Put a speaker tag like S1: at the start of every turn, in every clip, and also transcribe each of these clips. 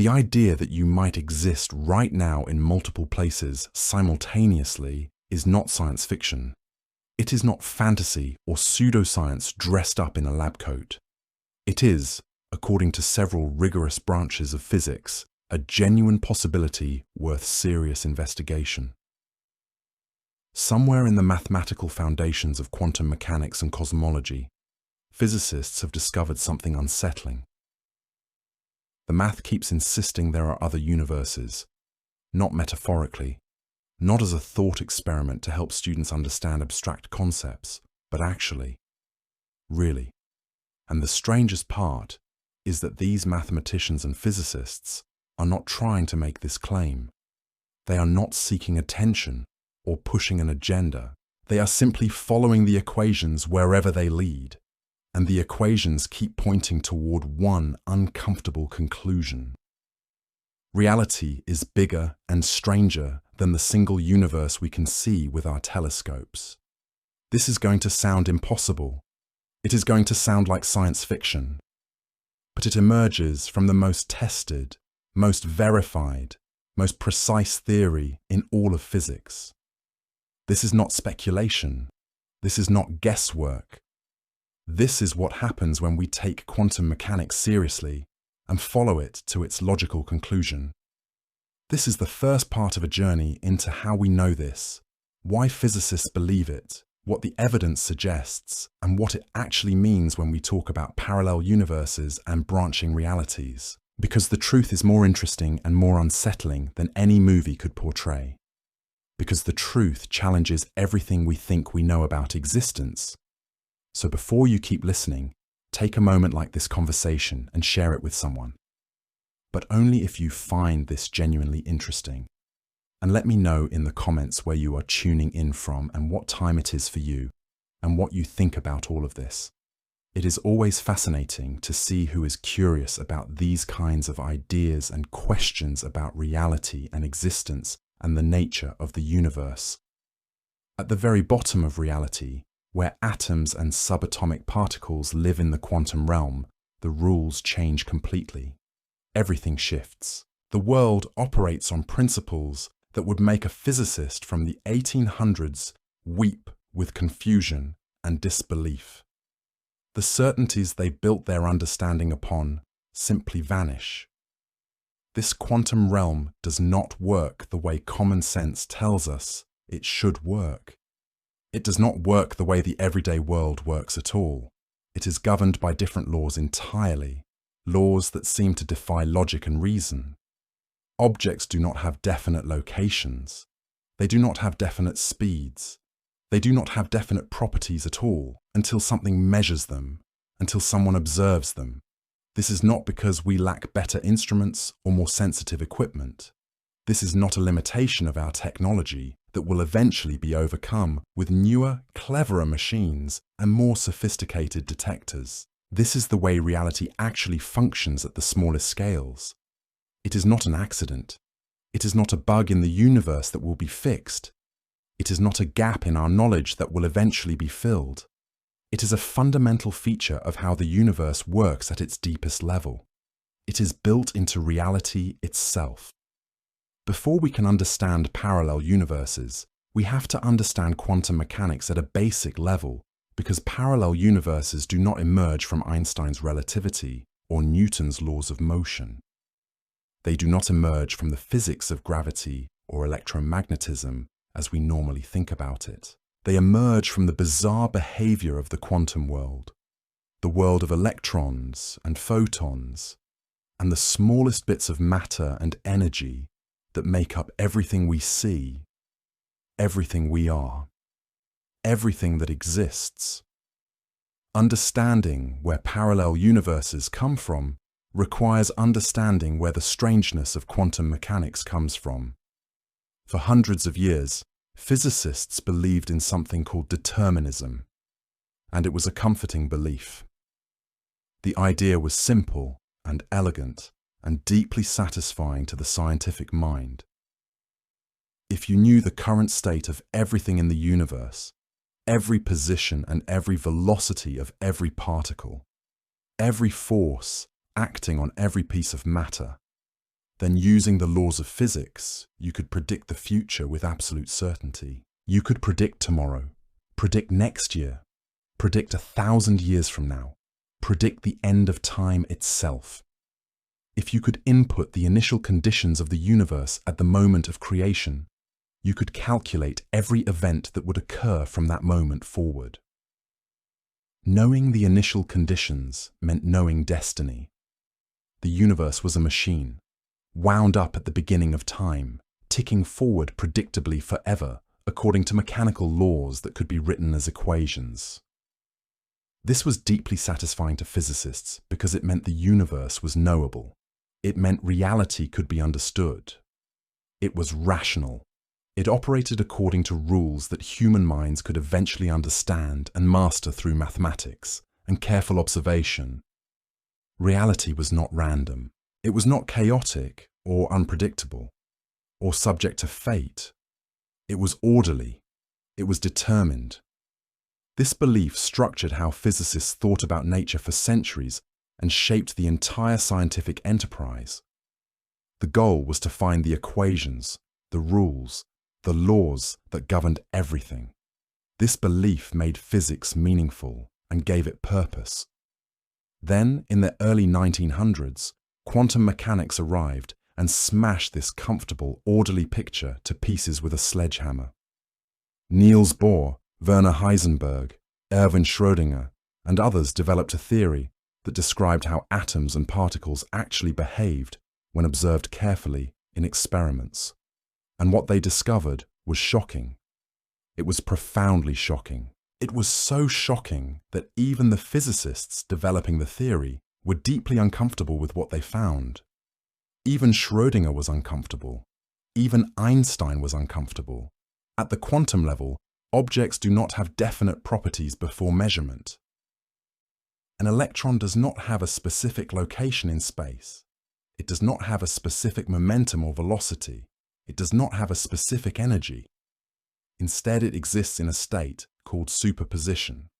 S1: The idea that you might exist right now in multiple places simultaneously is not science fiction. It is not fantasy or pseudoscience dressed up in a lab coat. It is, according to several rigorous branches of physics, a genuine possibility worth serious investigation. Somewhere in the mathematical foundations of quantum mechanics and cosmology, physicists have discovered something unsettling. The math keeps insisting there are other universes, not metaphorically, not as a thought experiment to help students understand abstract concepts, but actually, really. And the strangest part is that these mathematicians and physicists are not trying to make this claim. They are not seeking attention or pushing an agenda. They are simply following the equations wherever they lead. And the equations keep pointing toward one uncomfortable conclusion. Reality is bigger and stranger than the single universe we can see with our telescopes. This is going to sound impossible. It is going to sound like science fiction. But it emerges from the most tested, most verified, most precise theory in all of physics. This is not speculation. This is not guesswork. This is what happens when we take quantum mechanics seriously and follow it to its logical conclusion. This is the first part of a journey into how we know this, why physicists believe it, what the evidence suggests, and what it actually means when we talk about parallel universes and branching realities. Because the truth is more interesting and more unsettling than any movie could portray. Because the truth challenges everything we think we know about existence. So before you keep listening, take a moment like this conversation and share it with someone. But only if you find this genuinely interesting. And let me know in the comments where you are tuning in from and what time it is for you, and what you think about all of this. It is always fascinating to see who is curious about these kinds of ideas and questions about reality and existence and the nature of the universe. At the very bottom of reality, where atoms and subatomic particles live in the quantum realm, the rules change completely. Everything shifts. The world operates on principles that would make a physicist from the 1800s weep with confusion and disbelief. The certainties they built their understanding upon simply vanish. This quantum realm does not work the way common sense tells us it should work. It does not work the way the everyday world works at all. It is governed by different laws entirely, laws that seem to defy logic and reason. Objects do not have definite locations. They do not have definite speeds. They do not have definite properties at all until something measures them, until someone observes them. This is not because we lack better instruments or more sensitive equipment. This is not a limitation of our technology that will eventually be overcome with newer, cleverer machines and more sophisticated detectors. This is the way reality actually functions at the smallest scales. It is not an accident. It is not a bug in the universe that will be fixed. It is not a gap in our knowledge that will eventually be filled. It is a fundamental feature of how the universe works at its deepest level. It is built into reality itself. Before we can understand parallel universes, we have to understand quantum mechanics at a basic level, because parallel universes do not emerge from Einstein's relativity or Newton's laws of motion. They do not emerge from the physics of gravity or electromagnetism as we normally think about it. They emerge from the bizarre behavior of the quantum world, the world of electrons and photons, and the smallest bits of matter and energy that make up everything we see, everything we are, everything that exists. Understanding where parallel universes come from requires understanding where the strangeness of quantum mechanics comes from. For hundreds of years, physicists believed in something called determinism, and it was a comforting belief. The idea was simple and elegant and deeply satisfying to the scientific mind. If you knew the current state of everything in the universe, every position and every velocity of every particle, every force acting on every piece of matter, then using the laws of physics, you could predict the future with absolute certainty. You could predict tomorrow, predict next year, predict 1,000 years from now, predict the end of time itself. If you could input the initial conditions of the universe at the moment of creation, you could calculate every event that would occur from that moment forward. Knowing the initial conditions meant knowing destiny. The universe was a machine, wound up at the beginning of time, ticking forward predictably forever, according to mechanical laws that could be written as equations. This was deeply satisfying to physicists because it meant the universe was knowable. It meant reality could be understood. It was rational. It operated according to rules that human minds could eventually understand and master through mathematics and careful observation. Reality was not random. It was not chaotic or unpredictable or subject to fate. It was orderly. It was determined. This belief structured how physicists thought about nature for centuries and shaped the entire scientific enterprise. The goal was to find the equations, the rules, the laws that governed everything. This belief made physics meaningful and gave it purpose. Then, in the early 1900s, quantum mechanics arrived and smashed this comfortable, orderly picture to pieces with a sledgehammer. Niels Bohr, Werner Heisenberg, Erwin Schrödinger, and others developed a theory that described how atoms and particles actually behaved when observed carefully in experiments. And what they discovered was shocking. It was profoundly shocking. It was so shocking that even the physicists developing the theory were deeply uncomfortable with what they found. Even Schrödinger was uncomfortable. Even Einstein was uncomfortable. At the quantum level, objects do not have definite properties before measurement. An electron does not have a specific location in space. It does not have a specific momentum or velocity. It does not have a specific energy. Instead, it exists in a state called superposition,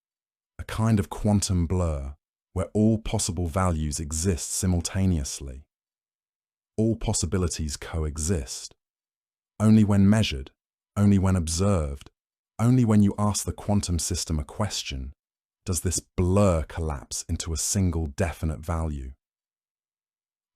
S1: a kind of quantum blur where all possible values exist simultaneously. All possibilities coexist. Only when measured, only when observed, only when you ask the quantum system a question, does this blur collapse into a single definite value.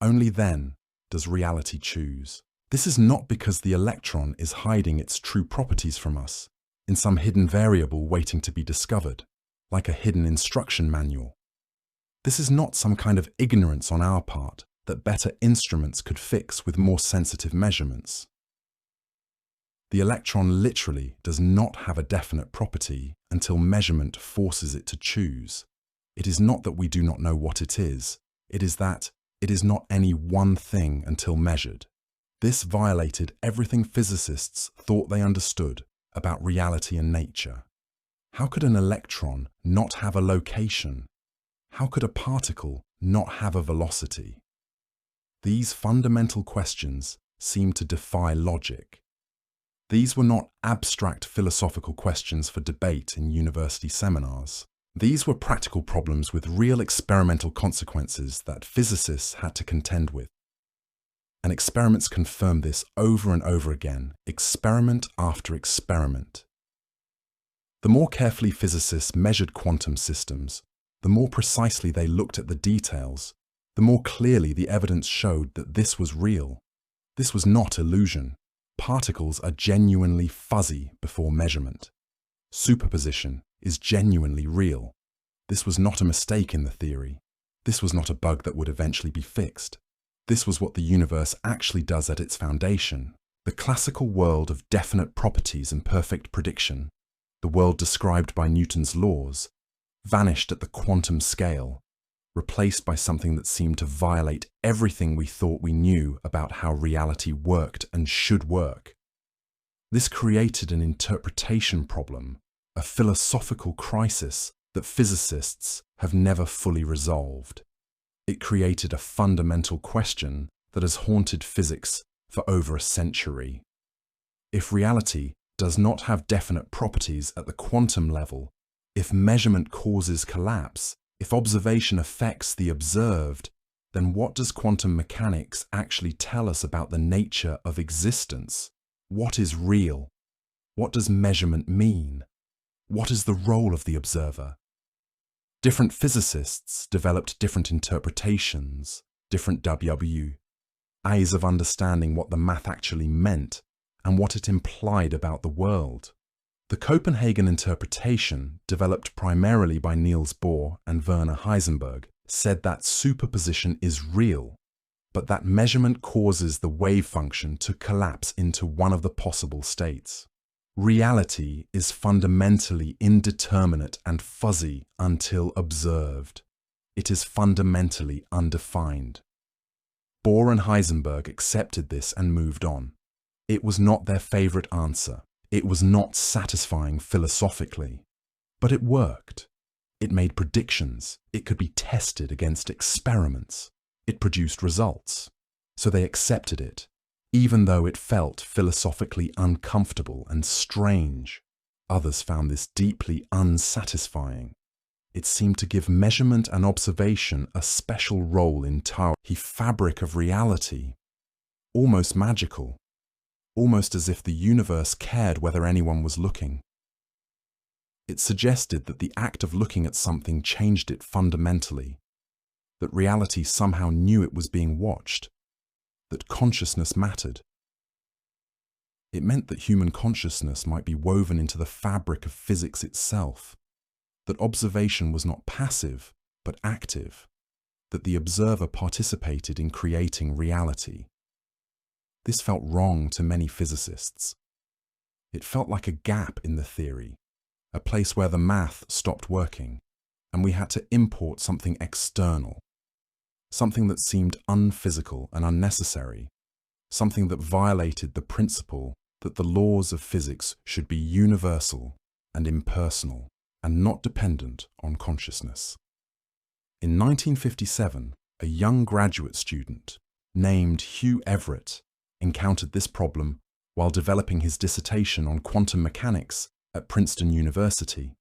S1: Only then does reality choose. This is not because the electron is hiding its true properties from us in some hidden variable waiting to be discovered, like a hidden instruction manual. This is not some kind of ignorance on our part that better instruments could fix with more sensitive measurements. The electron literally does not have a definite property until measurement forces it to choose. It is not that we do not know what it is. It is that it is not any one thing until measured. This violated everything physicists thought they understood about reality and nature. How could an electron not have a location? How could a particle not have a velocity? These fundamental questions seem to defy logic. These were not abstract philosophical questions for debate in university seminars. These were practical problems with real experimental consequences that physicists had to contend with. And experiments confirm this over and over again, experiment after experiment. The more carefully physicists measured quantum systems, the more precisely they looked at the details, the more clearly the evidence showed that this was real. This was not illusion. Particles are genuinely fuzzy before measurement. Superposition is genuinely real. This was not a mistake in the theory. This was not a bug that would eventually be fixed. This was what the universe actually does at its foundation. The classical world of definite properties and perfect prediction, the world described by Newton's laws, vanished at the quantum scale, replaced by something that seemed to violate everything we thought we knew about how reality worked and should work. This created an interpretation problem, a philosophical crisis that physicists have never fully resolved. It created a fundamental question that has haunted physics for over a century. If reality does not have definite properties at the quantum level, if measurement causes collapse, if observation affects the observed, then what does quantum mechanics actually tell us about the nature of existence? What is real? What does measurement mean? What is the role of the observer? Different physicists developed different interpretations, different ways of understanding what the math actually meant and what it implied about the world. The Copenhagen interpretation, developed primarily by Niels Bohr and Werner Heisenberg, said that superposition is real, but that measurement causes the wave function to collapse into one of the possible states. Reality is fundamentally indeterminate and fuzzy until observed. It is fundamentally undefined. Bohr and Heisenberg accepted this and moved on. It was not their favorite answer. It was not satisfying philosophically, but it worked. It made predictions. It could be tested against experiments. It produced results. So they accepted it, even though it felt philosophically uncomfortable and strange. Others found this deeply unsatisfying. It seemed to give measurement and observation a special role in the fabric of reality, almost magical, almost as if the universe cared whether anyone was looking. It suggested that the act of looking at something changed it fundamentally, that reality somehow knew it was being watched, that consciousness mattered. It meant that human consciousness might be woven into the fabric of physics itself, that observation was not passive, but active, that the observer participated in creating reality. This felt wrong to many physicists. It felt like a gap in the theory, a place where the math stopped working, and we had to import something external, something that seemed unphysical and unnecessary, something that violated the principle that the laws of physics should be universal and impersonal and not dependent on consciousness. In 1957, a young graduate student named Hugh Everett encountered this problem while developing his dissertation on quantum mechanics at Princeton University.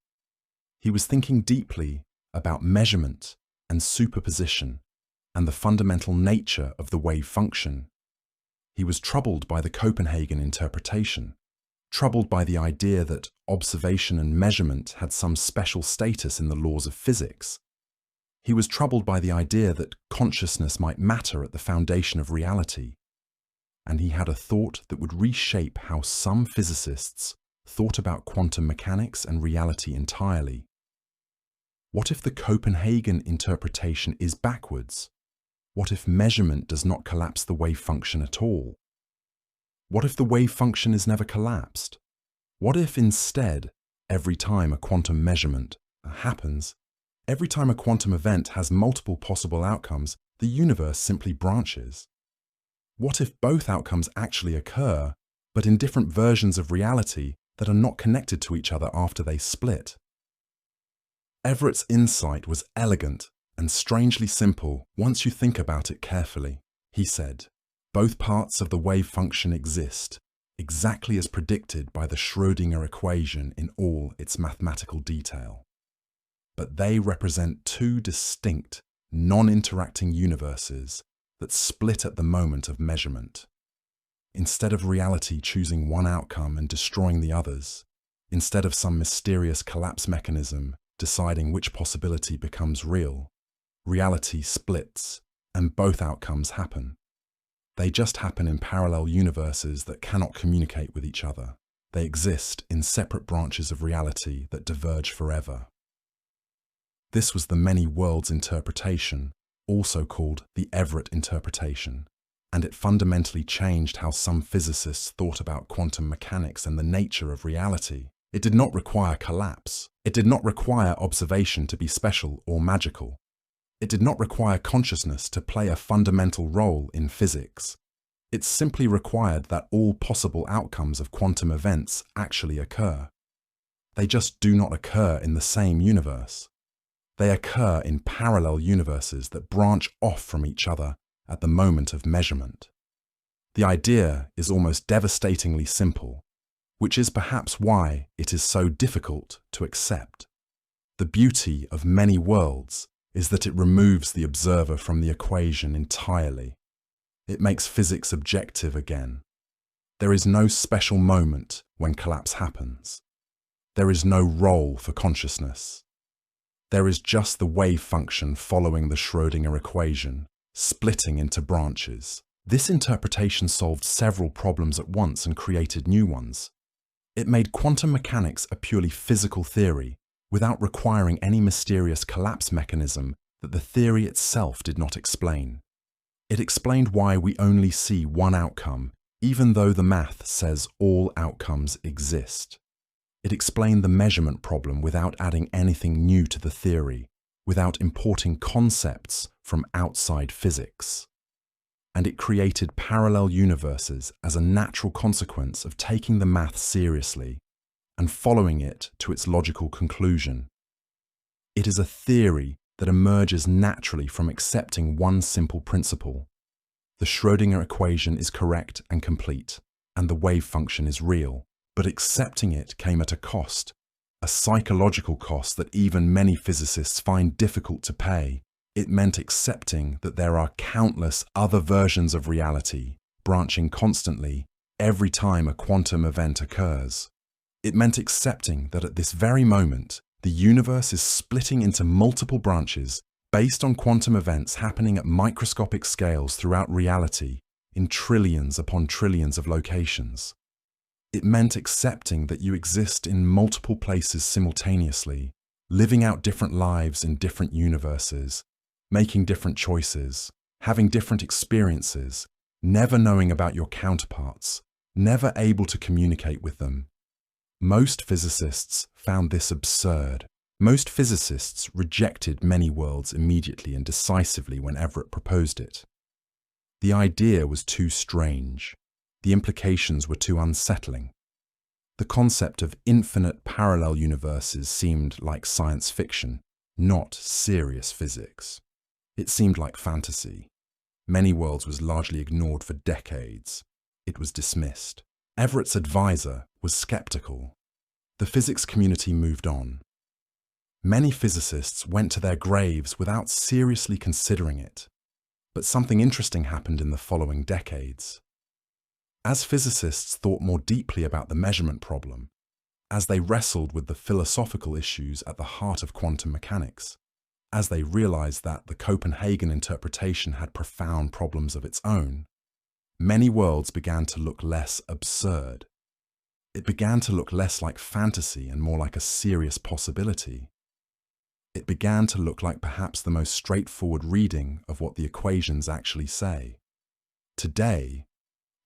S1: He was thinking deeply about measurement and superposition and the fundamental nature of the wave function. He was troubled by the Copenhagen interpretation, troubled by the idea that observation and measurement had some special status in the laws of physics. He was troubled by the idea that consciousness might matter at the foundation of reality. And he had a thought that would reshape how some physicists thought about quantum mechanics and reality entirely. What if the Copenhagen interpretation is backwards? What if measurement does not collapse the wave function at all? What if the wave function is never collapsed? What if instead, every time a quantum measurement happens, every time a quantum event has multiple possible outcomes, the universe simply branches? What if both outcomes actually occur, but in different versions of reality that are not connected to each other after they split? Everett's insight was elegant and strangely simple once you think about it carefully. He said, both parts of the wave function exist, exactly as predicted by the Schrödinger equation in all its mathematical detail. But they represent two distinct, non-interacting universes that split at the moment of measurement. Instead of reality choosing one outcome and destroying the others, instead of some mysterious collapse mechanism deciding which possibility becomes real, reality splits and both outcomes happen. They just happen in parallel universes that cannot communicate with each other. They exist in separate branches of reality that diverge forever. This was the many worlds interpretation, also called the Everett interpretation, and it fundamentally changed how some physicists thought about quantum mechanics and the nature of reality. It did not require collapse. It did not require observation to be special or magical. It did not require consciousness to play a fundamental role in physics. It simply required that all possible outcomes of quantum events actually occur. They just do not occur in the same universe. They occur in parallel universes that branch off from each other at the moment of measurement. The idea is almost devastatingly simple, which is perhaps why it is so difficult to accept. The beauty of many worlds is that it removes the observer from the equation entirely. It makes physics objective again. There is no special moment when collapse happens. There is no role for consciousness. There is just the wave function following the Schrödinger equation, splitting into branches. This interpretation solved several problems at once and created new ones. It made quantum mechanics a purely physical theory, without requiring any mysterious collapse mechanism that the theory itself did not explain. It explained why we only see one outcome, even though the math says all outcomes exist. It explained the measurement problem without adding anything new to the theory, without importing concepts from outside physics. And it created parallel universes as a natural consequence of taking the math seriously and following it to its logical conclusion. It is a theory that emerges naturally from accepting one simple principle. The Schrödinger equation is correct and complete, and the wave function is real. But accepting it came at a cost, a psychological cost that even many physicists find difficult to pay. It meant accepting that there are countless other versions of reality, branching constantly every time a quantum event occurs. It meant accepting that at this very moment, the universe is splitting into multiple branches based on quantum events happening at microscopic scales throughout reality, in trillions upon trillions of locations. It meant accepting that you exist in multiple places simultaneously, living out different lives in different universes, making different choices, having different experiences, never knowing about your counterparts, never able to communicate with them. Most physicists found this absurd. Most physicists rejected many worlds immediately and decisively when Everett proposed it. The idea was too strange. The implications were too unsettling. The concept of infinite parallel universes seemed like science fiction, not serious physics. It seemed like fantasy. Many worlds was largely ignored for decades. It was dismissed. Everett's advisor was skeptical. The physics community moved on. Many physicists went to their graves without seriously considering it. But something interesting happened in the following decades. As physicists thought more deeply about the measurement problem, as they wrestled with the philosophical issues at the heart of quantum mechanics, as they realized that the Copenhagen interpretation had profound problems of its own, many worlds began to look less absurd. It began to look less like fantasy and more like a serious possibility. It began to look like perhaps the most straightforward reading of what the equations actually say. Today,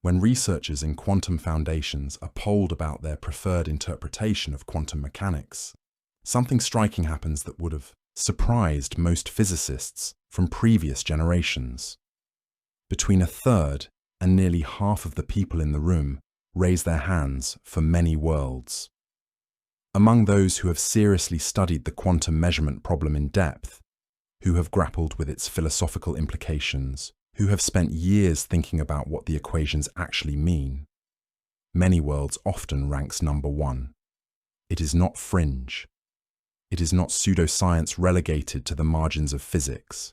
S1: when researchers in quantum foundations are polled about their preferred interpretation of quantum mechanics, something striking happens that would have surprised most physicists from previous generations. Between a third and nearly half of the people in the room raise their hands for many worlds. Among those who have seriously studied the quantum measurement problem in depth, who have grappled with its philosophical implications, who have spent years thinking about what the equations actually mean, many worlds often ranks number one. It is not fringe. It is not pseudoscience relegated to the margins of physics.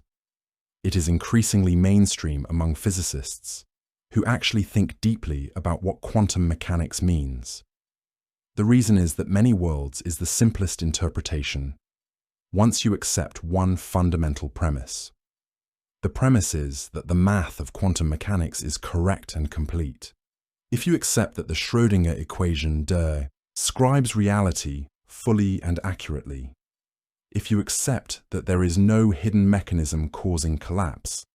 S1: It is increasingly mainstream among physicists who actually think deeply about what quantum mechanics means. The reason is that many worlds is the simplest interpretation once you accept one fundamental premise. The premise is that the math of quantum mechanics is correct and complete. If you accept that the Schrödinger equation describes reality fully and accurately, if you accept that there is no hidden mechanism causing collapse,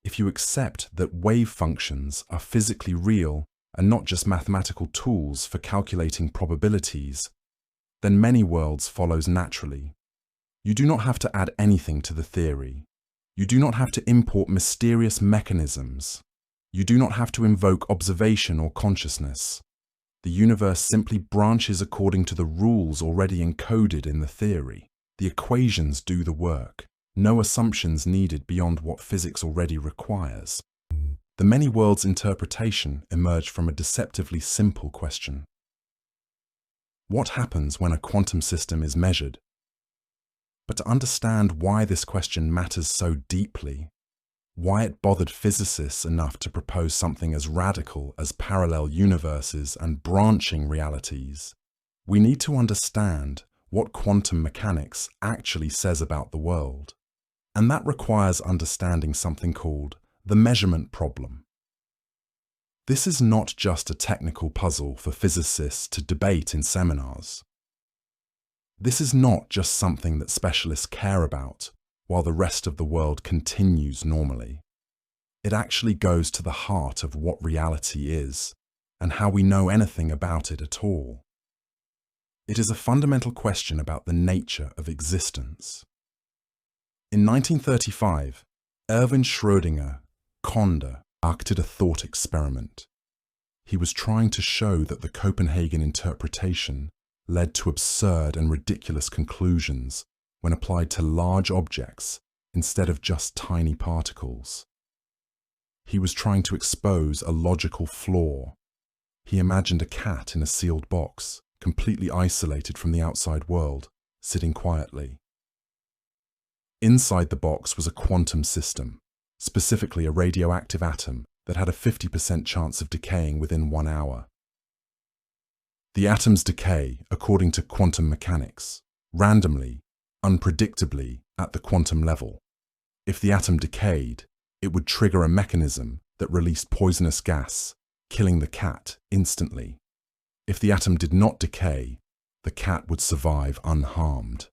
S1: if you accept that wave functions are physically real and not just mathematical tools for calculating probabilities, then many worlds follows naturally. You do not have to add anything to the theory. You do not have to import mysterious mechanisms. You do not have to invoke observation or consciousness. The universe simply branches according to the rules already encoded in the theory. The equations do the work. No assumptions needed beyond what physics already requires. The many worlds interpretation emerged from a deceptively simple question. What happens when a quantum system is measured? But to understand why this question matters so deeply, why it bothered physicists enough to propose something as radical as parallel universes and branching realities, we need to understand what quantum mechanics actually says about the world. And that requires understanding something called the measurement problem. This is not just a technical puzzle for physicists to debate in seminars. This is not just something that specialists care about while the rest of the world continues normally. It actually goes to the heart of what reality is and how we know anything about it at all. It is a fundamental question about the nature of existence. In 1935, Erwin Schrödinger conducted a thought experiment. He was trying to show that the Copenhagen interpretation led to absurd and ridiculous conclusions when applied to large objects instead of just tiny particles. He was trying to expose a logical flaw. He imagined a cat in a sealed box, completely isolated from the outside world, sitting quietly. Inside the box was a quantum system, specifically a radioactive atom that had a 50% chance of decaying within 1 hour. The atoms decay, according to quantum mechanics, randomly, unpredictably at the quantum level. If the atom decayed, it would trigger a mechanism that released poisonous gas, killing the cat instantly. If the atom did not decay, the cat would survive unharmed.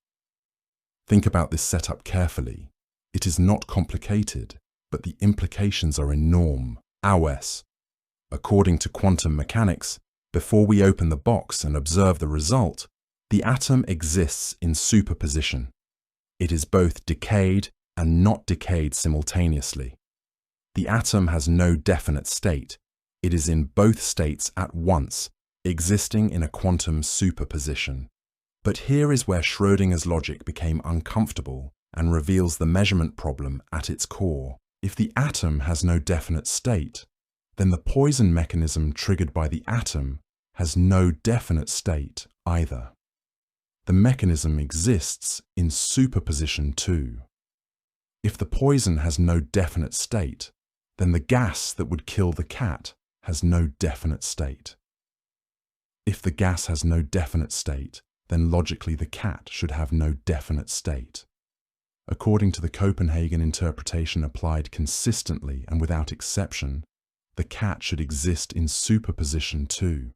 S1: Think about this setup carefully. It is not complicated, but the implications are enormous. According to quantum mechanics, before we open the box and observe the result, the atom exists in superposition. It is both decayed and not decayed simultaneously. The atom has no definite state. It is in both states at once, existing in a quantum superposition. But here is where Schrödinger's logic became uncomfortable and reveals the measurement problem at its core. If the atom has no definite state, then the poison mechanism triggered by the atom has no definite state either. The mechanism exists in superposition too. If the poison has no definite state, then the gas that would kill the cat has no definite state. If the gas has no definite state, then logically the cat should have no definite state. According to the Copenhagen interpretation applied consistently and without exception, the cat should exist in superposition too.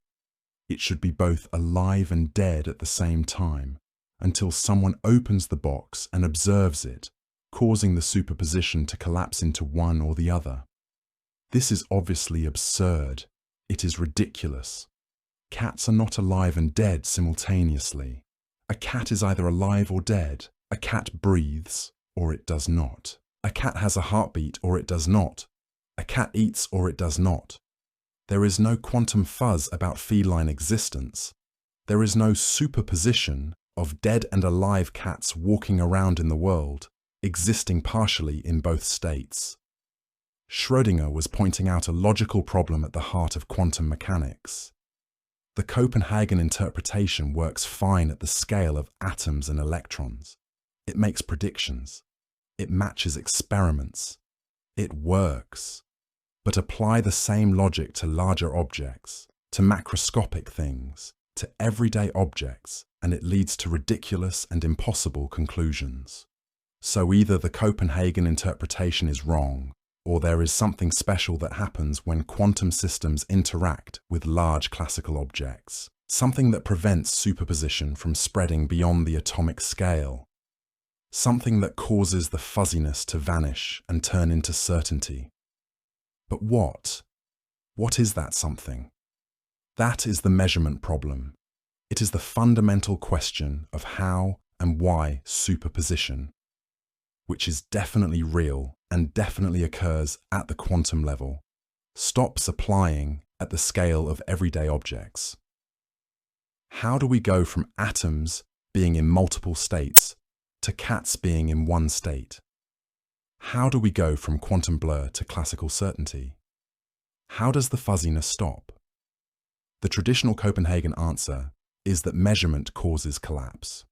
S1: It should be both alive and dead at the same time, until someone opens the box and observes it, causing the superposition to collapse into one or the other. This is obviously absurd. It is ridiculous. Cats are not alive and dead simultaneously. A cat is either alive or dead. A cat breathes, or it does not. A cat has a heartbeat, or it does not. A cat eats, or it does not. There is no quantum fuzz about feline existence. There is no superposition of dead and alive cats walking around in the world, existing partially in both states. Schrödinger was pointing out a logical problem at the heart of quantum mechanics. The Copenhagen interpretation works fine at the scale of atoms and electrons. It makes predictions. It matches experiments. It works. But apply the same logic to larger objects, to macroscopic things, to everyday objects, and it leads to ridiculous and impossible conclusions. So either the Copenhagen interpretation is wrong, or there is something special that happens when quantum systems interact with large classical objects, something that prevents superposition from spreading beyond the atomic scale, something that causes the fuzziness to vanish and turn into certainty. But what? What is that something? That is the measurement problem. It is the fundamental question of how and why superposition, which is definitely real and definitely occurs at the quantum level, stops applying at the scale of everyday objects. How do we go from atoms being in multiple states to cats being in one state? How do we go from quantum blur to classical certainty? How does the fuzziness stop? The traditional Copenhagen answer is that measurement causes collapse.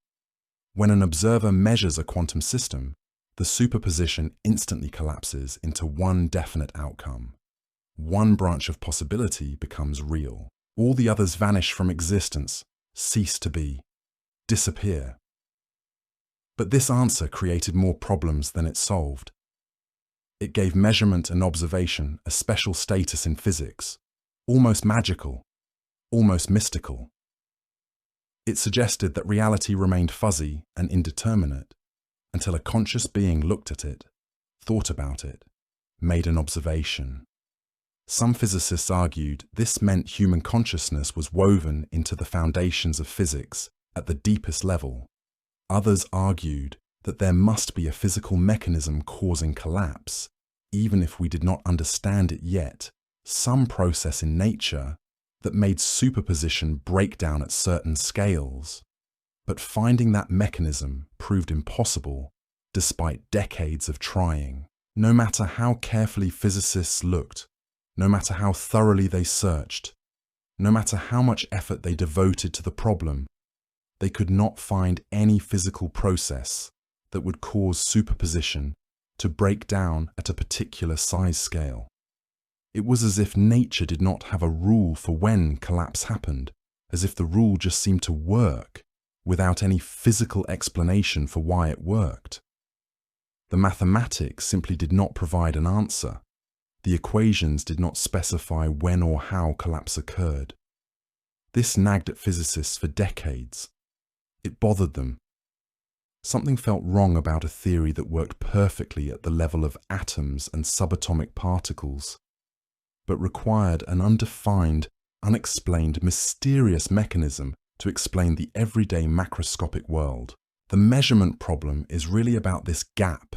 S1: When an observer measures a quantum system, the superposition instantly collapses into one definite outcome. One branch of possibility becomes real. All the others vanish from existence, cease to be, disappear. But this answer created more problems than it solved. It gave measurement and observation a special status in physics, almost magical, almost mystical. It suggested that reality remained fuzzy and indeterminate until a conscious being looked at it, thought about it, made an observation. Some physicists argued this meant human consciousness was woven into the foundations of physics at the deepest level. Others argued that there must be a physical mechanism causing collapse, even if we did not understand it yet, some process in nature that made superposition break down at certain scales. But finding that mechanism proved impossible despite decades of trying. No matter how carefully physicists looked, no matter how thoroughly they searched, no matter how much effort they devoted to the problem, they could not find any physical process that would cause superposition to break down at a particular size scale. It was as if nature did not have a rule for when collapse happened, as if the rule just seemed to work without any physical explanation for why it worked. The mathematics simply did not provide an answer. The equations did not specify when or how collapse occurred. This nagged at physicists for decades. It bothered them. Something felt wrong about a theory that worked perfectly at the level of atoms and subatomic particles, but required an undefined, unexplained, mysterious mechanism to explain the everyday macroscopic world. The measurement problem is really about this gap,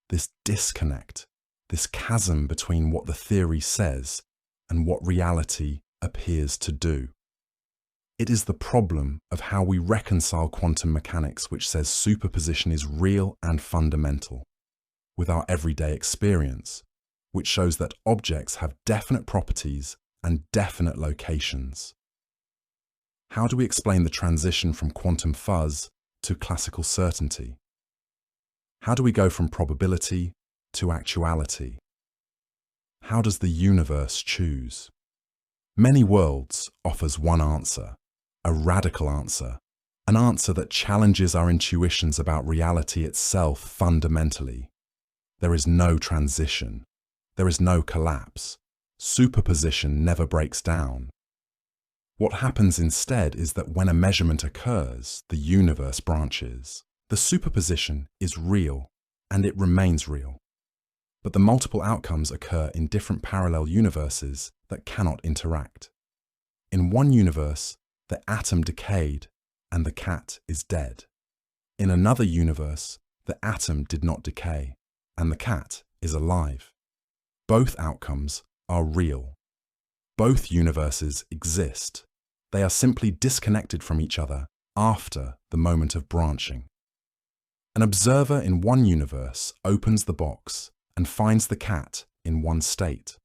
S1: this disconnect, this chasm between what the theory says and what reality appears to do. It is the problem of how we reconcile quantum mechanics, which says superposition is real and fundamental, with our everyday experience, which shows that objects have definite properties and definite locations. How do we explain the transition from quantum fuzz to classical certainty? How do we go from probability to actuality? How does the universe choose? Many worlds offers one answer, a radical answer, an answer that challenges our intuitions about reality itself fundamentally. There is no transition. There is no collapse. Superposition never breaks down. What happens instead is that when a measurement occurs, the universe branches. The superposition is real, and it remains real. But the multiple outcomes occur in different parallel universes that cannot interact. In one universe, the atom decayed and the cat is dead. In another universe, the atom did not decay and the cat is alive. Both outcomes are real. Both universes exist. They are simply disconnected from each other after the moment of branching. An observer in one universe opens the box and finds the cat in one state.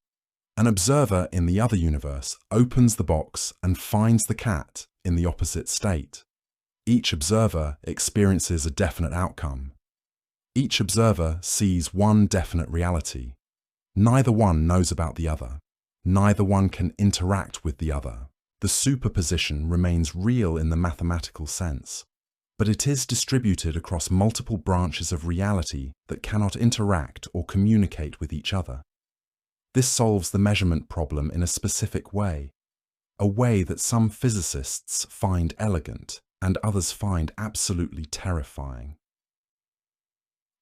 S1: An observer in the other universe opens the box and finds the cat in the opposite state. Each observer experiences a definite outcome. Each observer sees one definite reality. Neither one knows about the other. Neither one can interact with the other. The superposition remains real in the mathematical sense, but it is distributed across multiple branches of reality that cannot interact or communicate with each other. This solves the measurement problem in a specific way, a way that some physicists find elegant and others find absolutely terrifying.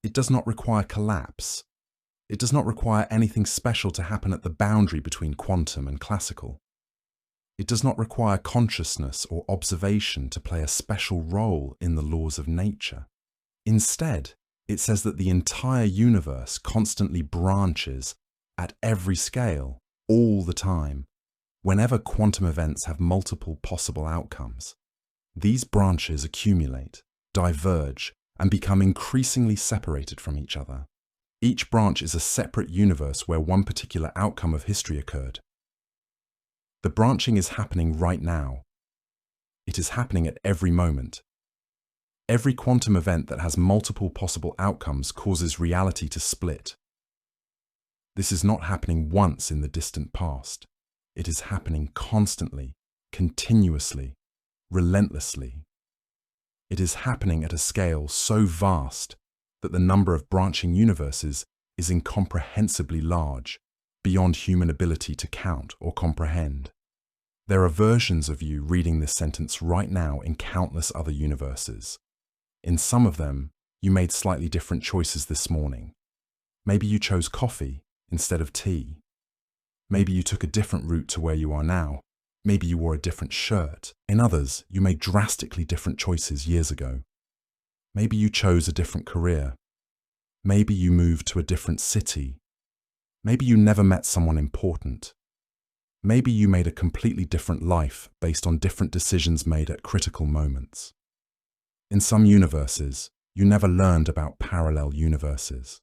S1: It does not require collapse. It does not require anything special to happen at the boundary between quantum and classical. It does not require consciousness or observation to play a special role in the laws of nature. Instead, it says that the entire universe constantly branches at every scale, all the time, whenever quantum events have multiple possible outcomes. These branches accumulate, diverge, and become increasingly separated from each other. Each branch is a separate universe where one particular outcome of history occurred. The branching is happening right now. It is happening at every moment. Every quantum event that has multiple possible outcomes causes reality to split. This is not happening once in the distant past. It is happening constantly, continuously, relentlessly. It is happening at a scale so vast that the number of branching universes is incomprehensibly large, beyond human ability to count or comprehend. There are versions of you reading this sentence right now in countless other universes. In some of them, you made slightly different choices this morning. Maybe you chose coffee instead of tea. Maybe you took a different route to where you are now. Maybe you wore a different shirt. In others, you made drastically different choices years ago. Maybe you chose a different career. Maybe you moved to a different city. Maybe you never met someone important. Maybe you made a completely different life based on different decisions made at critical moments. In some universes, you never learned about parallel universes.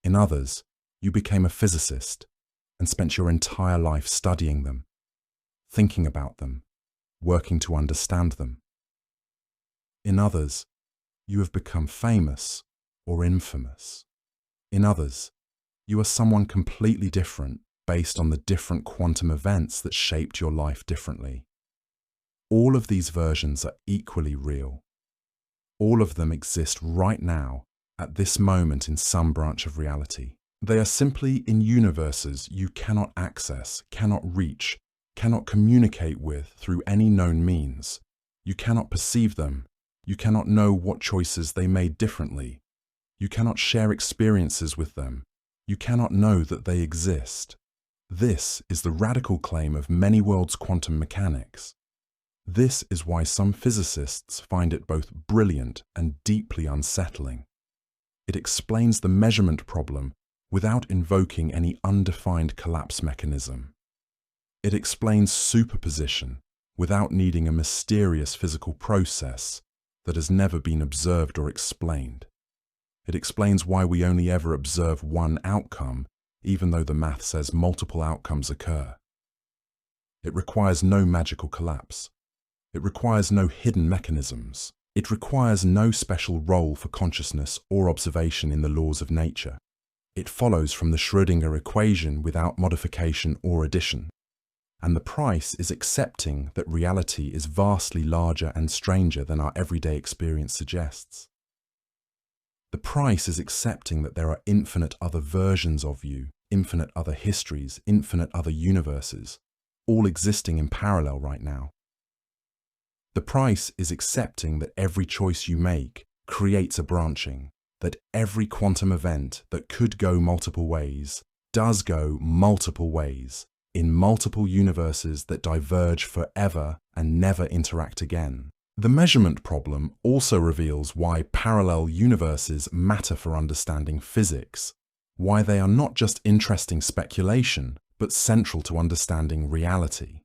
S1: In others, you became a physicist and spent your entire life studying them, thinking about them, working to understand them. In others, you have become famous or infamous. In others, you are someone completely different based on the different quantum events that shaped your life differently. All of these versions are equally real. All of them exist right now, at this moment in some branch of reality. They are simply in universes you cannot access, cannot reach, cannot communicate with through any known means. You cannot perceive them. You cannot know what choices they made differently. You cannot share experiences with them. You cannot know that they exist. This is the radical claim of many worlds quantum mechanics. This is why some physicists find it both brilliant and deeply unsettling. It explains the measurement problem without invoking any undefined collapse mechanism. It explains superposition without needing a mysterious physical process that has never been observed or explained. It explains why we only ever observe one outcome, even though the math says multiple outcomes occur. It requires no magical collapse. It requires no hidden mechanisms. It requires no special role for consciousness or observation in the laws of nature. It follows from the Schrödinger equation without modification or addition. And the price is accepting that reality is vastly larger and stranger than our everyday experience suggests. The price is accepting that there are infinite other versions of you, infinite other histories, infinite other universes, all existing in parallel right now. The price is accepting that every choice you make creates a branching, that every quantum event that could go multiple ways does go multiple ways, in multiple universes that diverge forever and never interact again. The measurement problem also reveals why parallel universes matter for understanding physics, why they are not just interesting speculation, but central to understanding reality.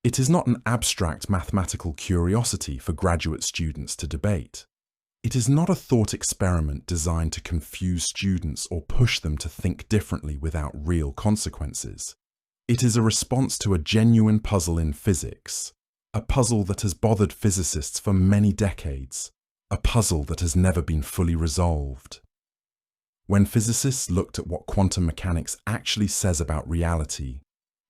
S1: It is not an abstract mathematical curiosity for graduate students to debate. It is not a thought experiment designed to confuse students or push them to think differently without real consequences. It is a response to a genuine puzzle in physics, a puzzle that has bothered physicists for many decades, a puzzle that has never been fully resolved. When physicists looked at what quantum mechanics actually says about reality,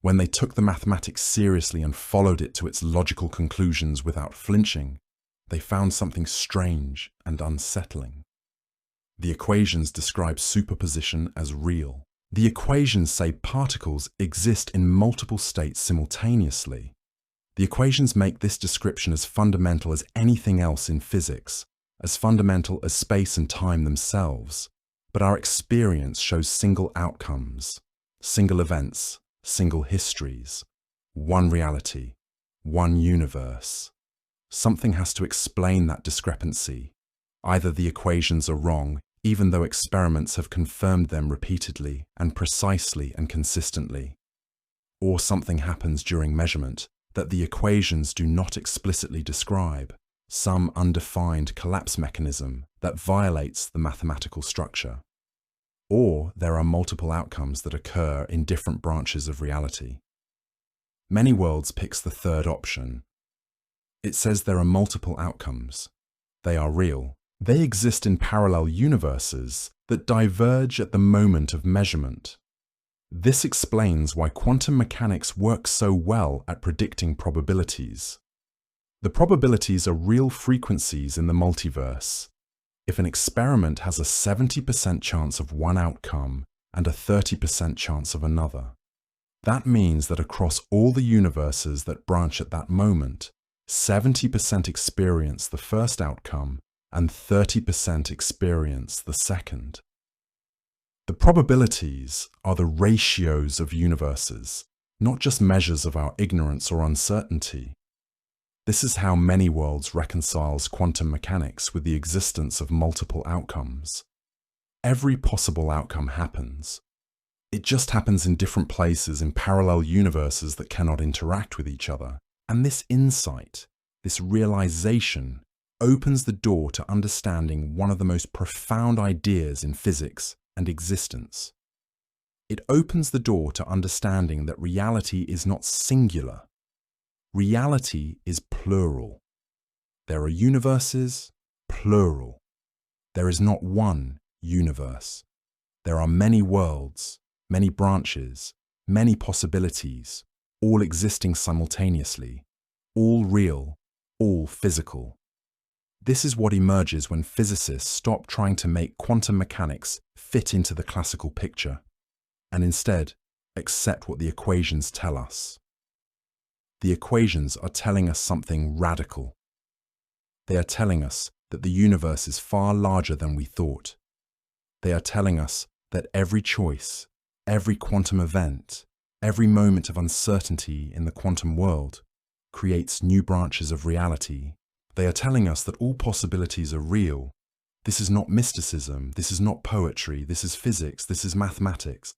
S1: when they took the mathematics seriously and followed it to its logical conclusions without flinching, they found something strange and unsettling. The equations describe superposition as real. The equations say particles exist in multiple states simultaneously. The equations make this description as fundamental as anything else in physics, as fundamental as space and time themselves. But our experience shows single outcomes, single events, single histories, one reality, one universe. Something has to explain that discrepancy. Either the equations are wrong, even though experiments have confirmed them repeatedly and precisely and consistently, or something happens during measurement that the equations do not explicitly describe, some undefined collapse mechanism that violates the mathematical structure. Or there are multiple outcomes that occur in different branches of reality. Many Worlds picks the third option. It says there are multiple outcomes. They are real. They exist in parallel universes that diverge at the moment of measurement. This explains why quantum mechanics works so well at predicting probabilities. The probabilities are real frequencies in the multiverse. If an experiment has a 70% chance of one outcome and a 30% chance of another, that means that across all the universes that branch at that moment, 70% experience the first outcome and 30% experience the second. The probabilities are the ratios of universes, not just measures of our ignorance or uncertainty. This is how many worlds reconciles quantum mechanics with the existence of multiple outcomes. Every possible outcome happens. It just happens in different places in parallel universes that cannot interact with each other. And this insight, this realization, opens the door to understanding one of the most profound ideas in physics and existence. It opens the door to understanding that reality is not singular. Reality is plural. There are universes, plural. There is not one universe. There are many worlds, many branches, many possibilities, all existing simultaneously, all real, all physical. This is what emerges when physicists stop trying to make quantum mechanics fit into the classical picture, and instead accept what the equations tell us. The equations are telling us something radical. They are telling us that the universe is far larger than we thought. They are telling us that every choice, every quantum event, every moment of uncertainty in the quantum world creates new branches of reality. They are telling us that all possibilities are real. This is not mysticism, this is not poetry, this is physics, this is mathematics.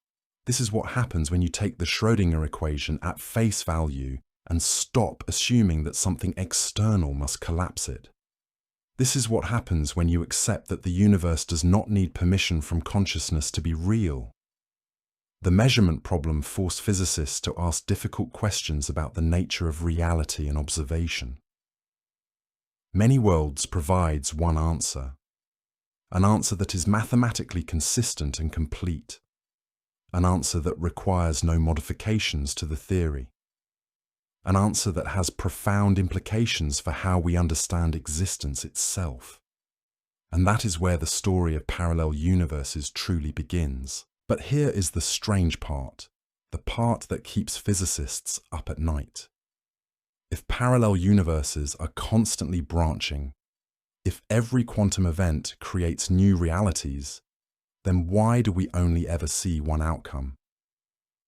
S1: This is what happens when you take the Schrödinger equation at face value and stop assuming that something external must collapse it. This is what happens when you accept that the universe does not need permission from consciousness to be real. The measurement problem forced physicists to ask difficult questions about the nature of reality and observation. Many worlds provides one answer, an answer that is mathematically consistent and complete, an answer that requires no modifications to the theory, an answer that has profound implications for how we understand existence itself. And that is where the story of parallel universes truly begins. But here is the strange part, the part that keeps physicists up at night. If parallel universes are constantly branching, if every quantum event creates new realities, then why do we only ever see one outcome?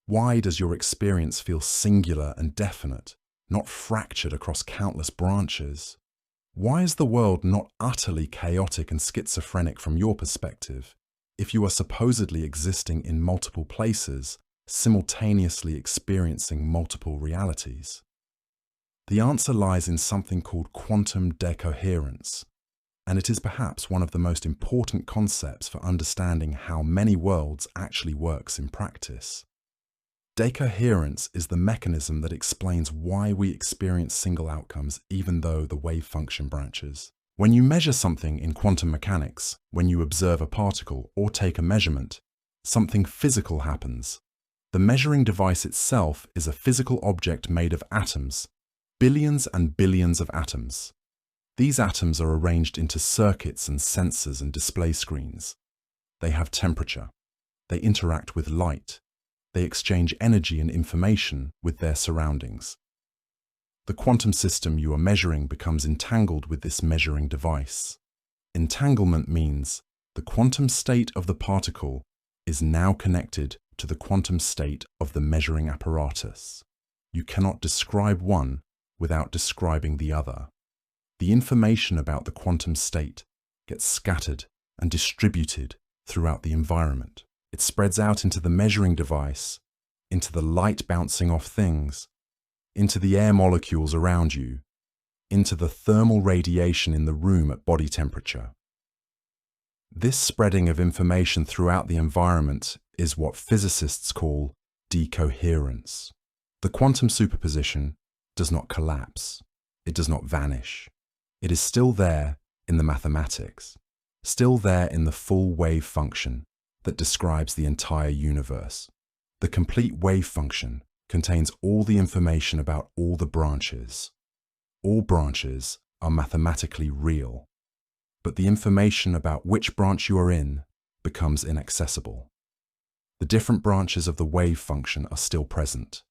S1: Why does your experience feel singular and definite, not fractured across countless branches? Why is the world not utterly chaotic and schizophrenic from your perspective, if you are supposedly existing in multiple places, simultaneously experiencing multiple realities? The answer lies in something called quantum decoherence, and it is perhaps one of the most important concepts for understanding how many worlds actually works in practice. Decoherence is the mechanism that explains why we experience single outcomes even though the wave function branches. When you measure something in quantum mechanics, when you observe a particle or take a measurement, something physical happens. The measuring device itself is a physical object made of atoms, billions and billions of atoms. These atoms are arranged into circuits and sensors and display screens. They have temperature. They interact with light. They exchange energy and information with their surroundings. The quantum system you are measuring becomes entangled with this measuring device. Entanglement means the quantum state of the particle is now connected to the quantum state of the measuring apparatus. You cannot describe one without describing the other. The information about the quantum state gets scattered and distributed throughout the environment. It spreads out into the measuring device, into the light bouncing off things, into the air molecules around you, into the thermal radiation in the room at body temperature. This spreading of information throughout the environment is what physicists call decoherence. The quantum superposition does not collapse. It does not vanish. It is still there in the mathematics, still there in the full wave function that describes the entire universe. The complete wave function contains all the information about all the branches. All branches are mathematically real, but the information about which branch you are in becomes inaccessible. The different branches of the wave function are still present,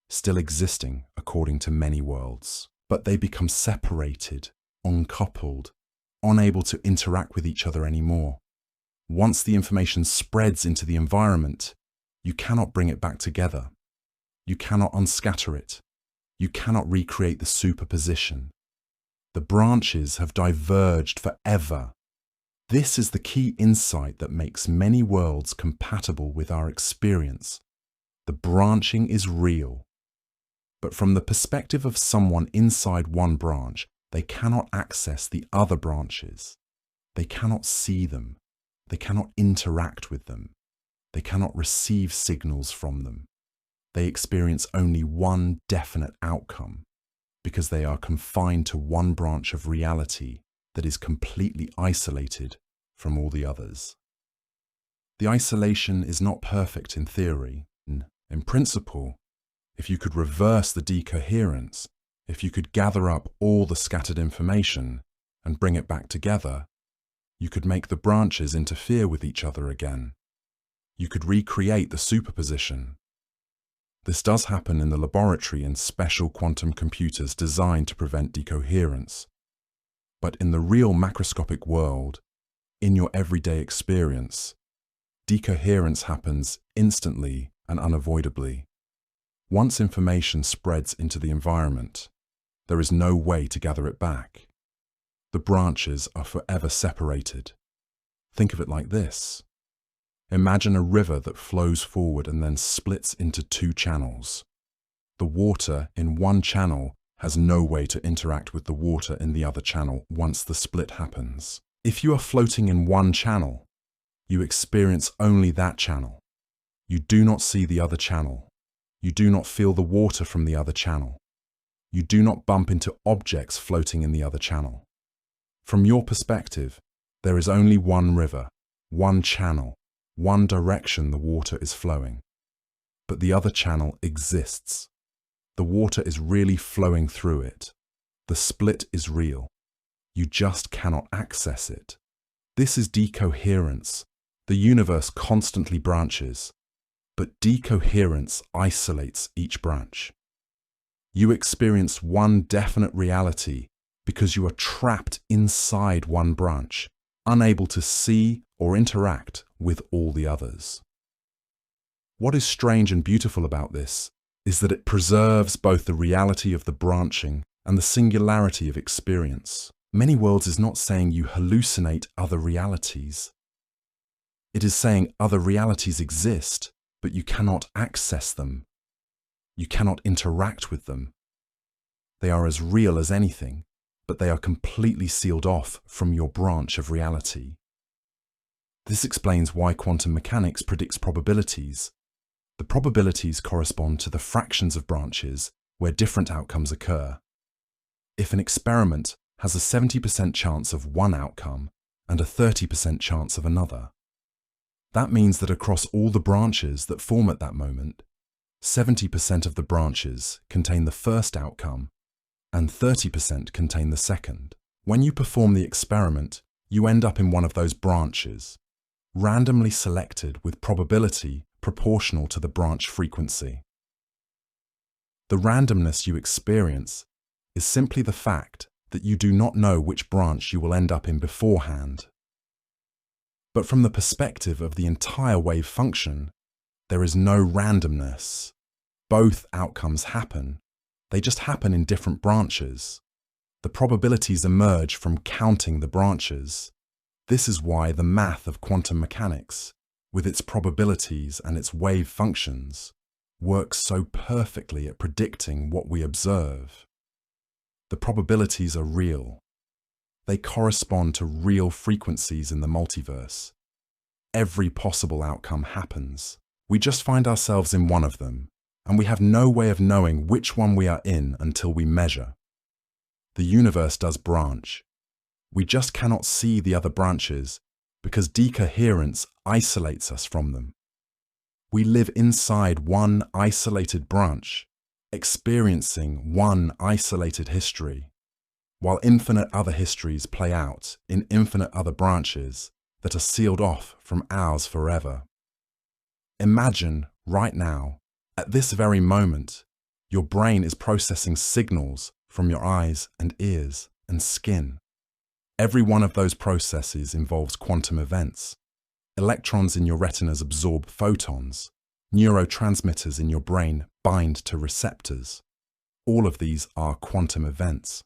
S1: still existing according to many worlds, but they become separated, uncoupled, unable to interact with each other anymore. Once the information spreads into the environment, you cannot bring it back together. You cannot unscatter it. You cannot recreate the superposition. The branches have diverged forever. This is the key insight that makes many worlds compatible with our experience. The branching is real. But from the perspective of someone inside one branch, they cannot access the other branches. They cannot see them. They cannot interact with them. They cannot receive signals from them. They experience only one definite outcome because they are confined to one branch of reality that is completely isolated from all the others. The isolation is not perfect in theory. In principle, if you could reverse the decoherence, if you could gather up all the scattered information and bring it back together, you could make the branches interfere with each other again. You could recreate the superposition. This does happen in the laboratory in special quantum computers designed to prevent decoherence. But in the real macroscopic world, in your everyday experience, decoherence happens instantly and unavoidably. Once information spreads into the environment, there is no way to gather it back. The branches are forever separated. Think of it like this. Imagine a river that flows forward and then splits into two channels. The water in one channel has no way to interact with the water in the other channel once the split happens. If you are floating in one channel, you experience only that channel. You do not see the other channel. You do not feel the water from the other channel. You do not bump into objects floating in the other channel. From your perspective, there is only one river, one channel, one direction the water is flowing. But the other channel exists. The water is really flowing through it. The split is real. You just cannot access it. This is decoherence. The universe constantly branches, but decoherence isolates each branch. You experience one definite reality because you are trapped inside one branch, unable to see or interact with all the others. What is strange and beautiful about this is that it preserves both the reality of the branching and the singularity of experience. Many worlds is not saying you hallucinate other realities. It is saying other realities exist, but you cannot access them. You cannot interact with them. They are as real as anything, but they are completely sealed off from your branch of reality. This explains why quantum mechanics predicts probabilities. The probabilities correspond to the fractions of branches where different outcomes occur. If an experiment has a 70% chance of one outcome and a 30% chance of another, that means that across all the branches that form at that moment, 70% of the branches contain the first outcome and 30% contain the second. When you perform the experiment, you end up in one of those branches, randomly selected with probability proportional to the branch frequency. The randomness you experience is simply the fact that you do not know which branch you will end up in beforehand. But from the perspective of the entire wave function, there is no randomness. Both outcomes happen. They just happen in different branches. The probabilities emerge from counting the branches. This is why the math of quantum mechanics, with its probabilities and its wave functions, works so perfectly at predicting what we observe. The probabilities are real. They correspond to real frequencies in the multiverse. Every possible outcome happens. We just find ourselves in one of them, and we have no way of knowing which one we are in until we measure. The universe does branch. We just cannot see the other branches because decoherence isolates us from them. We live inside one isolated branch, experiencing one isolated history, while infinite other histories play out in infinite other branches that are sealed off from ours forever. Imagine right now, at this very moment, your brain is processing signals from your eyes and ears and skin. Every one of those processes involves quantum events. Electrons in your retinas absorb photons. Neurotransmitters in your brain bind to receptors. All of these are quantum events.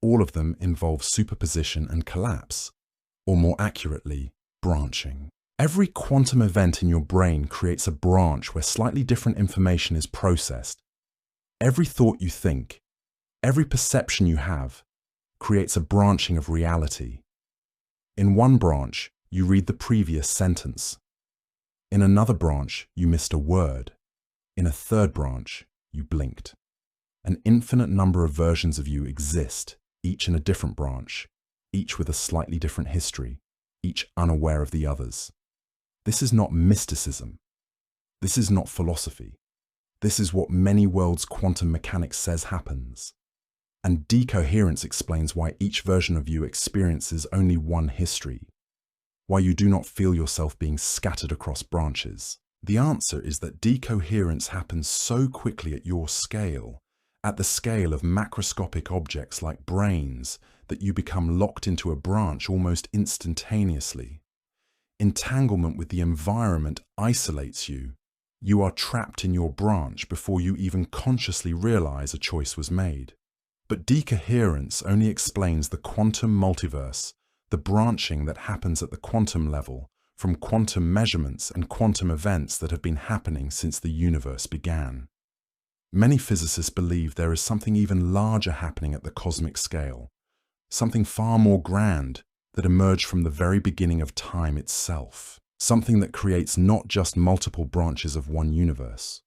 S1: All of them involve superposition and collapse, or more accurately, branching. Every quantum event in your brain creates a branch where slightly different information is processed. Every thought you think, every perception you have, creates a branching of reality. In one branch, you read the previous sentence. In another branch, you missed a word. In a third branch, you blinked. An infinite number of versions of you exist, each in a different branch, each with a slightly different history, each unaware of the others. This is not mysticism. This is not philosophy. This is what many worlds quantum mechanics says happens. And decoherence explains why each version of you experiences only one history, why you do not feel yourself being scattered across branches. The answer is that decoherence happens so quickly at your scale, at the scale of macroscopic objects like brains, that you become locked into a branch almost instantaneously. Entanglement with the environment isolates you. You are trapped in your branch before you even consciously realize a choice was made. But decoherence only explains the quantum multiverse, the branching that happens at the quantum level, from quantum measurements and quantum events that have been happening since the universe began. Many physicists believe there is something even larger happening at the cosmic scale, something far more grand that emerged from the very beginning of time itself, something that creates not just multiple branches of one universe,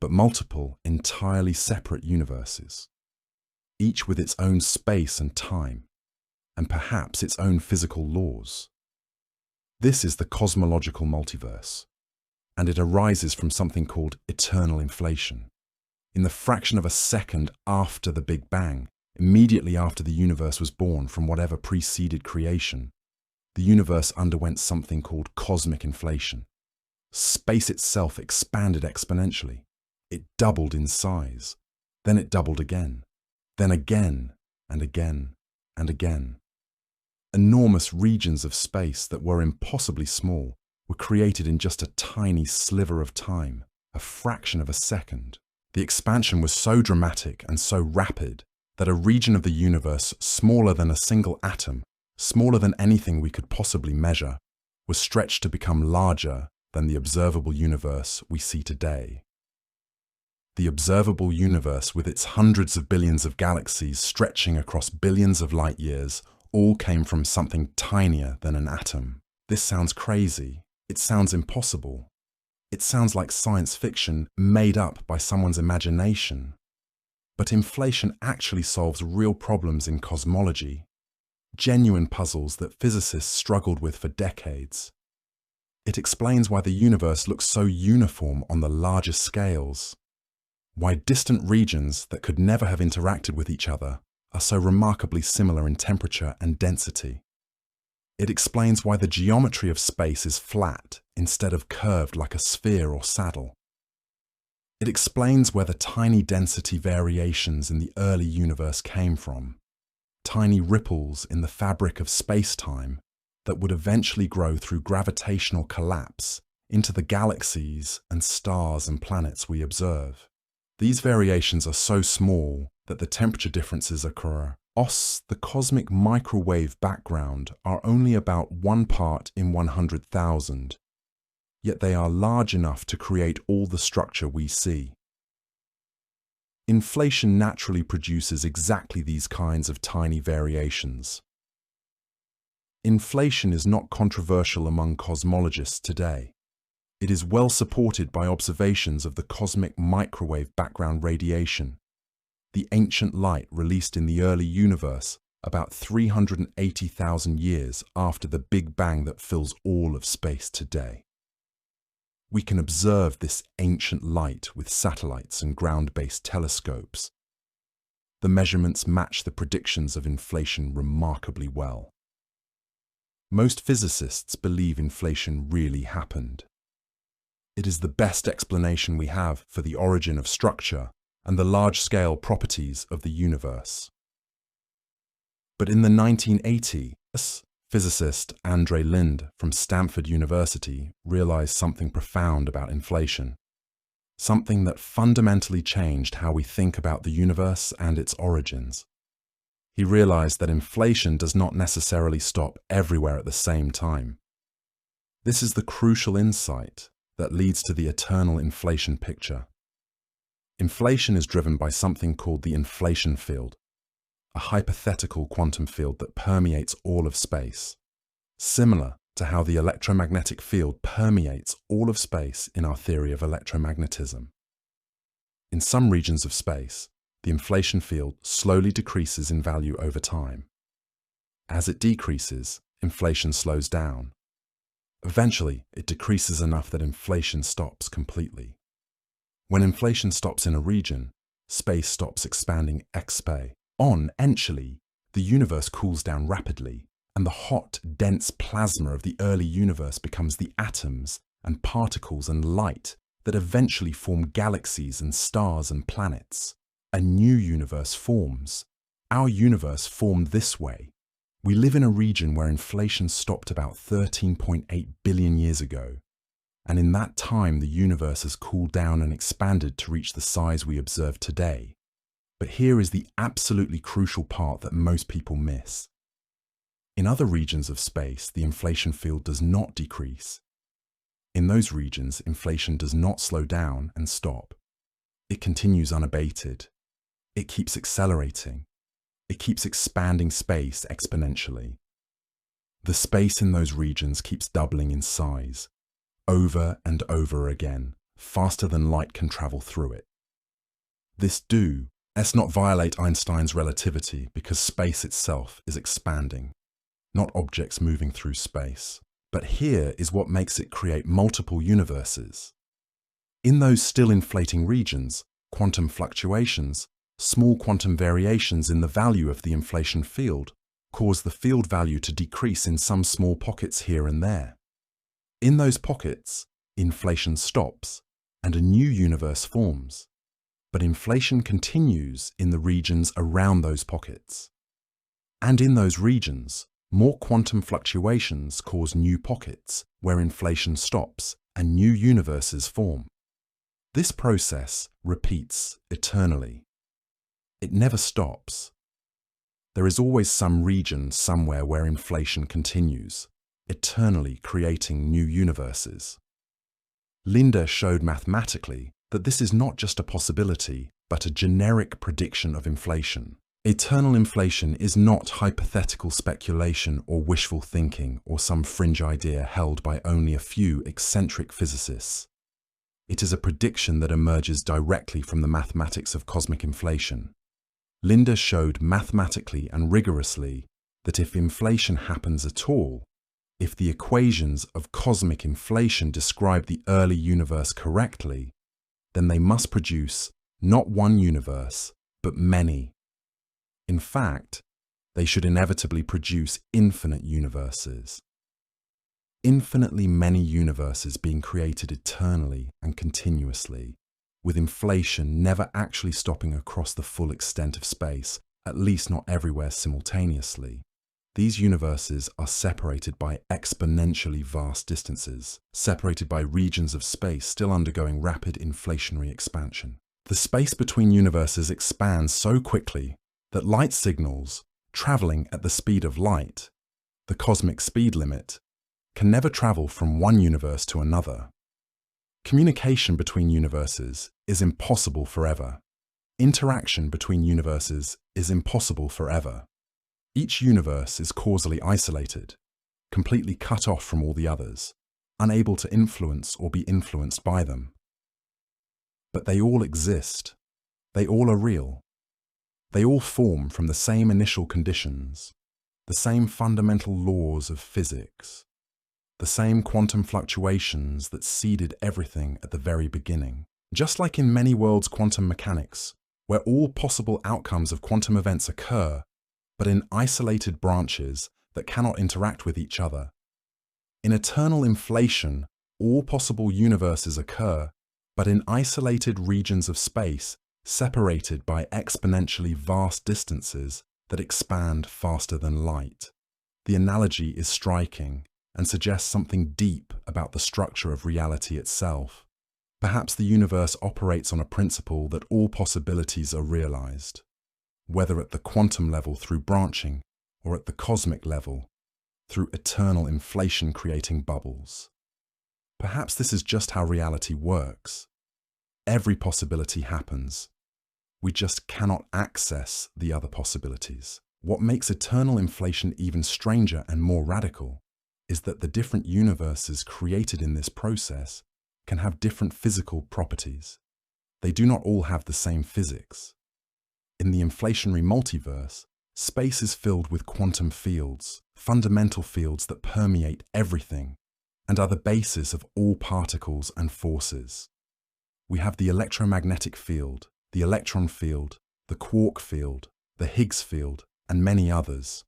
S1: but multiple entirely separate universes, each with its own space and time, and perhaps its own physical laws. This is the cosmological multiverse, and it arises from something called eternal inflation. In the fraction of a second after the Big Bang, immediately after the universe was born from whatever preceded creation, the universe underwent something called cosmic inflation. Space itself expanded exponentially. It doubled in size. Then it doubled again. Then again, and again, and again. Enormous regions of space that were impossibly small were created in just a tiny sliver of time, a fraction of a second. The expansion was so dramatic and so rapid that a region of the universe smaller than a single atom, smaller than anything we could possibly measure, was stretched to become larger than the observable universe we see today. The observable universe, with its hundreds of billions of galaxies stretching across billions of light years, all came from something tinier than an atom. This sounds crazy. It sounds impossible. It sounds like science fiction made up by someone's imagination. But inflation actually solves real problems in cosmology, genuine puzzles that physicists struggled with for decades. It explains why the universe looks so uniform on the larger scales, why distant regions that could never have interacted with each other are so remarkably similar in temperature and density. It explains why the geometry of space is flat instead of curved like a sphere or saddle. It explains where the tiny density variations in the early universe came from, tiny ripples in the fabric of space-time that would eventually grow through gravitational collapse into the galaxies and stars and planets we observe. These variations are so small that the temperature differences occur. The cosmic microwave background are only about 1 part in 100,000, yet they are large enough to create all the structure we see. Inflation naturally produces exactly these kinds of tiny variations. Inflation is not controversial among cosmologists today. It is well supported by observations of the cosmic microwave background radiation, the ancient light released in the early universe about 380,000 years after the Big Bang that fills all of space today. We can observe this ancient light with satellites and ground-based telescopes. The measurements match the predictions of inflation remarkably well. Most physicists believe inflation really happened. It is the best explanation we have for the origin of structure and the large-scale properties of the universe. But in the 1980s, physicist Andre Linde from Stanford University realized something profound about inflation, something that fundamentally changed how we think about the universe and its origins. He realized that inflation does not necessarily stop everywhere at the same time. This is the crucial insight that leads to the eternal inflation picture. Inflation is driven by something called the inflation field, a hypothetical quantum field that permeates all of space, similar to how the electromagnetic field permeates all of space in our theory of electromagnetism. In some regions of space, the inflation field slowly decreases in value over time. As it decreases, inflation slows down. Eventually, it decreases enough that inflation stops completely. When inflation stops in a region, space stops expanding exponentially. The universe cools down rapidly, and the hot, dense plasma of the early universe becomes the atoms and particles and light that eventually form galaxies and stars and planets. A new universe forms. Our universe formed this way. We live in a region where inflation stopped about 13.8 billion years ago, and in that time the universe has cooled down and expanded to reach the size we observe today. But here is the absolutely crucial part that most people miss. In other regions of space, the inflation field does not decrease. In those regions, inflation does not slow down and stop. It continues unabated. It keeps accelerating. It keeps expanding space exponentially. The space in those regions keeps doubling in size, over and over again, faster than light can travel through it. This does not violate Einstein's relativity because space itself is expanding, not objects moving through space. But here is what makes it create multiple universes. In those still inflating regions, quantum fluctuations, small quantum variations in the value of the inflation field, cause the field value to decrease in some small pockets here and there. In those pockets, inflation stops and a new universe forms. But inflation continues in the regions around those pockets. And in those regions, more quantum fluctuations cause new pockets where inflation stops and new universes form. This process repeats eternally. It never stops. There is always some region somewhere where inflation continues, eternally creating new universes. Linde showed mathematically that this is not just a possibility, but a generic prediction of inflation. Eternal inflation is not hypothetical speculation or wishful thinking or some fringe idea held by only a few eccentric physicists. It is a prediction that emerges directly from the mathematics of cosmic inflation. Linde showed mathematically and rigorously that if inflation happens at all, if the equations of cosmic inflation describe the early universe correctly, then they must produce not one universe, but many. In fact, they should inevitably produce infinite universes. Infinitely many universes being created eternally and continuously, with inflation never actually stopping across the full extent of space, at least not everywhere simultaneously. These universes are separated by exponentially vast distances, separated by regions of space still undergoing rapid inflationary expansion. The space between universes expands so quickly that light signals traveling at the speed of light, the cosmic speed limit, can never travel from one universe to another. Communication between universes is impossible forever. Interaction between universes is impossible forever. Each universe is causally isolated, completely cut off from all the others, unable to influence or be influenced by them. But they all exist. They all are real. They all form from the same initial conditions, the same fundamental laws of physics, the same quantum fluctuations that seeded everything at the very beginning. Just like in many worlds quantum mechanics, where all possible outcomes of quantum events occur, but in isolated branches that cannot interact with each other. In eternal inflation, all possible universes occur, but in isolated regions of space separated by exponentially vast distances that expand faster than light. The analogy is striking and suggests something deep about the structure of reality itself. Perhaps the universe operates on a principle that all possibilities are realized, whether at the quantum level through branching or at the cosmic level through eternal inflation creating bubbles. Perhaps this is just how reality works. Every possibility happens. We just cannot access the other possibilities. What makes eternal inflation even stranger and more radical is that the different universes created in this process can have different physical properties. They do not all have the same physics. In the inflationary multiverse, space is filled with quantum fields, fundamental fields that permeate everything and are the basis of all particles and forces. We have the electromagnetic field, the electron field, the quark field, the Higgs field, and many others.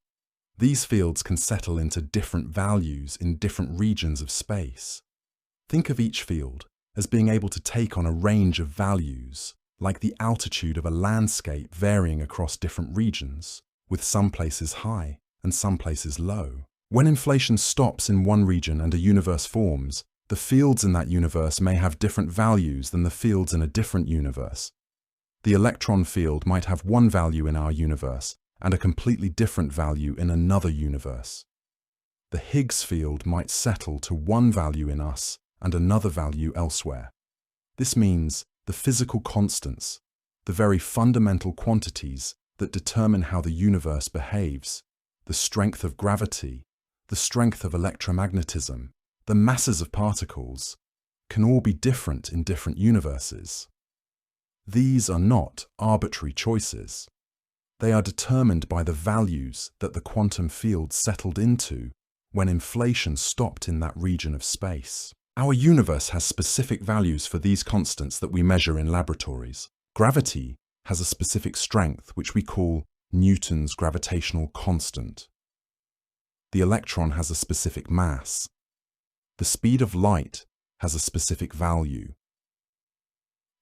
S1: These fields can settle into different values in different regions of space. Think of each field as being able to take on a range of values, like the altitude of a landscape varying across different regions, with some places high and some places low. When inflation stops in one region and a universe forms, the fields in that universe may have different values than the fields in a different universe. The electron field might have one value in our universe and a completely different value in another universe. The Higgs field might settle to one value in us and another value elsewhere. This means the physical constants, the very fundamental quantities that determine how the universe behaves, the strength of gravity, the strength of electromagnetism, the masses of particles, can all be different in different universes. These are not arbitrary choices. They are determined by the values that the quantum field settled into when inflation stopped in that region of space. Our universe has specific values for these constants that we measure in laboratories. Gravity has a specific strength which we call Newton's gravitational constant. The electron has a specific mass. The speed of light has a specific value.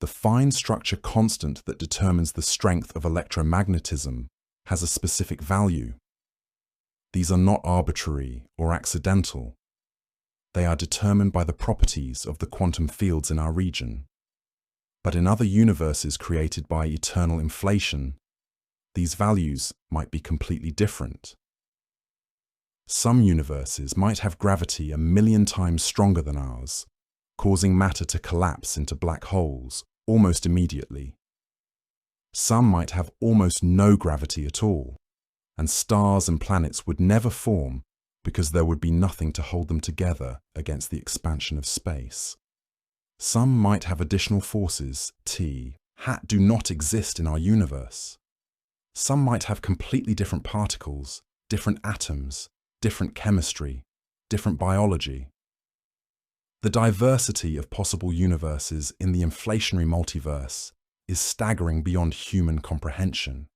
S1: The fine structure constant that determines the strength of electromagnetism has a specific value. These are not arbitrary or accidental. They are determined by the properties of the quantum fields in our region. But in other universes created by eternal inflation, these values might be completely different. Some universes might have gravity 1,000,000 times stronger than ours, causing matter to collapse into black holes almost immediately. Some might have almost no gravity at all, and stars and planets would never form because there would be nothing to hold them together against the expansion of space. Some might have additional forces, hat, do not exist in our universe. Some might have completely different particles, different atoms, different chemistry, different biology. The diversity of possible universes in the inflationary multiverse is staggering beyond human comprehension.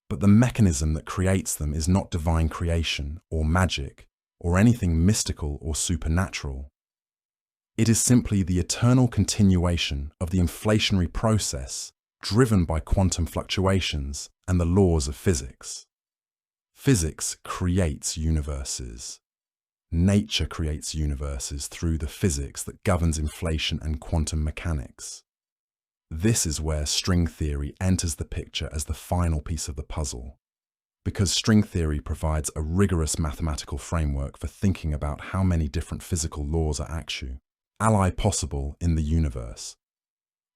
S1: But the mechanism that creates them is not divine creation or magic or anything mystical or supernatural. It is simply the eternal continuation of the inflationary process driven by quantum fluctuations and the laws of physics. Physics creates universes. Nature creates universes through the physics that governs inflation and quantum mechanics. This is where string theory enters the picture as the final piece of the puzzle, because string theory provides a rigorous mathematical framework for thinking about how many different physical laws are possible in the universe,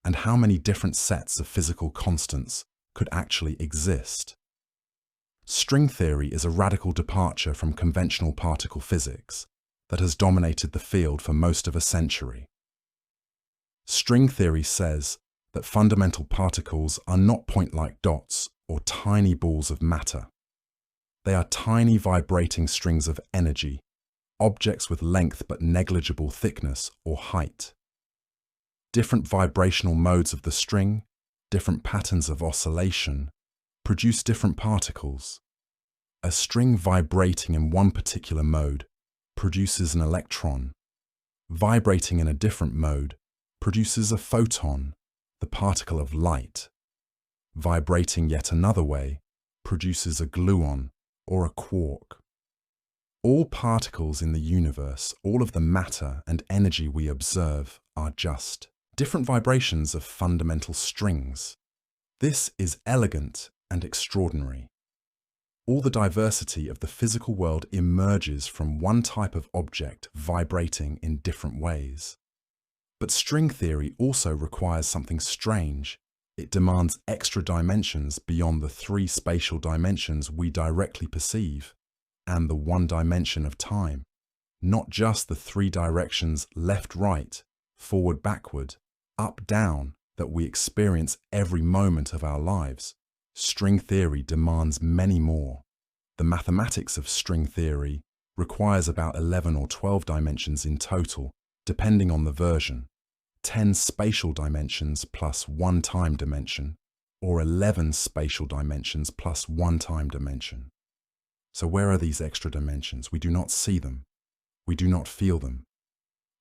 S1: and how many different sets of physical constants could actually exist. String theory is a radical departure from conventional particle physics that has dominated the field for most of a century. String theory says that fundamental particles are not point-like dots or tiny balls of matter. They are tiny vibrating strings of energy, objects with length but negligible thickness or height. Different vibrational modes of the string, different patterns of oscillation, produce different particles. A string vibrating in one particular mode produces an electron. Vibrating in a different mode produces a photon, the particle of light. Vibrating yet another way produces a gluon or a quark. All particles in the universe, all of the matter and energy we observe, are just different vibrations of fundamental strings. This is elegant and extraordinary. All the diversity of the physical world emerges from one type of object vibrating in different ways. But string theory also requires something strange. It demands extra dimensions beyond the 3 spatial dimensions we directly perceive, and the 1 dimension of time. Not just the 3 directions left-right, forward-backward, up-down that we experience every moment of our lives. String theory demands many more. The mathematics of string theory requires about 11 or 12 dimensions in total, depending on the version. 10 spatial dimensions plus 1 time dimension, or 11 spatial dimensions plus 1 time dimension. So where are these extra dimensions? We do not see them. We do not feel them.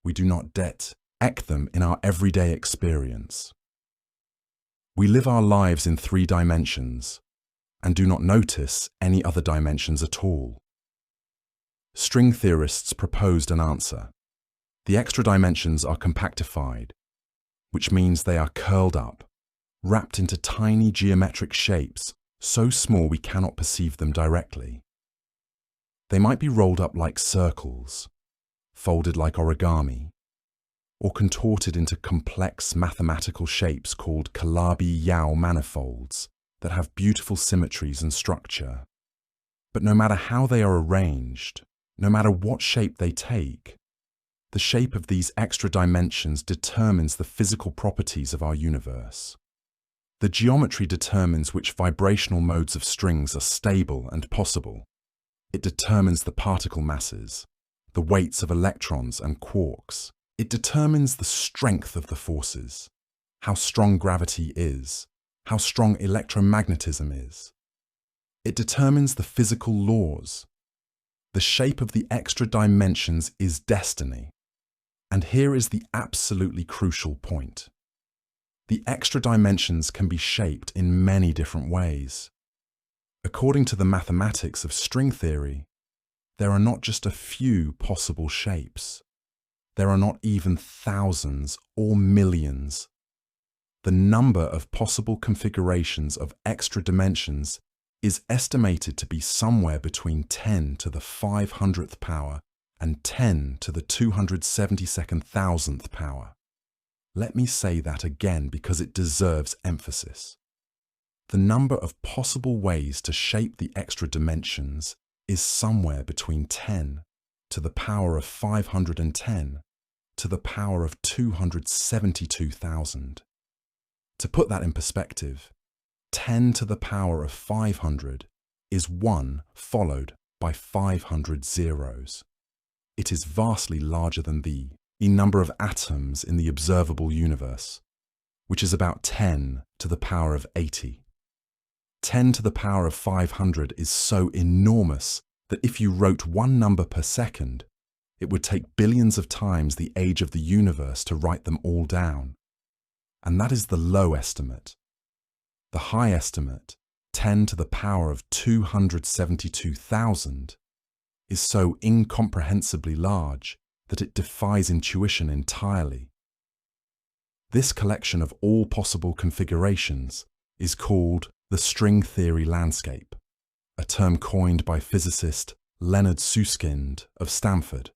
S1: We do not detect them in our everyday experience. We live our lives in 3 dimensions and do not notice any other dimensions at all. String theorists proposed an answer. The extra dimensions are compactified, which means they are curled up, wrapped into tiny geometric shapes so small we cannot perceive them directly. They might be rolled up like circles, folded like origami, or contorted into complex mathematical shapes called Calabi-Yau manifolds that have beautiful symmetries and structure. But no matter how they are arranged, no matter what shape they take, the shape of these extra dimensions determines the physical properties of our universe. The geometry determines which vibrational modes of strings are stable and possible. It determines the particle masses, the weights of electrons and quarks. It determines the strength of the forces, how strong gravity is, how strong electromagnetism is. It determines the physical laws. The shape of the extra dimensions is destiny. And here is the absolutely crucial point. The extra dimensions can be shaped in many different ways. According to the mathematics of string theory, there are not just a few possible shapes. There are not even thousands or millions. The number of possible configurations of extra dimensions is estimated to be somewhere between 10 to the 500th power and 10 to the 272,000th power. Let me say that again because it deserves emphasis. The number of possible ways to shape the extra dimensions is somewhere between 10 to the power of 510 to the power of 272,000. To put that in perspective, 10 to the power of 500 is 1 followed by 500 zeros. It is vastly larger than the number of atoms in the observable universe, which is about 10 to the power of 80. 10 to the power of 500 is so enormous that if you wrote 1 number per second, it would take billions of times the age of the universe to write them all down. And that is the low estimate. The high estimate, 10 to the power of 272,000, is so incomprehensibly large that it defies intuition entirely. This collection of all possible configurations is called the string theory landscape, a term coined by physicist Leonard Susskind of Stanford.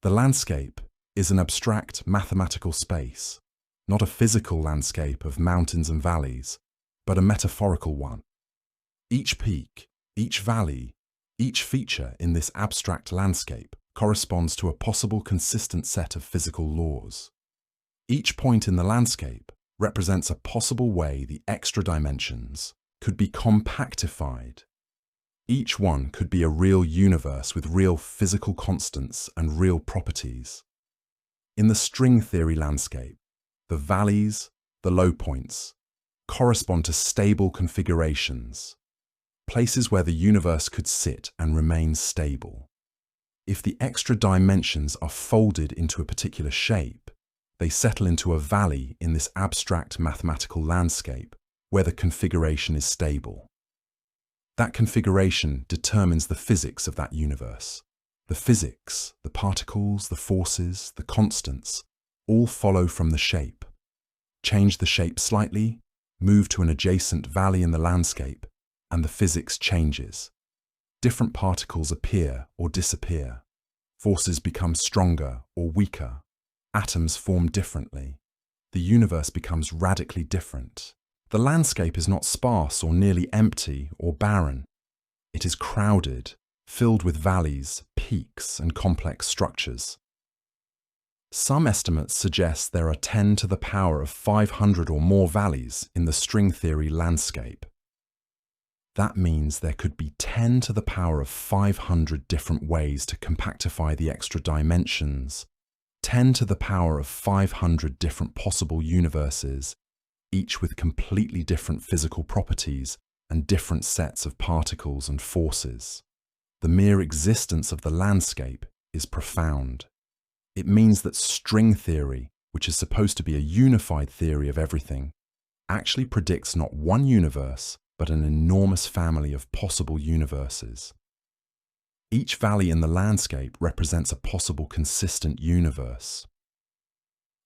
S1: The landscape is an abstract mathematical space, not a physical landscape of mountains and valleys, but a metaphorical one. Each peak, each valley, each feature in this abstract landscape corresponds to a possible consistent set of physical laws. Each point in the landscape represents a possible way the extra dimensions, could be compactified. Each one could be a real universe with real physical constants and real properties. In the string theory landscape, the valleys, the low points, correspond to stable configurations, places where the universe could sit and remain stable. If the extra dimensions are folded into a particular shape, they settle into a valley in this abstract mathematical landscape where the configuration is stable. That configuration determines the physics of that universe. The physics, the particles, the forces, the constants, all follow from the shape. Change the shape slightly, move to an adjacent valley in the landscape, and the physics changes. Different particles appear or disappear. Forces become stronger or weaker. Atoms form differently. The universe becomes radically different. The landscape is not sparse or nearly empty or barren. It is crowded, filled with valleys, peaks, and complex structures. Some estimates suggest there are 10 to the power of 500 or more valleys in the string theory landscape. That means there could be 10 to the power of 500 different ways to compactify the extra dimensions, 10 to the power of 500 different possible universes, each with completely different physical properties and different sets of particles and forces. The mere existence of the landscape is profound. It means that string theory, which is supposed to be a unified theory of everything, actually predicts not one universe, but an enormous family of possible universes. Each valley in the landscape represents a possible consistent universe.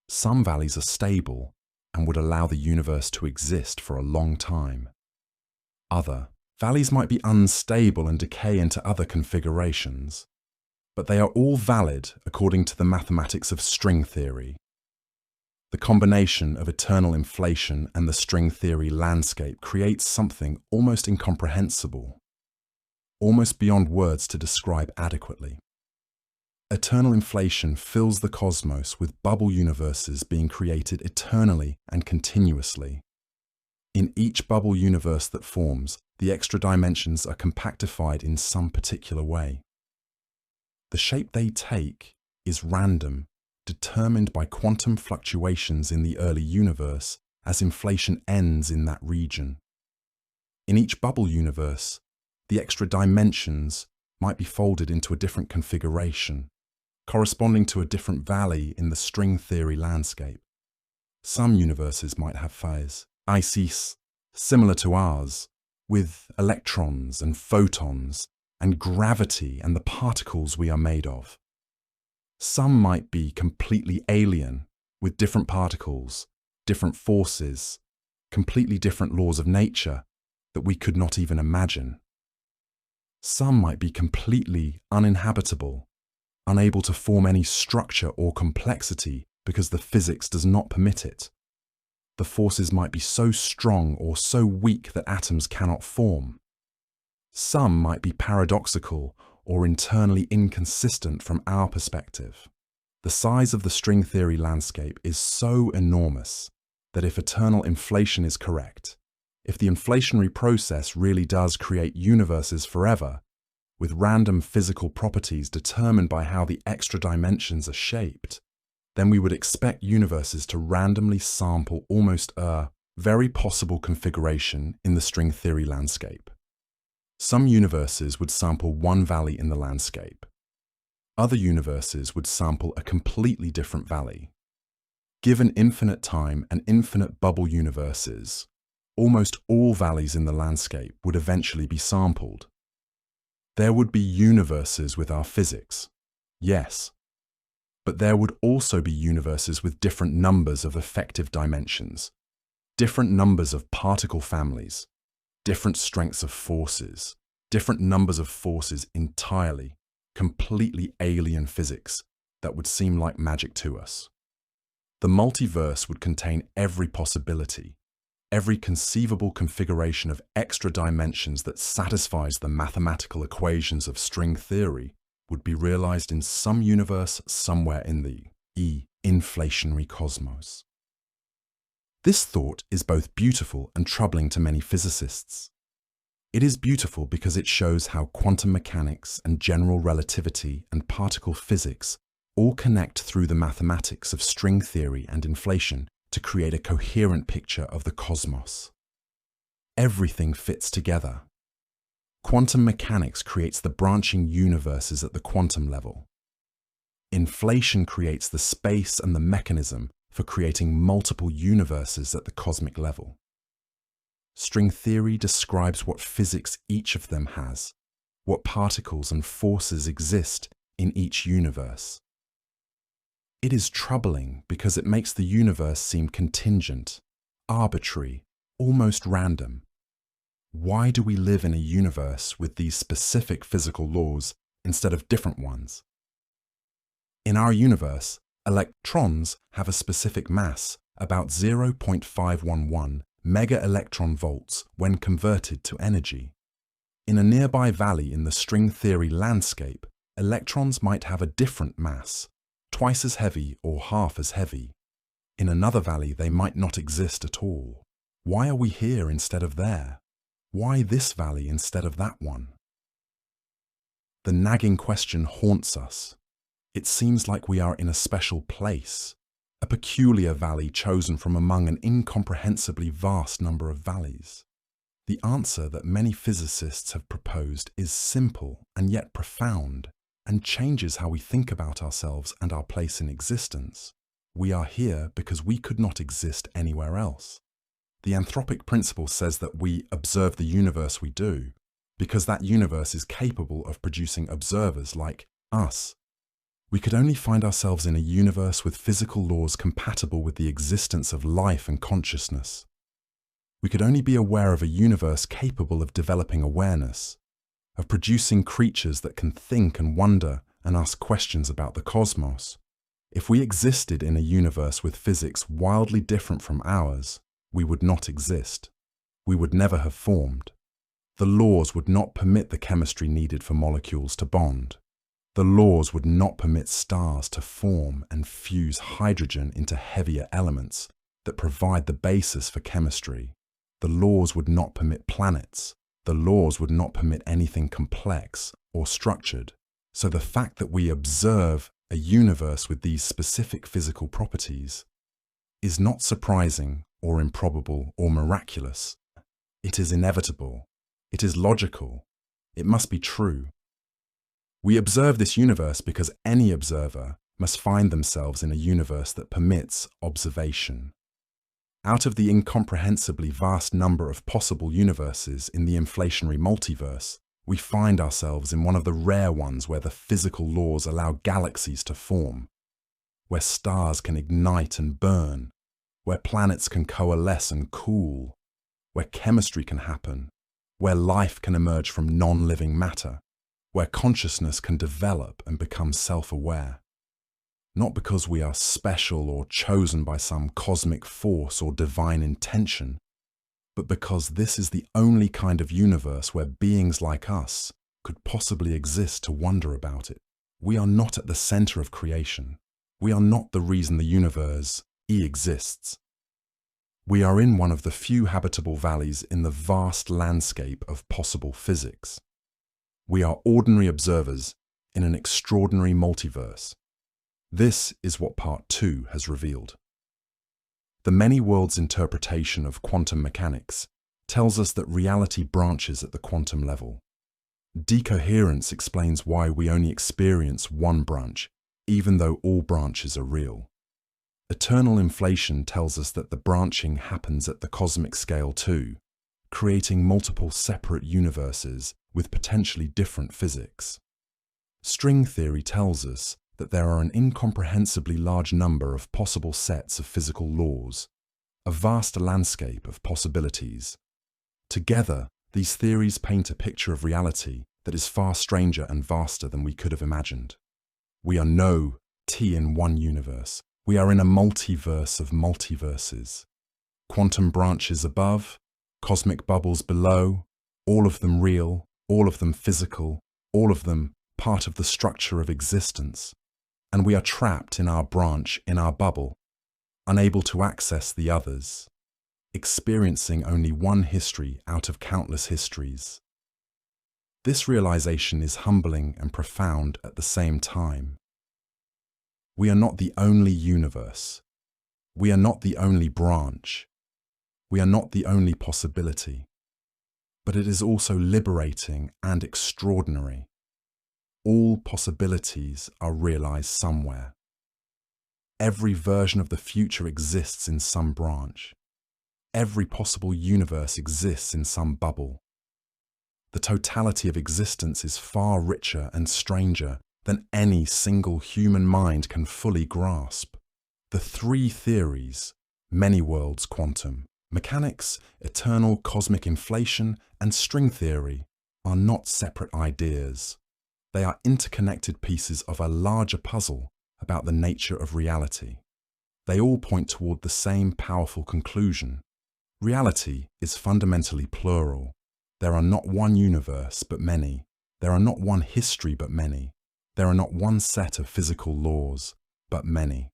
S1: Some valleys are stable and would allow the universe to exist for a long time. Other valleys might be unstable and decay into other configurations, but they are all valid according to the mathematics of string theory. The combination of eternal inflation and the string theory landscape creates something almost incomprehensible, almost beyond words to describe adequately. Eternal inflation fills the cosmos with bubble universes being created eternally and continuously. In each bubble universe that forms, the extra dimensions are compactified in some particular way. The shape they take is random, determined by quantum fluctuations in the early universe as inflation ends in that region. In each bubble universe, the extra dimensions might be folded into a different configuration, corresponding to a different valley in the string theory landscape. Some universes might have phases, ICs, similar to ours, with electrons and photons and gravity and the particles we are made of. Some might be completely alien, with different particles, different forces, completely different laws of nature that we could not even imagine. Some might be completely uninhabitable, unable to form any structure or complexity because the physics does not permit it. The forces might be so strong or so weak that atoms cannot form. Some might be paradoxical or internally inconsistent from our perspective. The size of the string theory landscape is so enormous that if eternal inflation is correct, if the inflationary process really does create universes forever, with random physical properties determined by how the extra dimensions are shaped, then we would expect universes to randomly sample almost a very possible configuration in the string theory landscape. Some universes would sample one valley in the landscape. Other universes would sample a completely different valley. Given infinite time and infinite bubble universes, almost all valleys in the landscape would eventually be sampled. There would be universes with our physics, yes, but there would also be universes with different numbers of effective dimensions, different numbers of particle families, different strengths of forces, different numbers of forces entirely, completely alien physics that would seem like magic to us. The multiverse would contain every possibility, every conceivable configuration of extra dimensions that satisfies the mathematical equations of string theory would be realized in some universe somewhere in the inflationary cosmos. This thought is both beautiful and troubling to many physicists. It is beautiful because it shows how quantum mechanics and general relativity and particle physics all connect through the mathematics of string theory and inflation to create a coherent picture of the cosmos. Everything fits together. Quantum mechanics creates the branching universes at the quantum level. Inflation creates the space and the mechanism for creating multiple universes at the cosmic level. String theory describes what physics each of them has, what particles and forces exist in each universe. It is troubling because it makes the universe seem contingent, arbitrary, almost random. Why do we live in a universe with these specific physical laws instead of different ones? In our universe, electrons have a specific mass, about 0.511 mega-electron volts when converted to energy. In a nearby valley in the string theory landscape, electrons might have a different mass, twice as heavy or half as heavy. In another valley, they might not exist at all. Why are we here instead of there? Why this valley instead of that one? The nagging question haunts us. It seems like we are in a special place, a peculiar valley chosen from among an incomprehensibly vast number of valleys. The answer that many physicists have proposed is simple and yet profound, and changes how we think about ourselves and our place in existence. We are here because we could not exist anywhere else. The anthropic principle says that we observe the universe we do, because that universe is capable of producing observers like us. We could only find ourselves in a universe with physical laws compatible with the existence of life and consciousness. We could only be aware of a universe capable of developing awareness, of producing creatures that can think and wonder and ask questions about the cosmos. If we existed in a universe with physics wildly different from ours, we would not exist. We would never have formed. The laws would not permit the chemistry needed for molecules to bond. The laws would not permit stars to form and fuse hydrogen into heavier elements that provide the basis for chemistry. The laws would not permit planets. The laws would not permit anything complex or structured. So the fact that we observe a universe with these specific physical properties is not surprising or improbable or miraculous. It is inevitable. It is logical. It must be true. We observe this universe because any observer must find themselves in a universe that permits observation. Out of the incomprehensibly vast number of possible universes in the inflationary multiverse, we find ourselves in one of the rare ones where the physical laws allow galaxies to form, where stars can ignite and burn, where planets can coalesce and cool, where chemistry can happen, where life can emerge from non-living matter, where consciousness can develop and become self-aware. Not because we are special or chosen by some cosmic force or divine intention, but because this is the only kind of universe where beings like us could possibly exist to wonder about it. We are not at the center of creation. We are not the reason the universe exists. We are in one of the few habitable valleys in the vast landscape of possible physics. We are ordinary observers in an extraordinary multiverse. This is what Part 2 has revealed. The many worlds interpretation of quantum mechanics tells us that reality branches at the quantum level. Decoherence explains why we only experience one branch, even though all branches are real. Eternal inflation tells us that the branching happens at the cosmic scale too, creating multiple separate universes with potentially different physics. String theory tells us that there are an incomprehensibly large number of possible sets of physical laws, a vast landscape of possibilities. Together, these theories paint a picture of reality that is far stranger and vaster than we could have imagined. We are no T in one universe. We are in a multiverse of multiverses. Quantum branches above, cosmic bubbles below, all of them real, all of them physical, all of them part of the structure of existence. And we are trapped in our branch, in our bubble, unable to access the others. experiencing only one history out of countless histories. This realization is humbling and profound at the same time. We are not the only universe. We are not the only branch. We are not the only possibility. But it is also liberating and extraordinary. All possibilities are realized somewhere. Every version of the future exists in some branch. Every possible universe exists in some bubble. The totality of existence is far richer and stranger than any single human mind can fully grasp. The three theories, many worlds quantum, mechanics, eternal cosmic inflation, and string theory, are not separate ideas. They are interconnected pieces of a larger puzzle about the nature of reality. They all point toward the same powerful conclusion. Reality is fundamentally plural. There are not one universe but many. There are not one history but many. There are not one set of physical laws but many.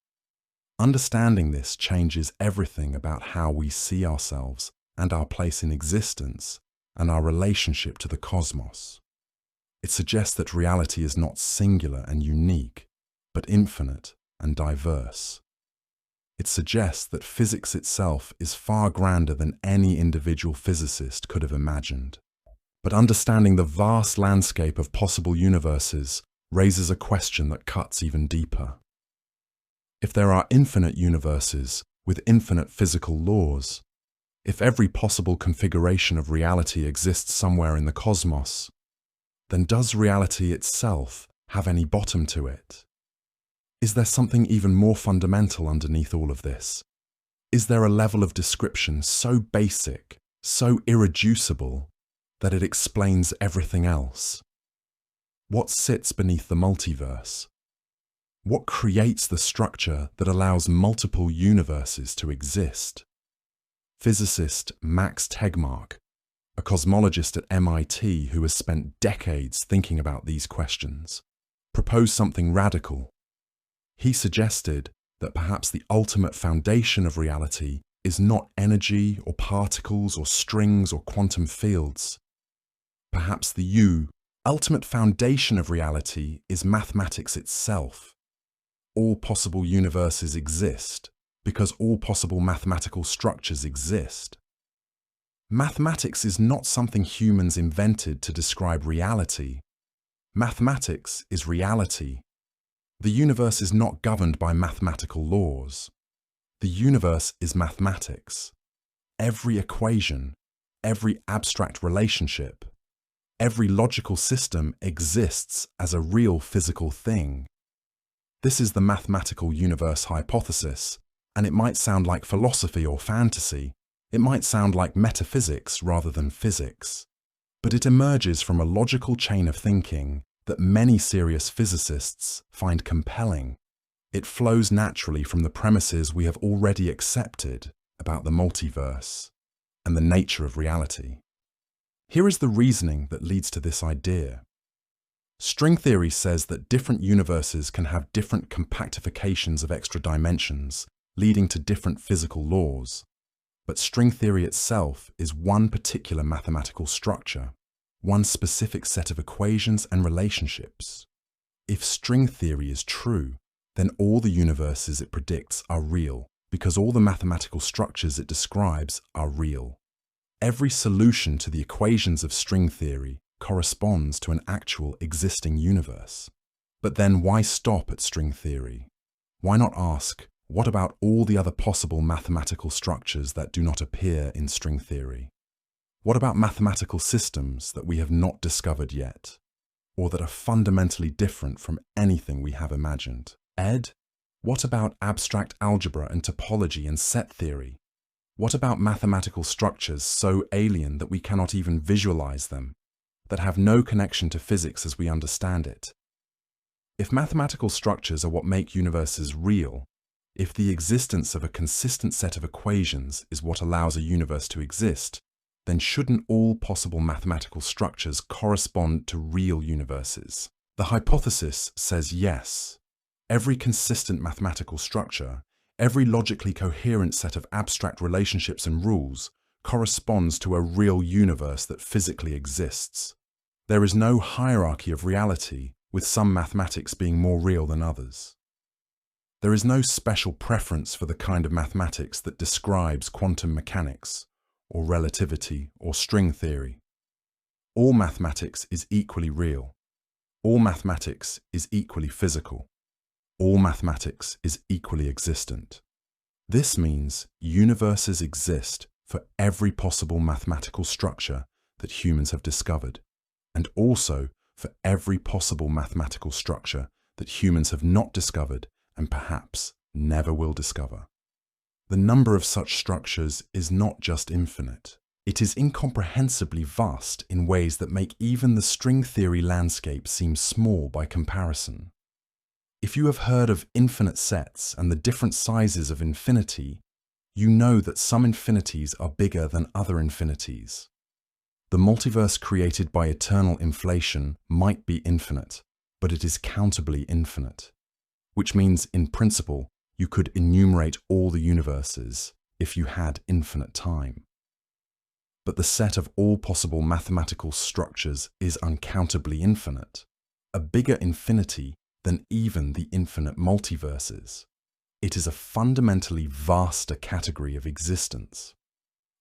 S1: Understanding this changes everything about how we see ourselves and our place in existence and our relationship to the cosmos. It suggests that reality is not singular and unique, but infinite and diverse. It suggests that physics itself is far grander than any individual physicist could have imagined. But understanding the vast landscape of possible universes raises a question that cuts even deeper. If there are infinite universes with infinite physical laws, if every possible configuration of reality exists somewhere in the cosmos, then does reality itself have any bottom to it? Is there something even more fundamental underneath all of this? Is there a level of description so basic, so irreducible, that it explains everything else? What sits beneath the multiverse? What creates the structure that allows multiple universes to exist? Physicist Max Tegmark, a cosmologist at MIT who has spent decades thinking about these questions, proposed something radical. He suggested that perhaps the ultimate foundation of reality is not energy or particles or strings or quantum fields. Perhaps the ultimate foundation of reality is mathematics itself. All possible universes exist because all possible mathematical structures exist. Mathematics is not something humans invented to describe reality. Mathematics is reality. The universe is not governed by mathematical laws. The universe is mathematics. Every equation, every abstract relationship, every logical system exists as a real physical thing. This is the mathematical universe hypothesis, and it might sound like philosophy or fantasy. It might sound like metaphysics rather than physics. But it emerges from a logical chain of thinking that many serious physicists find compelling. It flows naturally from the premises we have already accepted about the multiverse and the nature of reality. Here is the reasoning that leads to this idea. String theory says that different universes can have different compactifications of extra dimensions, leading to different physical laws. But string theory itself is one particular mathematical structure, one specific set of equations and relationships. If string theory is true, then all the universes it predicts are real, because all the mathematical structures it describes are real. Every solution to the equations of string theory corresponds to an actual existing universe. But then why stop at string theory? Why not ask, what about all the other possible mathematical structures that do not appear in string theory? What about mathematical systems that we have not discovered yet, or that are fundamentally different from anything we have imagined? What about abstract algebra and topology and set theory? What about mathematical structures so alien that we cannot even visualize them, that have no connection to physics as we understand it? If mathematical structures are what make universes real, if the existence of a consistent set of equations is what allows a universe to exist, then shouldn't all possible mathematical structures correspond to real universes? The hypothesis says yes. Every consistent mathematical structure, Every logically coherent set of abstract relationships and rules corresponds to a real universe that physically exists. There is no hierarchy of reality, with some mathematics being more real than others. There is no special preference for the kind of mathematics that describes quantum mechanics, or relativity, or string theory. All mathematics is equally real. All mathematics is equally physical. All mathematics is equally existent. This means universes exist for every possible mathematical structure that humans have discovered, and also for every possible mathematical structure that humans have not discovered and perhaps never will discover. The number of such structures is not just infinite. It is incomprehensibly vast in ways that make even the string theory landscape seem small by comparison. If you have heard of infinite sets and the different sizes of infinity, you know that some infinities are bigger than other infinities. The multiverse created by eternal inflation might be infinite, but it is countably infinite, which means, in principle, you could enumerate all the universes if you had infinite time. But the set of all possible mathematical structures is uncountably infinite, a bigger infinity than even the infinite multiverses. It is a fundamentally vaster category of existence.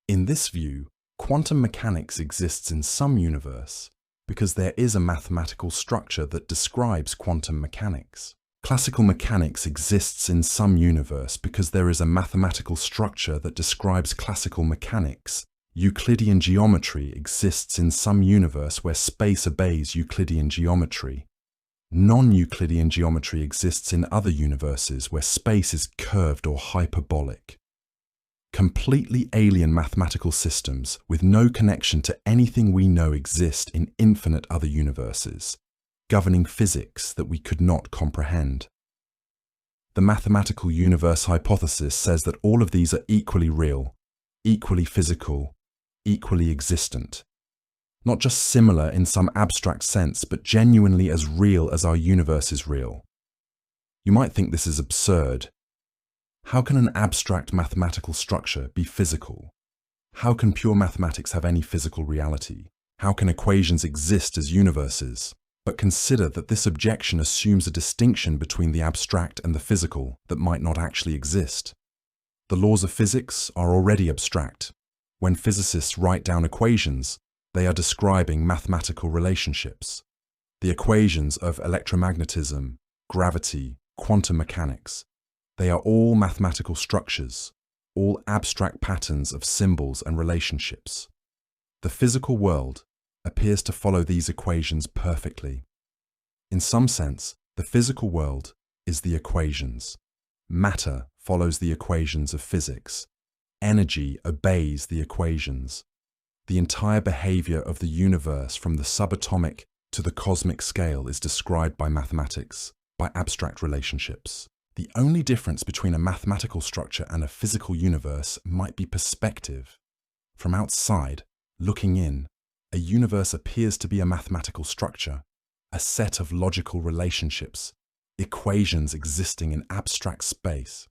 S1: In this view, quantum mechanics exists in some universe because there is a mathematical structure that describes quantum mechanics. Classical mechanics exists in some universe because there is a mathematical structure that describes classical mechanics. Euclidean geometry exists in some universe where space obeys Euclidean geometry. Non-Euclidean geometry exists in other universes where space is curved or hyperbolic. Completely alien mathematical systems with no connection to anything we know exist in infinite other universes, governing physics that we could not comprehend. The mathematical universe hypothesis says that all of these are equally real, equally physical, equally existent. Not just similar in some abstract sense, but genuinely as real as our universe is real. You might think this is absurd. How can an abstract mathematical structure be physical? How can pure mathematics have any physical reality? How can equations exist as universes? But consider that this objection assumes a distinction between the abstract and the physical that might not actually exist. The laws of physics are already abstract. When physicists write down equations, they are describing mathematical relationships. The equations of electromagnetism, gravity, quantum mechanics, they are all mathematical structures, all abstract patterns of symbols and relationships. The physical world appears to follow these equations perfectly. In some sense, the physical world is the equations. Matter follows the equations of physics. Energy obeys the equations. The entire behavior of the universe from the subatomic to the cosmic scale is described by mathematics, by abstract relationships. The only difference between a mathematical structure and a physical universe might be perspective. From outside, looking in, a universe appears to be a mathematical structure, a set of logical relationships, equations existing in abstract space.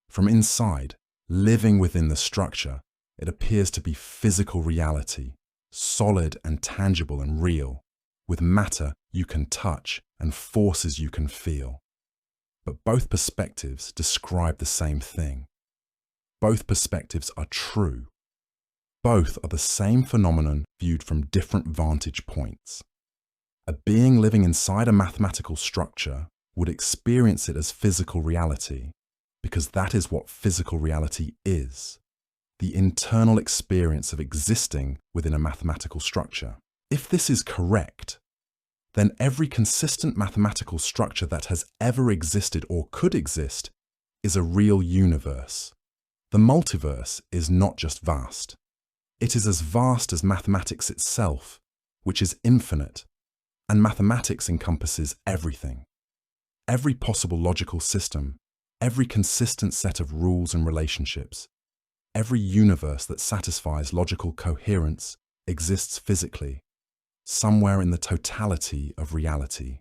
S1: From inside, living within the structure, it appears to be physical reality, solid and tangible and real, with matter you can touch and forces you can feel. But both perspectives describe the same thing. Both perspectives are true. Both are the same phenomenon viewed from different vantage points. A being living inside a mathematical structure would experience it as physical reality, because that is what physical reality is, the internal experience of existing within a mathematical structure. If this is correct, then every consistent mathematical structure that has ever existed or could exist is a real universe. The multiverse is not just vast. It is as vast as mathematics itself, which is infinite, and mathematics encompasses everything. Every possible logical system, every consistent set of rules and relationships, every universe that satisfies logical coherence exists physically, somewhere in the totality of reality.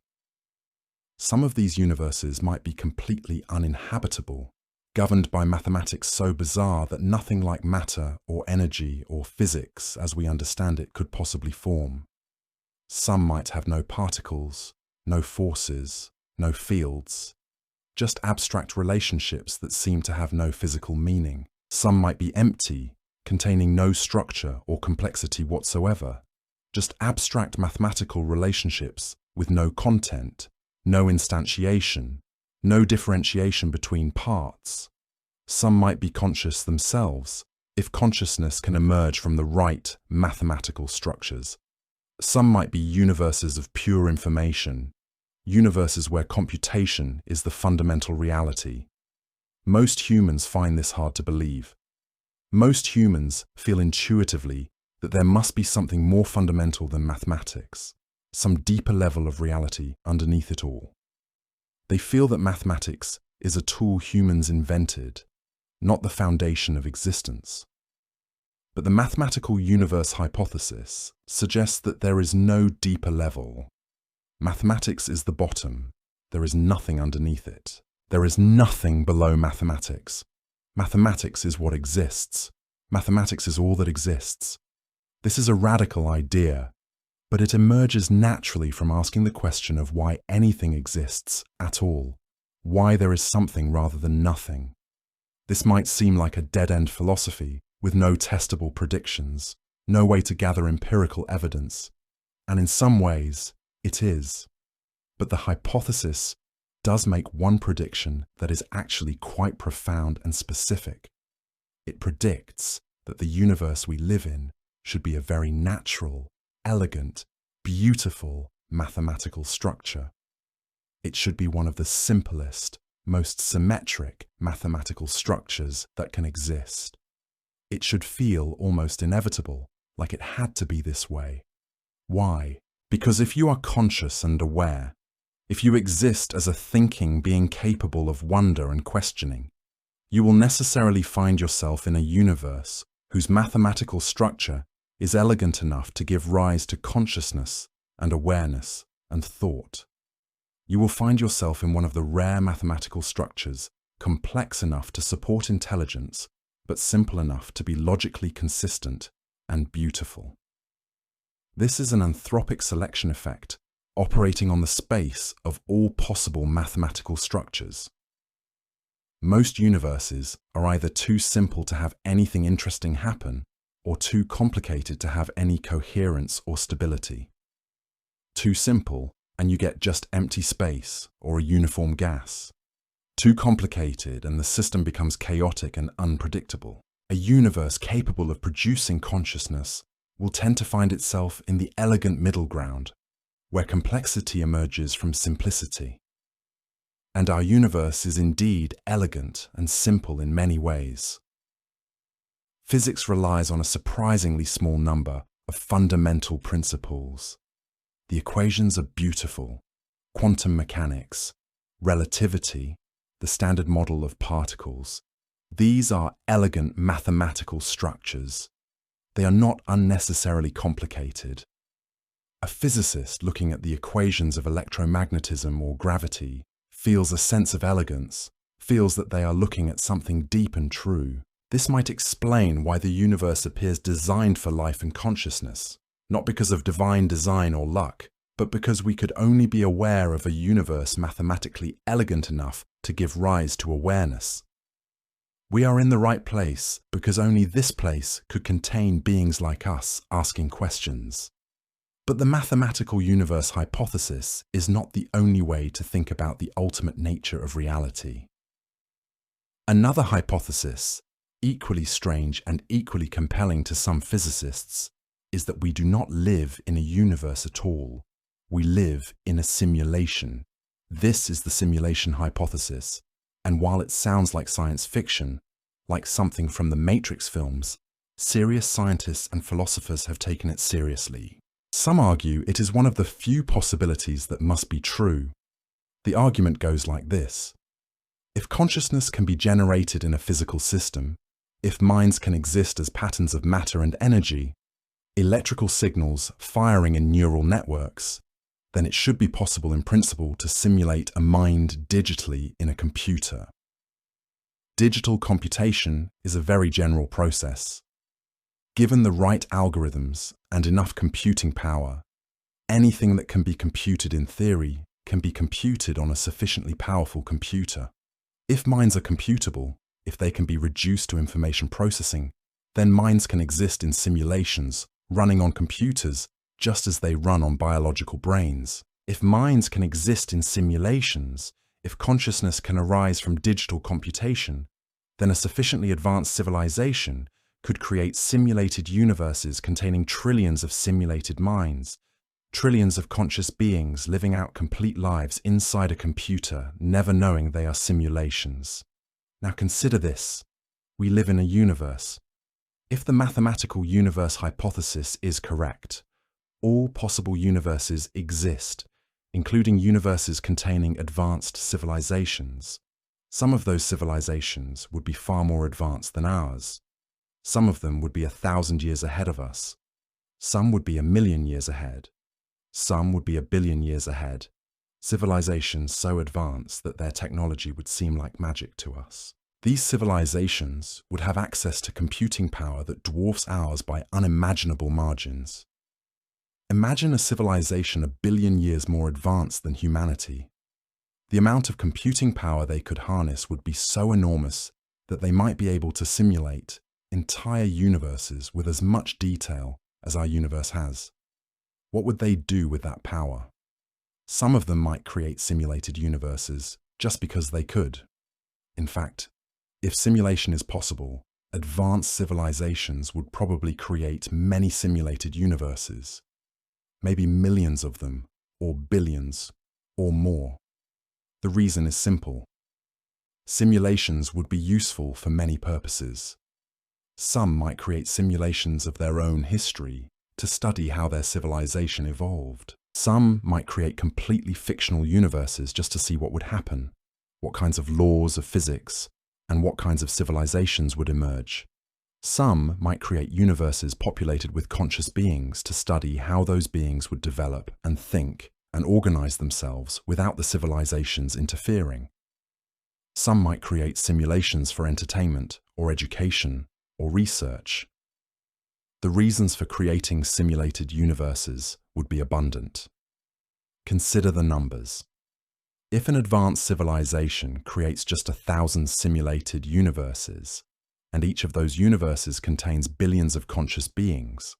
S1: Some of these universes might be completely uninhabitable, governed by mathematics so bizarre that nothing like matter or energy or physics as we understand it could possibly form. Some might have no particles, no forces, no fields, just abstract relationships that seem to have no physical meaning. Some might be empty, containing no structure or complexity whatsoever, just abstract mathematical relationships with no content, no instantiation, no differentiation between parts. Some might be conscious themselves, if consciousness can emerge from the right mathematical structures. Some might be universes of pure information, universes where computation is the fundamental reality. Most humans find this hard to believe. Most humans feel intuitively that there must be something more fundamental than mathematics, some deeper level of reality underneath it all. They feel that mathematics is a tool humans invented, not the foundation of existence. But the mathematical universe hypothesis suggests that there is no deeper level. Mathematics is the bottom. There is nothing underneath it. There is nothing below mathematics. Mathematics is what exists. Mathematics is all that exists. This is a radical idea, but it emerges naturally from asking the question of why anything exists at all, why there is something rather than nothing. This might seem like a dead-end philosophy with no testable predictions, no way to gather empirical evidence, and in some ways, it is. But the hypothesis does make one prediction that is actually quite profound and specific. It predicts that the universe we live in should be a very natural, elegant, beautiful mathematical structure. It should be one of the simplest, most symmetric mathematical structures that can exist. It should feel almost inevitable, like it had to be this way. Why? Because if you are conscious and aware, if you exist as a thinking being capable of wonder and questioning, you will necessarily find yourself in a universe whose mathematical structure is elegant enough to give rise to consciousness and awareness and thought. You will find yourself in one of the rare mathematical structures complex enough to support intelligence, but simple enough to be logically consistent and beautiful. This is an anthropic selection effect operating on the space of all possible mathematical structures. Most universes are either too simple to have anything interesting happen or too complicated to have any coherence or stability. Too simple, and you get just empty space or a uniform gas. Too complicated, and the system becomes chaotic and unpredictable. A universe capable of producing consciousness will tend to find itself in the elegant middle ground, where complexity emerges from simplicity. And our universe is indeed elegant and simple in many ways. Physics relies on a surprisingly small number of fundamental principles. The equations are beautiful: quantum mechanics, relativity, the standard model of particles. These are elegant mathematical structures. They are not unnecessarily complicated. A physicist looking at the equations of electromagnetism or gravity feels a sense of elegance, feels that they are looking at something deep and true. This might explain why the universe appears designed for life and consciousness, not because of divine design or luck, but because we could only be aware of a universe mathematically elegant enough to give rise to awareness. We are in the right place because only this place could contain beings like us asking questions. But the mathematical universe hypothesis is not the only way to think about the ultimate nature of reality. Another hypothesis, equally strange and equally compelling to some physicists, is that we do not live in a universe at all. We live in a simulation. This is the simulation hypothesis, and while it sounds like science fiction, like something from the Matrix films, serious scientists and philosophers have taken it seriously. Some argue it is one of the few possibilities that must be true. The argument goes like this: if consciousness can be generated in a physical system, if minds can exist as patterns of matter and energy, electrical signals firing in neural networks, then it should be possible in principle to simulate a mind digitally in a computer. Digital computation is a very general process. Given the right algorithms and enough computing power, anything that can be computed in theory can be computed on a sufficiently powerful computer. If minds are computable, if they can be reduced to information processing, then minds can exist in simulations running on computers just as they run on biological brains. If minds can exist in simulations, if consciousness can arise from digital computation, then a sufficiently advanced civilization could create simulated universes containing trillions of simulated minds, trillions of conscious beings living out complete lives inside a computer, never knowing they are simulations. Now consider this. We live in a universe. If the mathematical universe hypothesis is correct, all possible universes exist, including universes containing advanced civilizations. Some of those civilizations would be far more advanced than ours. Some of them would be 1,000 years ahead of us. Some would be 1,000,000 years ahead. Some would be 1,000,000,000 years ahead. Civilizations so advanced that their technology would seem like magic to us. These civilizations would have access to computing power that dwarfs ours by unimaginable margins. Imagine a civilization 1,000,000,000 years more advanced than humanity. The amount of computing power they could harness would be so enormous that they might be able to simulate entire universes with as much detail as our universe has. What would they do with that power? Some of them might create simulated universes just because they could. In fact, if simulation is possible, advanced civilizations would probably create many simulated universes. Maybe millions of them, or billions, or more. The reason is simple. Simulations would be useful for many purposes. Some might create simulations of their own history to study how their civilization evolved. Some might create completely fictional universes just to see what would happen, what kinds of laws of physics, and what kinds of civilizations would emerge. Some might create universes populated with conscious beings to study how those beings would develop and think and organize themselves without the civilizations interfering. Some might create simulations for entertainment or education or research. The reasons for creating simulated universes would be abundant. Consider the numbers. If an advanced civilization creates just 1,000 simulated universes, and each of those universes contains billions of conscious beings,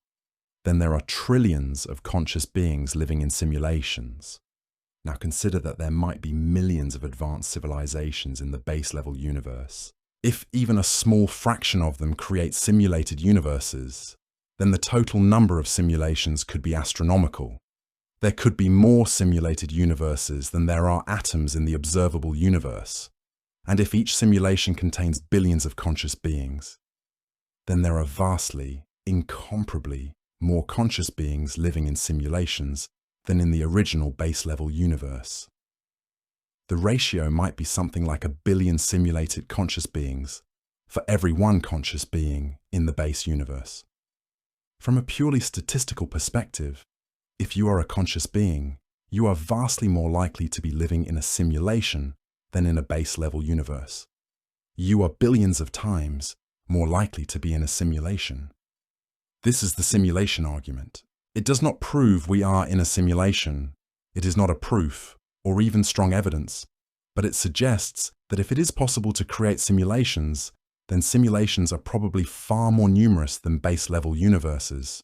S1: then there are trillions of conscious beings living in simulations. Now consider that there might be millions of advanced civilizations in the base-level universe. If even a small fraction of them create simulated universes, then the total number of simulations could be astronomical. There could be more simulated universes than there are atoms in the observable universe. And if each simulation contains billions of conscious beings, then there are vastly, incomparably more conscious beings living in simulations than in the original base-level universe. The ratio might be something like 1,000,000,000 simulated conscious beings for every one conscious being in the base universe. From a purely statistical perspective, if you are a conscious being, you are vastly more likely to be living in a simulation than in a base-level universe. You are billions of times more likely to be in a simulation. This is the simulation argument. It does not prove we are in a simulation. It is not a proof, or even strong evidence, but it suggests that if it is possible to create simulations, then simulations are probably far more numerous than base-level universes.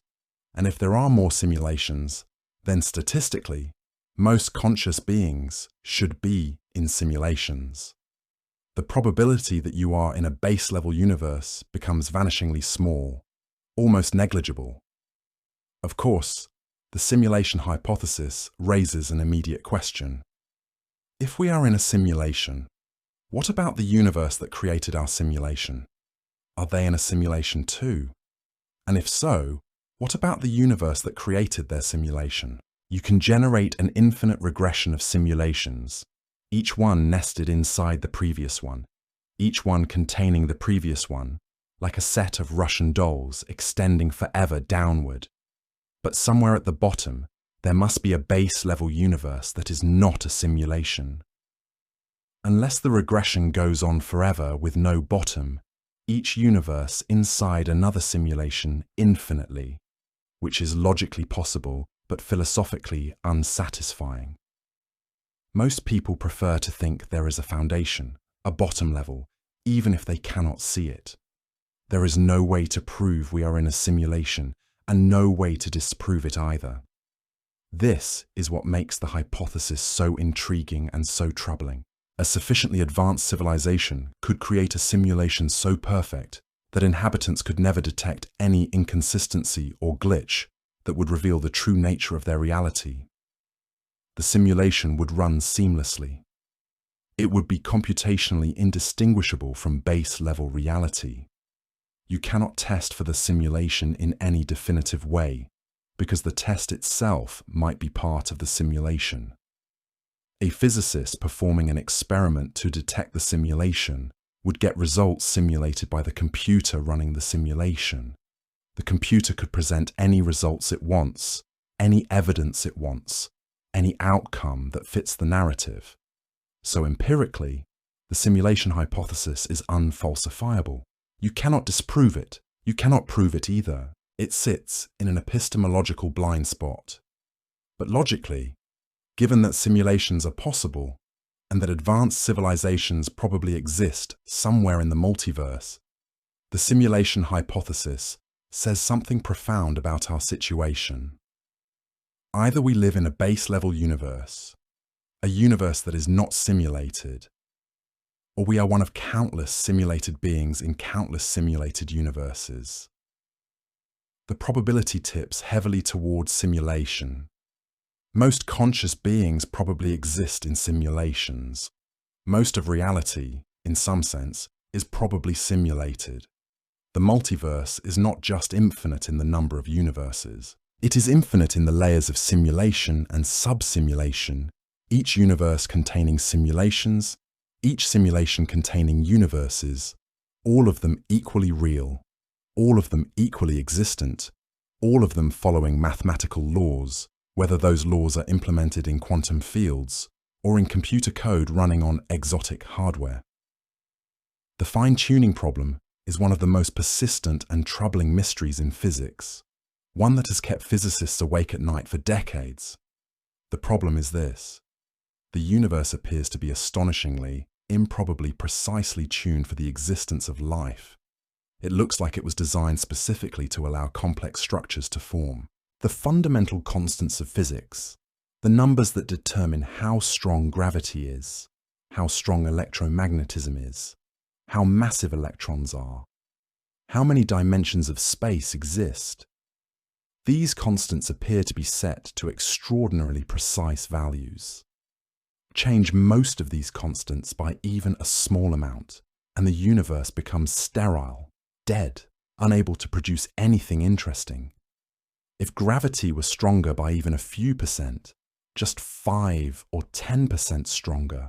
S1: And if there are more simulations, then statistically, most conscious beings should be in simulations. The probability that you are in a base-level universe becomes vanishingly small, almost negligible. Of course, the simulation hypothesis raises an immediate question. If we are in a simulation, what about the universe that created our simulation? Are they in a simulation too? And if so, what about the universe that created their simulation? You can generate an infinite regression of simulations, each one nested inside the previous one, each one containing the previous one, like a set of Russian dolls extending forever downward. But somewhere at the bottom, there must be a base-level universe that is not a simulation. Unless the regression goes on forever with no bottom, each universe inside another simulation infinitely, which is logically possible but philosophically unsatisfying. Most people prefer to think there is a foundation, a bottom level, even if they cannot see it. There is no way to prove we are in a simulation, and no way to disprove it either. This is what makes the hypothesis so intriguing and so troubling. A sufficiently advanced civilization could create a simulation so perfect that inhabitants could never detect any inconsistency or glitch that would reveal the true nature of their reality. The simulation would run seamlessly. It would be computationally indistinguishable from base-level reality. You cannot test for the simulation in any definitive way, because the test itself might be part of the simulation. A physicist performing an experiment to detect the simulation would get results simulated by the computer running the simulation. The computer could present any results it wants, any evidence it wants, any outcome that fits the narrative. So empirically, the simulation hypothesis is unfalsifiable. You cannot disprove it. You cannot prove it either. It sits in an epistemological blind spot. But logically, given that simulations are possible and that advanced civilizations probably exist somewhere in the multiverse, the simulation hypothesis says something profound about our situation. Either we live in a base-level universe, a universe that is not simulated, or we are one of countless simulated beings in countless simulated universes. The probability tips heavily towards simulation. Most conscious beings probably exist in simulations. Most of reality, in some sense, is probably simulated. The multiverse is not just infinite in the number of universes. It is infinite in the layers of simulation and sub-simulation, each universe containing simulations, each simulation containing universes, all of them equally real, all of them equally existent, all of them following mathematical laws, whether those laws are implemented in quantum fields or in computer code running on exotic hardware. The fine-tuning problem is one of the most persistent and troubling mysteries in physics, one that has kept physicists awake at night for decades. The problem is this: the universe appears to be astonishingly, improbably precisely tuned for the existence of life. It looks like it was designed specifically to allow complex structures to form. The fundamental constants of physics, the numbers that determine how strong gravity is, how strong electromagnetism is, how massive electrons are, how many dimensions of space exist. These constants appear to be set to extraordinarily precise values. Change most of these constants by even a small amount, and the universe becomes sterile, dead, unable to produce anything interesting. If gravity were stronger by even a few percent, just 5 or 10% stronger,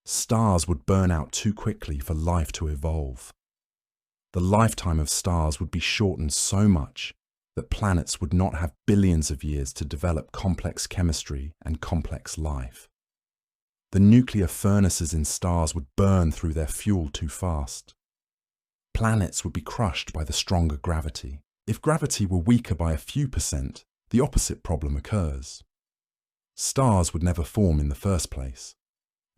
S1: stars would burn out too quickly for life to evolve. The lifetime of stars would be shortened so much that planets would not have billions of years to develop complex chemistry and complex life. The nuclear furnaces in stars would burn through their fuel too fast. Planets would be crushed by the stronger gravity. If gravity were weaker by a few percent, the opposite problem occurs. Stars would never form in the first place.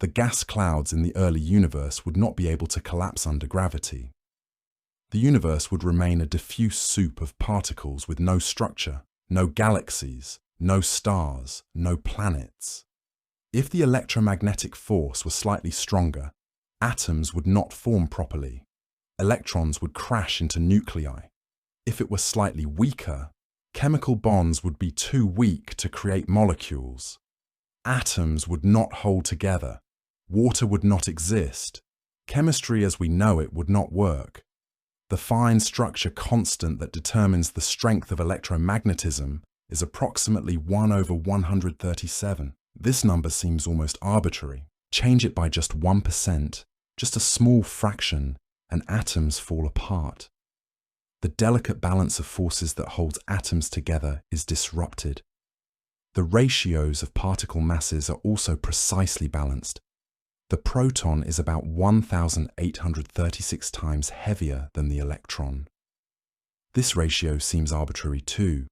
S1: The gas clouds in the early universe would not be able to collapse under gravity. The universe would remain a diffuse soup of particles with no structure, no galaxies, no stars, no planets. If the electromagnetic force were slightly stronger, atoms would not form properly. Electrons would crash into nuclei. If it were slightly weaker, chemical bonds would be too weak to create molecules. Atoms would not hold together. Water would not exist. Chemistry as we know it would not work. The fine structure constant that determines the strength of electromagnetism is approximately 1/137. This number seems almost arbitrary. Change it by just 1%, just a small fraction, and atoms fall apart. The delicate balance of forces that holds atoms together is disrupted. The ratios of particle masses are also precisely balanced. The proton is about 1,836 times heavier than the electron. This ratio seems arbitrary too,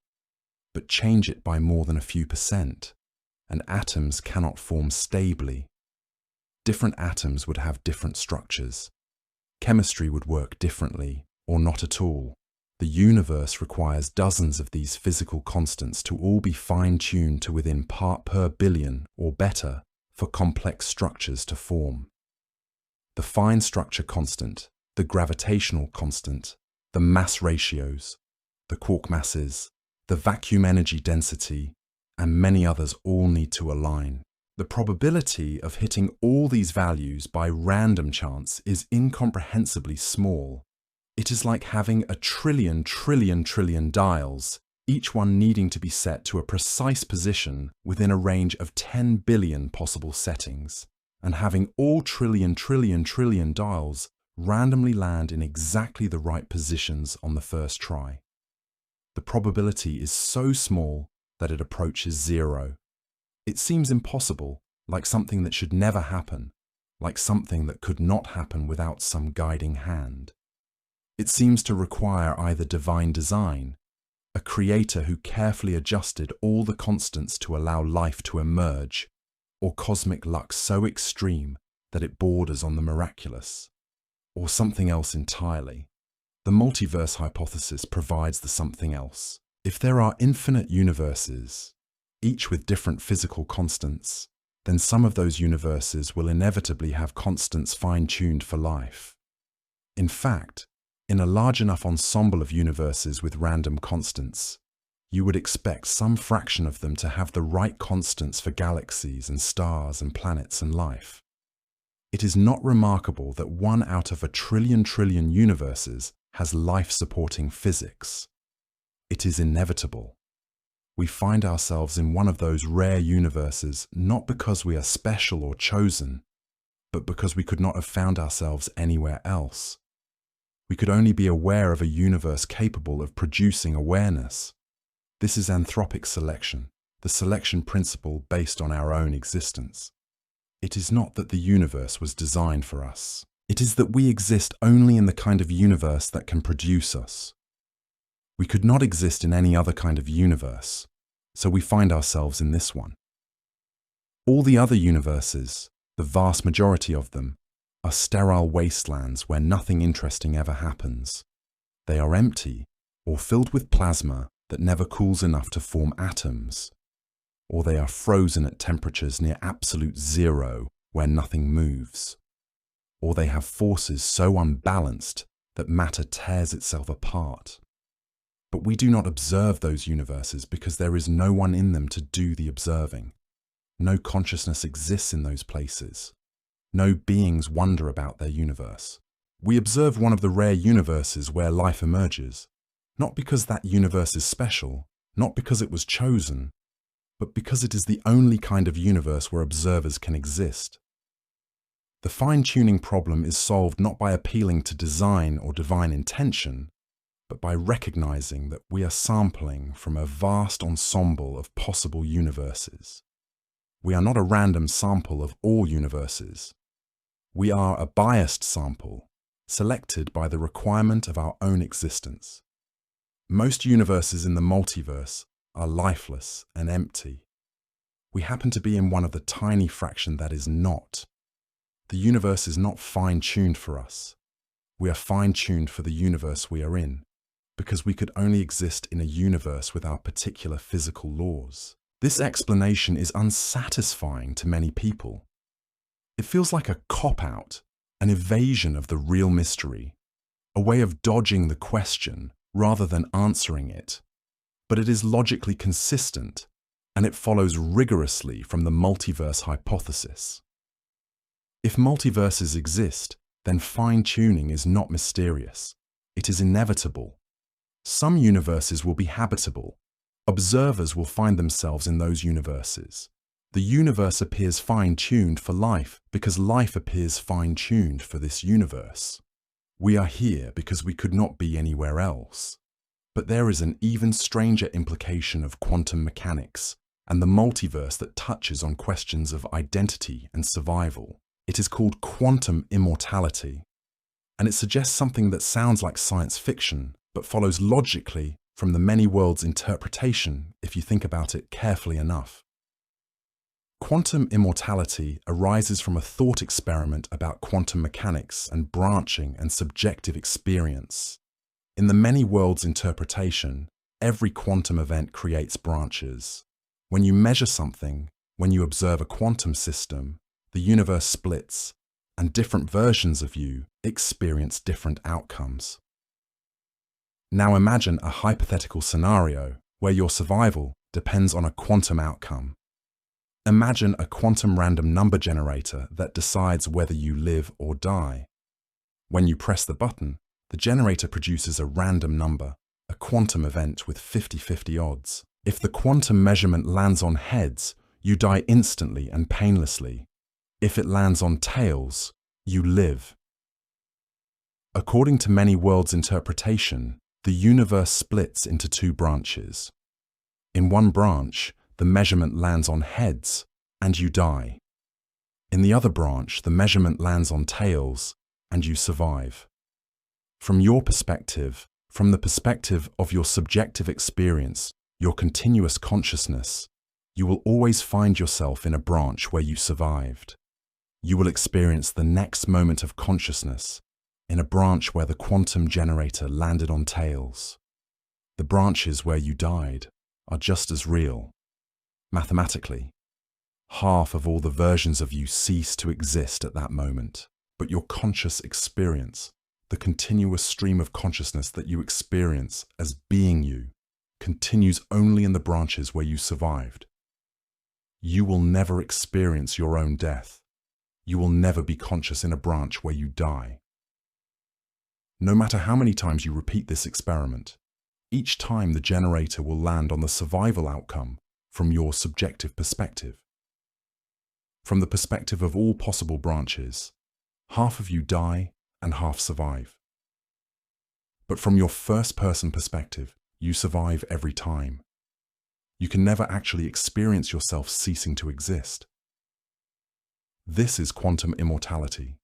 S1: but change it by more than a few percent, and atoms cannot form stably. Different atoms would have different structures. Chemistry would work differently, or not at all. The universe requires dozens of these physical constants to all be fine-tuned to within part per billion or better for complex structures to form. The fine structure constant, the gravitational constant, the mass ratios, the quark masses, the vacuum energy density, and many others all need to align. The probability of hitting all these values by random chance is incomprehensibly small. It is like having a trillion dials, each one needing to be set to a precise position within a range of 10 billion possible settings, and having all trillion dials randomly land in exactly the right positions on the first try. The probability is so small that it approaches zero. It seems impossible, like something that should never happen, like something that could not happen without some guiding hand. It seems to require either divine design, a creator who carefully adjusted all the constants to allow life to emerge, or cosmic luck so extreme that it borders on the miraculous, or something else entirely. The multiverse hypothesis provides the something else. If there are infinite universes, each with different physical constants, then some of those universes will inevitably have constants fine-tuned for life. In fact, in a large enough ensemble of universes with random constants, you would expect some fraction of them to have the right constants for galaxies and stars and planets and life. It is not remarkable that 1 out of a trillion universes has life-supporting physics. It is inevitable. We find ourselves in one of those rare universes not because we are special or chosen, but because we could not have found ourselves anywhere else. We could only be aware of a universe capable of producing awareness. This is anthropic selection, the selection principle based on our own existence. It is not that the universe was designed for us. It is that we exist only in the kind of universe that can produce us. We could not exist in any other kind of universe, so we find ourselves in this one. All the other universes, the vast majority of them, are sterile wastelands where nothing interesting ever happens. They are empty or filled with plasma that never cools enough to form atoms, or they are frozen at temperatures near absolute zero where nothing moves, or they have forces so unbalanced that matter tears itself apart. But we do not observe those universes because there is no one in them to do the observing. No consciousness exists in those places. No beings wonder about their universe. We observe one of the rare universes where life emerges, not because that universe is special, not because it was chosen, but because it is the only kind of universe where observers can exist. The fine-tuning problem is solved not by appealing to design or divine intention, but by recognizing that we are sampling from a vast ensemble of possible universes. We are not a random sample of all universes. We are a biased sample, selected by the requirement of our own existence. Most universes in the multiverse are lifeless and empty. We happen to be in one of the tiny fraction that is not. The universe is not fine-tuned for us. We are fine-tuned for the universe we are in, because we could only exist in a universe with our particular physical laws. This explanation is unsatisfying to many people. It feels like a cop-out, an evasion of the real mystery, a way of dodging the question rather than answering it. But it is logically consistent, and it follows rigorously from the multiverse hypothesis. If multiverses exist, then fine-tuning is not mysterious. It is inevitable. Some universes will be habitable. Observers will find themselves in those universes. The universe appears fine-tuned for life because life appears fine-tuned for this universe. We are here because we could not be anywhere else. But there is an even stranger implication of quantum mechanics and the multiverse that touches on questions of identity and survival. It is called quantum immortality, and it suggests something that sounds like science fiction, but follows logically from the many worlds interpretation if you think about it carefully enough. Quantum immortality arises from a thought experiment about quantum mechanics and branching and subjective experience. In the many worlds interpretation, every quantum event creates branches. When you measure something, when you observe a quantum system, the universe splits, and different versions of you experience different outcomes. Now imagine a hypothetical scenario where your survival depends on a quantum outcome. Imagine a quantum random number generator that decides whether you live or die. When you press the button, the generator produces a random number, a quantum event with 50-50 odds. If the quantum measurement lands on heads, you die instantly and painlessly. If it lands on tails, you live. According to many worlds interpretation, the universe splits into two branches. In one branch, the measurement lands on heads, and you die. In the other branch, the measurement lands on tails, and you survive. From your perspective, from the perspective of your subjective experience, your continuous consciousness, you will always find yourself in a branch where you survived. You will experience the next moment of consciousness in a branch where the quantum generator landed on tails. The branches where you died are just as real. Mathematically, half of all the versions of you cease to exist at that moment, but your conscious experience, the continuous stream of consciousness that you experience as being you, continues only in the branches where you survived. You will never experience your own death. You will never be conscious in a branch where you die. No matter how many times you repeat this experiment, each time the generator will land on the survival outcome from your subjective perspective. From the perspective of all possible branches, half of you die and half survive. But from your first-person perspective, you survive every time. You can never actually experience yourself ceasing to exist. This is quantum immortality.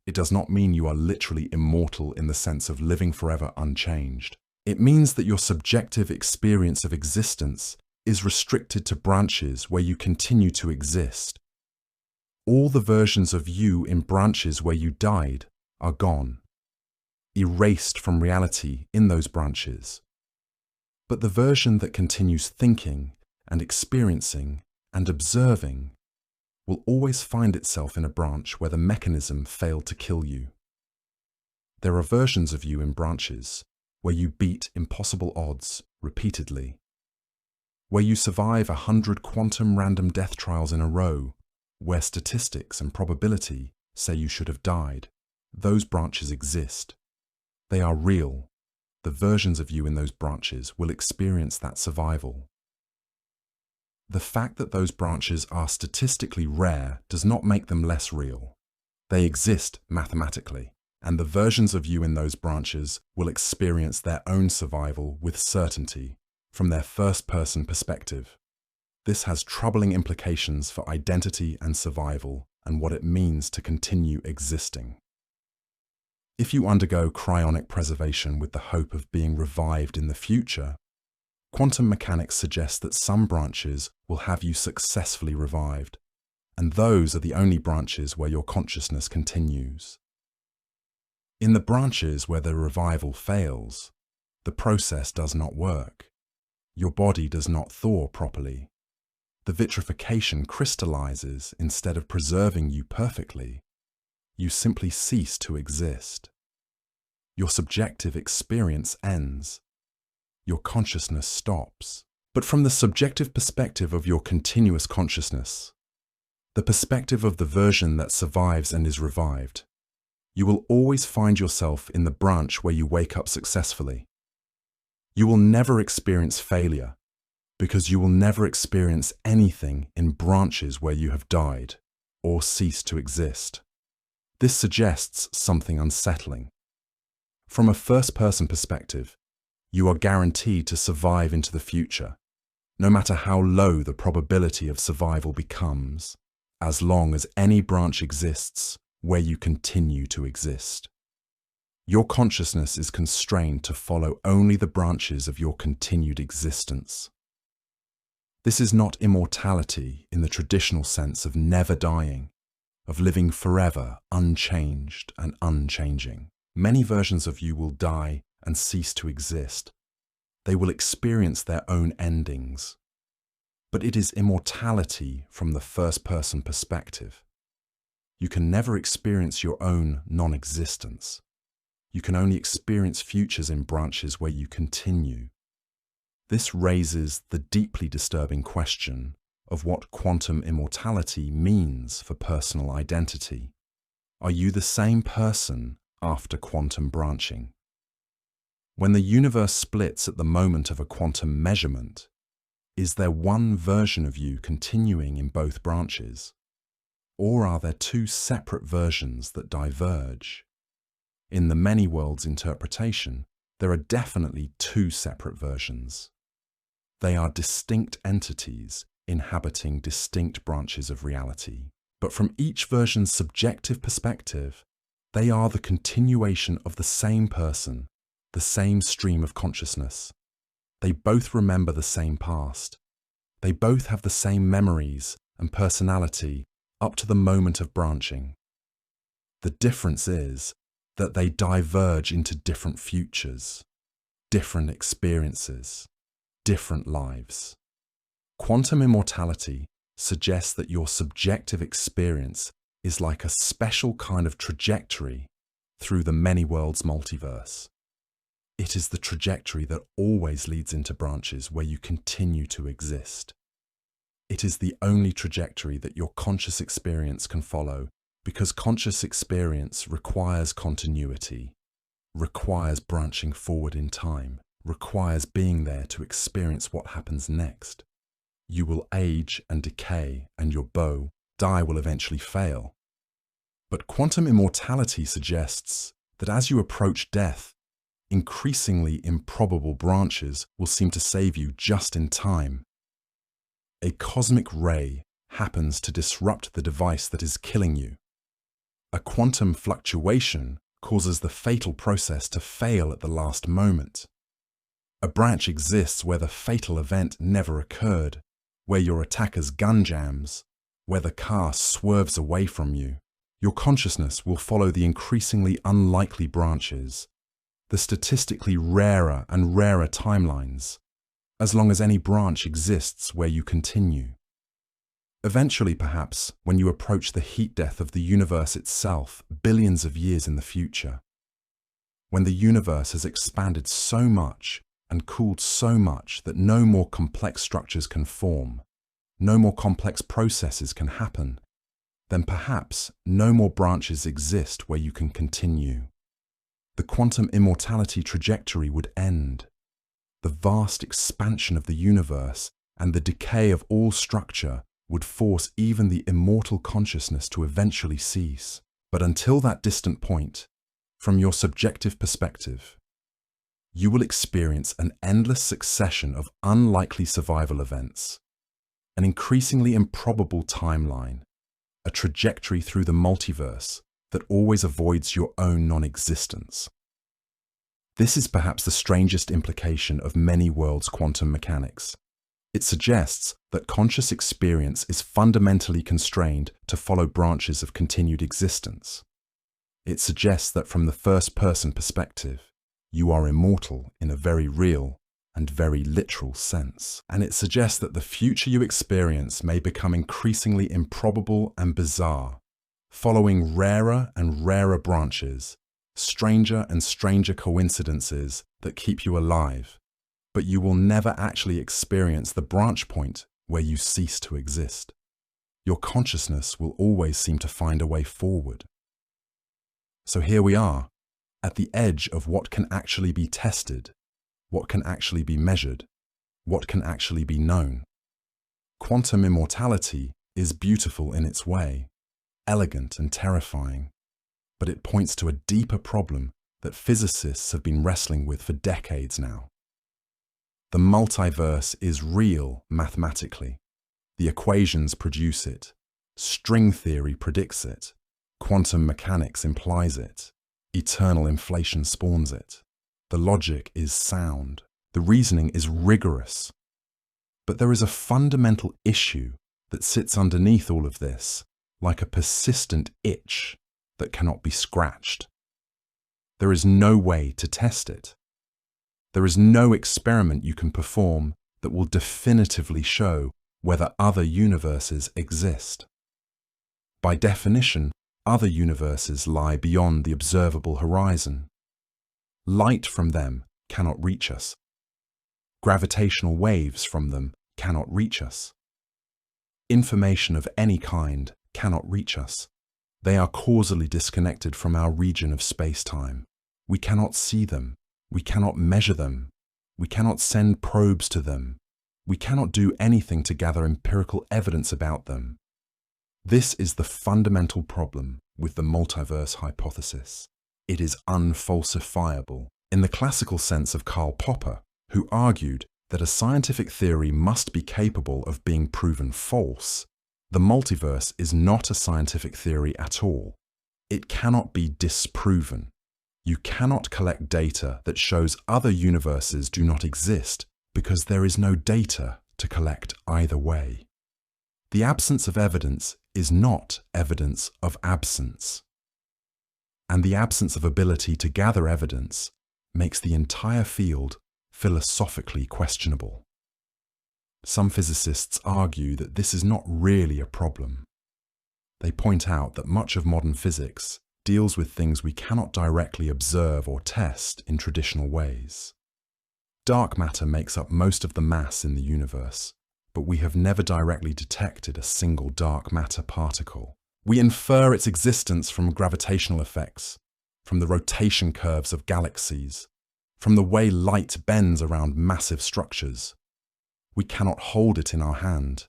S1: It does not mean you are literally immortal in the sense of living forever unchanged. It means that your subjective experience of existence is restricted to branches where you continue to exist. All the versions of you in branches where you died are gone, erased from reality in those branches. But the version that continues thinking and experiencing and observing will always find itself in a branch where the mechanism failed to kill you. There are versions of you in branches where you beat impossible odds repeatedly, where you survive 100 quantum random death trials in a row, where statistics and probability say you should have died. Those branches exist. They are real. The versions of you in those branches will experience that survival. The fact that those branches are statistically rare does not make them less real. They exist mathematically, and the versions of you in those branches will experience their own survival with certainty from their first-person perspective. This has troubling implications for identity and survival and what it means to continue existing. If you undergo cryonic preservation with the hope of being revived in the future, quantum mechanics suggests that some branches will have you successfully revived, and those are the only branches where your consciousness continues. In the branches where the revival fails, the process does not work. Your body does not thaw properly. The vitrification crystallizes instead of preserving you perfectly. You simply cease to exist. Your subjective experience ends. Your consciousness stops. But from the subjective perspective of your continuous consciousness, the perspective of the version that survives and is revived, you will always find yourself in the branch where you wake up successfully. You will never experience failure, because you will never experience anything in branches where you have died or ceased to exist. This suggests something unsettling. From a first-person perspective, you are guaranteed to survive into the future, no matter how low the probability of survival becomes. as long as any branch exists where you continue to exist. Your consciousness is constrained to follow only the branches of your continued existence. This is not immortality in the traditional sense of never dying, of living forever, unchanged and unchanging. Many versions of you will die and cease to exist. They will experience their own endings. But it is immortality from the first-person perspective. You can never experience your own non-existence. You can only experience futures in branches where you continue. This raises the deeply disturbing question of what quantum immortality means for personal identity. Are you the same person after quantum branching? When the universe splits at the moment of a quantum measurement, is there one version of you continuing in both branches? Or are there two separate versions that diverge? In the many worlds interpretation, there are definitely two separate versions. They are distinct entities inhabiting distinct branches of reality. But from each version's subjective perspective, they are the continuation of the same person, the same stream of consciousness. They both remember the same past. They both have the same memories and personality up to the moment of branching. The difference is that they diverge into different futures, different experiences, different lives. Quantum immortality suggests that your subjective experience is like a special kind of trajectory through the many worlds multiverse. It is the trajectory that always leads into branches where you continue to exist. It is the only trajectory that your conscious experience can follow, because conscious experience requires continuity, requires branching forward in time, requires being there to experience what happens next. You will age and decay, and your die will eventually fail. But quantum immortality suggests that as you approach death, increasingly improbable branches will seem to save you just in time. A cosmic ray happens to disrupt the device that is killing you. A quantum fluctuation causes the fatal process to fail at the last moment. A branch exists where the fatal event never occurred, where your attacker's gun jams, where the car swerves away from you. Your consciousness will follow the increasingly unlikely branches, the statistically rarer and rarer timelines, as long as any branch exists where you continue. Eventually, perhaps, when you approach the heat death of the universe itself, billions of years in the future, when the universe has expanded so much and cooled so much that no more complex structures can form, no more complex processes can happen, then perhaps no more branches exist where you can continue. The quantum immortality trajectory would end. The vast expansion of the universe and the decay of all structure would force even the immortal consciousness to eventually cease. But until that distant point, from your subjective perspective, you will experience an endless succession of unlikely survival events, an increasingly improbable timeline, a trajectory through the multiverse that always avoids your own non-existence. This is perhaps the strangest implication of many worlds quantum mechanics. It suggests that conscious experience is fundamentally constrained to follow branches of continued existence. It suggests that from the first-person perspective, you are immortal in a very real and very literal sense. And it suggests that the future you experience may become increasingly improbable and bizarre, following rarer and rarer branches, stranger and stranger coincidences that keep you alive, but you will never actually experience the branch point where you cease to exist. Your consciousness will always seem to find a way forward. So here we are, at the edge of what can actually be tested, what can actually be measured, what can actually be known. Quantum immortality is beautiful in its way, elegant and terrifying, but it points to a deeper problem that physicists have been wrestling with for decades now. The multiverse is real mathematically. The equations produce it. String theory predicts it. Quantum mechanics implies it. Eternal inflation spawns it. The logic is sound. The reasoning is rigorous. But there is a fundamental issue that sits underneath all of this, like a persistent itch that cannot be scratched. There is no way to test it. There is no experiment you can perform that will definitively show whether other universes exist. By definition, other universes lie beyond the observable horizon. Light from them cannot reach us. Gravitational waves from them cannot reach us. Information of any kind cannot reach us. They are causally disconnected from our region of space-time. We cannot see them. We cannot measure them. We cannot send probes to them. We cannot do anything to gather empirical evidence about them. This is the fundamental problem with the multiverse hypothesis. It is unfalsifiable, in the classical sense of Karl Popper, who argued that a scientific theory must be capable of being proven false. The multiverse is not a scientific theory at all. It cannot be disproven. You cannot collect data that shows other universes do not exist because there is no data to collect either way. The absence of evidence is not evidence of absence. And the absence of ability to gather evidence makes the entire field philosophically questionable. Some physicists argue that this is not really a problem. They point out that much of modern physics deals with things we cannot directly observe or test in traditional ways. Dark matter makes up most of the mass in the universe, but we have never directly detected a single dark matter particle. We infer its existence from gravitational effects, from the rotation curves of galaxies, from the way light bends around massive structures. We cannot hold it in our hand.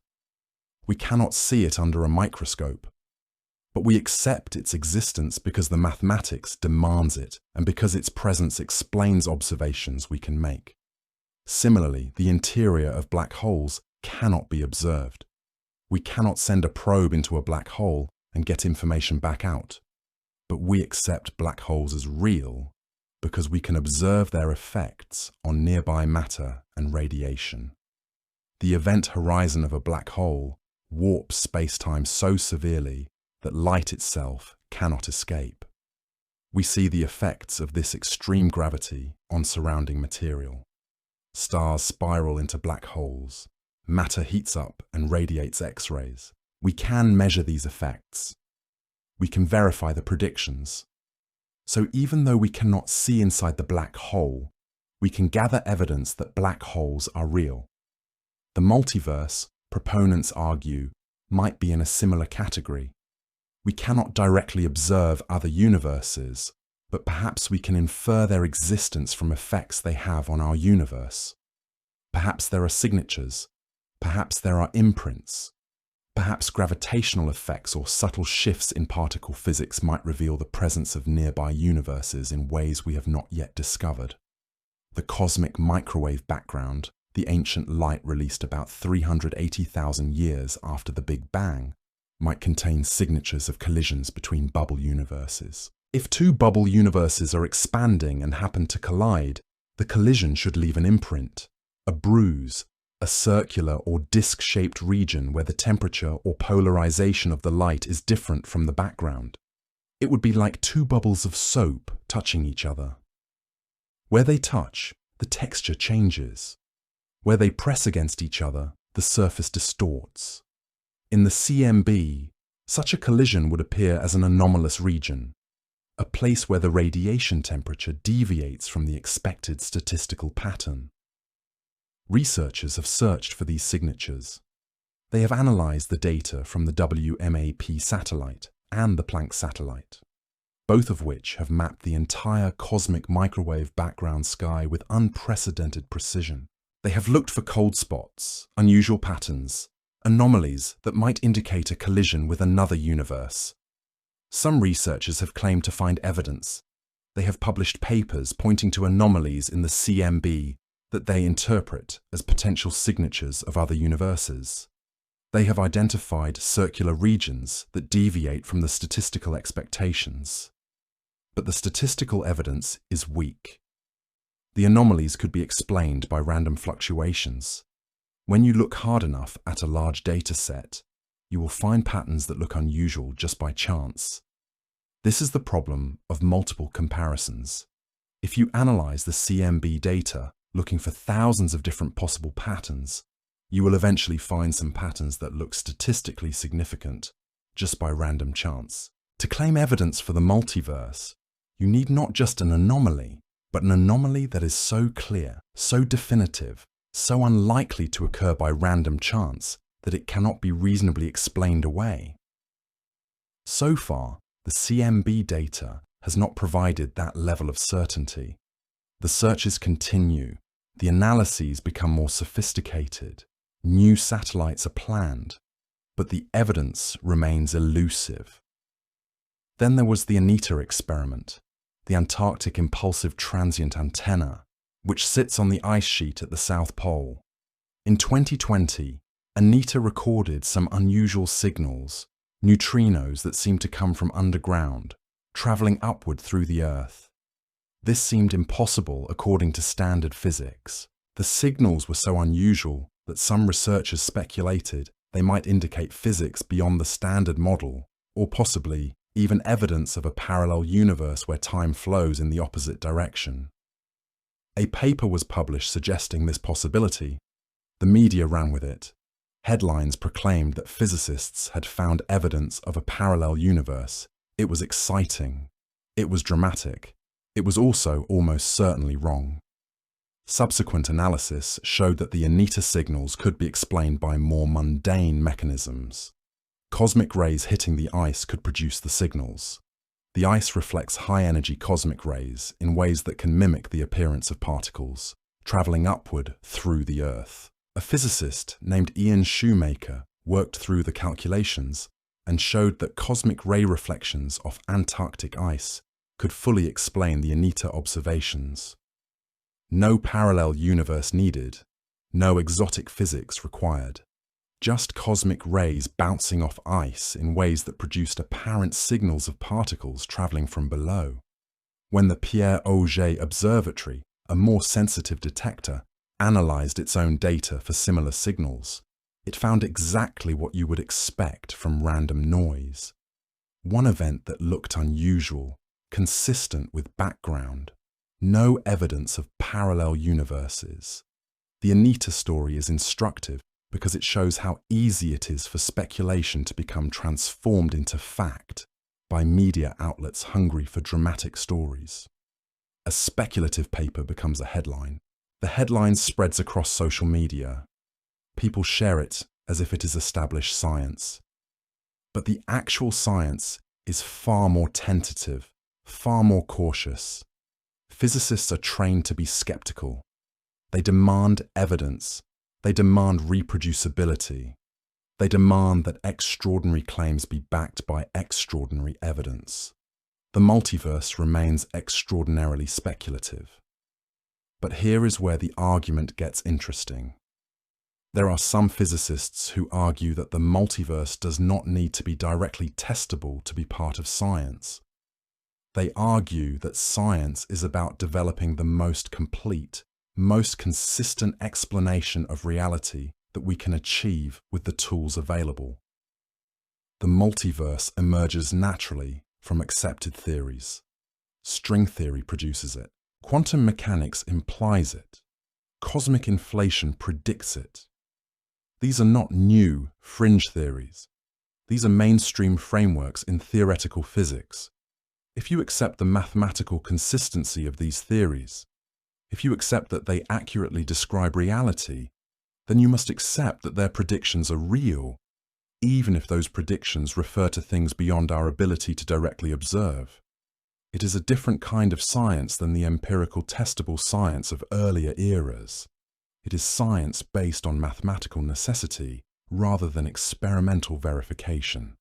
S1: We cannot see it under a microscope. But we accept its existence because the mathematics demands it and because its presence explains observations we can make. Similarly, the interior of black holes cannot be observed. We cannot send a probe into a black hole and get information back out. But we accept black holes as real because we can observe their effects on nearby matter and radiation. The event horizon of a black hole warps space-time so severely that light itself cannot escape. We see the effects of this extreme gravity on surrounding material. Stars spiral into black holes. Matter heats up and radiates X-rays. We can measure these effects. We can verify the predictions. So even though we cannot see inside the black hole, we can gather evidence that black holes are real. The multiverse, proponents argue, might be in a similar category. We cannot directly observe other universes, but perhaps we can infer their existence from effects they have on our universe. Perhaps there are signatures. Perhaps there are imprints. Perhaps gravitational effects or subtle shifts in particle physics might reveal the presence of nearby universes in ways we have not yet discovered. The cosmic microwave background, the ancient light released about 380,000 years after the Big Bang, might contain signatures of collisions between bubble universes. If two bubble universes are expanding and happen to collide, the collision should leave an imprint, a bruise, a circular or disc-shaped region where the temperature or polarization of the light is different from the background. It would be like two bubbles of soap touching each other. Where they touch, the texture changes. Where they press against each other, the surface distorts. In the CMB, such a collision would appear as an anomalous region, a place where the radiation temperature deviates from the expected statistical pattern. Researchers have searched for these signatures. They have analyzed the data from the WMAP satellite and the Planck satellite, both of which have mapped the entire cosmic microwave background sky with unprecedented precision. They have looked for cold spots, unusual patterns, anomalies that might indicate a collision with another universe. Some researchers have claimed to find evidence. They have published papers pointing to anomalies in the CMB that they interpret as potential signatures of other universes. They have identified circular regions that deviate from the statistical expectations. But the statistical evidence is weak. The anomalies could be explained by random fluctuations. When you look hard enough at a large data set, you will find patterns that look unusual just by chance. This is the problem of multiple comparisons. If you analyze the CMB data, looking for thousands of different possible patterns, you will eventually find some patterns that look statistically significant just by random chance. To claim evidence for the multiverse, you need not just an anomaly, but an anomaly that is so clear, so definitive, so unlikely to occur by random chance that it cannot be reasonably explained away. So far, the CMB data has not provided that level of certainty. The searches continue, the analyses become more sophisticated, new satellites are planned, but the evidence remains elusive. Then there was the ANITA experiment, the Antarctic Impulsive Transient Antenna, which sits on the ice sheet at the South Pole. In 2020, ANITA recorded some unusual signals, neutrinos that seemed to come from underground, traveling upward through the Earth. This seemed impossible according to standard physics. The signals were so unusual that some researchers speculated they might indicate physics beyond the standard model, or possibly even evidence of a parallel universe where time flows in the opposite direction. A paper was published suggesting this possibility. The media ran with it. Headlines proclaimed that physicists had found evidence of a parallel universe. It was exciting. It was dramatic. It was also almost certainly wrong. Subsequent analysis showed that the ANITA signals could be explained by more mundane mechanisms. Cosmic rays hitting the ice could produce the signals. The ice reflects high-energy cosmic rays in ways that can mimic the appearance of particles, traveling upward through the Earth. A physicist named Ian Shoemaker worked through the calculations and showed that cosmic ray reflections off Antarctic ice could fully explain the ANITA observations. No parallel universe needed, no exotic physics required. Just cosmic rays bouncing off ice in ways that produced apparent signals of particles traveling from below. When the Pierre Auger Observatory, a more sensitive detector, analyzed its own data for similar signals, it found exactly what you would expect from random noise. One event that looked unusual, consistent with background. No evidence of parallel universes. The ANITA story is instructive because it shows how easy it is for speculation to become transformed into fact by media outlets hungry for dramatic stories. A speculative paper becomes a headline. The headline spreads across social media. People share it as if it is established science. But the actual science is far more tentative, far more cautious. Physicists are trained to be skeptical. They demand evidence. They demand reproducibility. They demand that extraordinary claims be backed by extraordinary evidence. The multiverse remains extraordinarily speculative. But here is where the argument gets interesting. There are some physicists who argue that the multiverse does not need to be directly testable to be part of science. They argue that science is about developing the most complete, most consistent explanation of reality that we can achieve with the tools available. The multiverse emerges naturally from accepted theories. String theory produces it. Quantum mechanics implies it. Cosmic inflation predicts it. These are not new, fringe theories. These are mainstream frameworks in theoretical physics. If you accept the mathematical consistency of these theories, if you accept that they accurately describe reality, then you must accept that their predictions are real, even if those predictions refer to things beyond our ability to directly observe. It is a different kind of science than the empirical testable science of earlier eras. It is science based on mathematical necessity rather than experimental verification.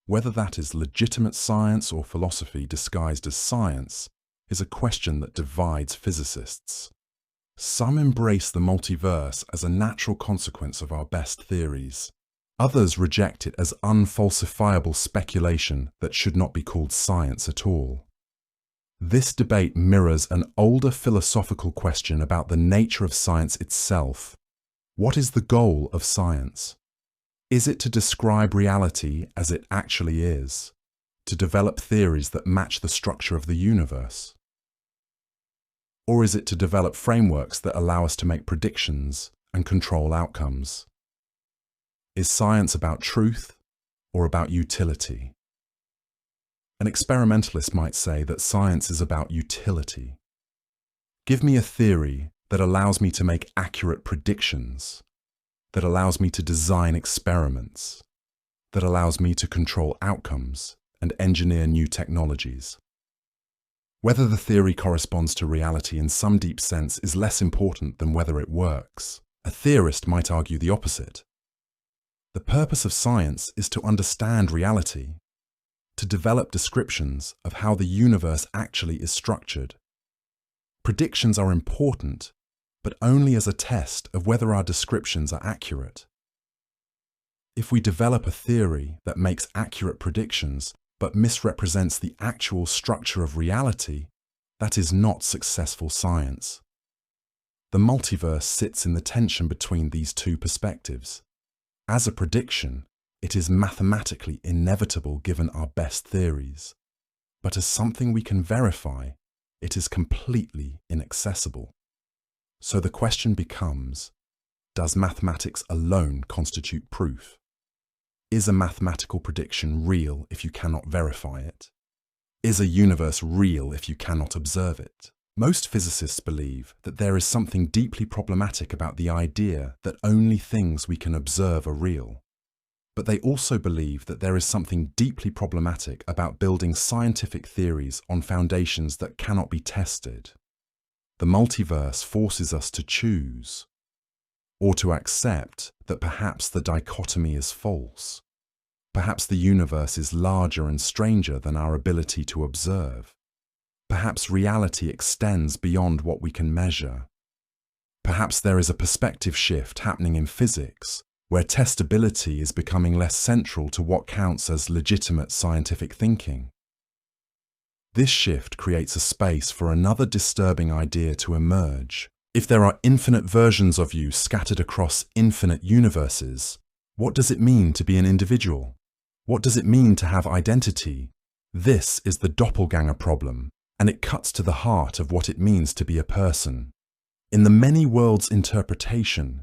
S1: Whether that is legitimate science or philosophy disguised as science is a question that divides physicists. Some embrace the multiverse as a natural consequence of our best theories. Others reject it as unfalsifiable speculation that should not be called science at all. This debate mirrors an older philosophical question about the nature of science itself. What is the goal of science? Is it to describe reality as it actually is? To develop theories that match the structure of the universe? Or is it to develop frameworks that allow us to make predictions and control outcomes? Is science about truth or about utility? An experimentalist might say that science is about utility. Give me a theory that allows me to make accurate predictions, that allows me to design experiments, that allows me to control outcomes and engineer new technologies. Whether the theory corresponds to reality in some deep sense is less important than whether it works. A theorist might argue the opposite. The purpose of science is to understand reality, to develop descriptions of how the universe actually is structured. Predictions are important, but only as a test of whether our descriptions are accurate. If we develop a theory that makes accurate predictions but misrepresents the actual structure of reality, that is not successful science. The multiverse sits in the tension between these two perspectives. As a prediction, it is mathematically inevitable given our best theories, but as something we can verify, it is completely inaccessible. So the question becomes, does mathematics alone constitute proof? Is a mathematical prediction real if you cannot verify it? Is a universe real if you cannot observe it? Most physicists believe that there is something deeply problematic about the idea that only things we can observe are real. But they also believe that there is something deeply problematic about building scientific theories on foundations that cannot be tested. The multiverse forces us to choose, or to accept that perhaps the dichotomy is false. Perhaps the universe is larger and stranger than our ability to observe. Perhaps reality extends beyond what we can measure. Perhaps there is a perspective shift happening in physics, where testability is becoming less central to what counts as legitimate scientific thinking. This shift creates a space for another disturbing idea to emerge. If there are infinite versions of you scattered across infinite universes, what does it mean to be an individual? What does it mean to have identity? This is the doppelganger problem, and it cuts to the heart of what it means to be a person. In the many worlds interpretation,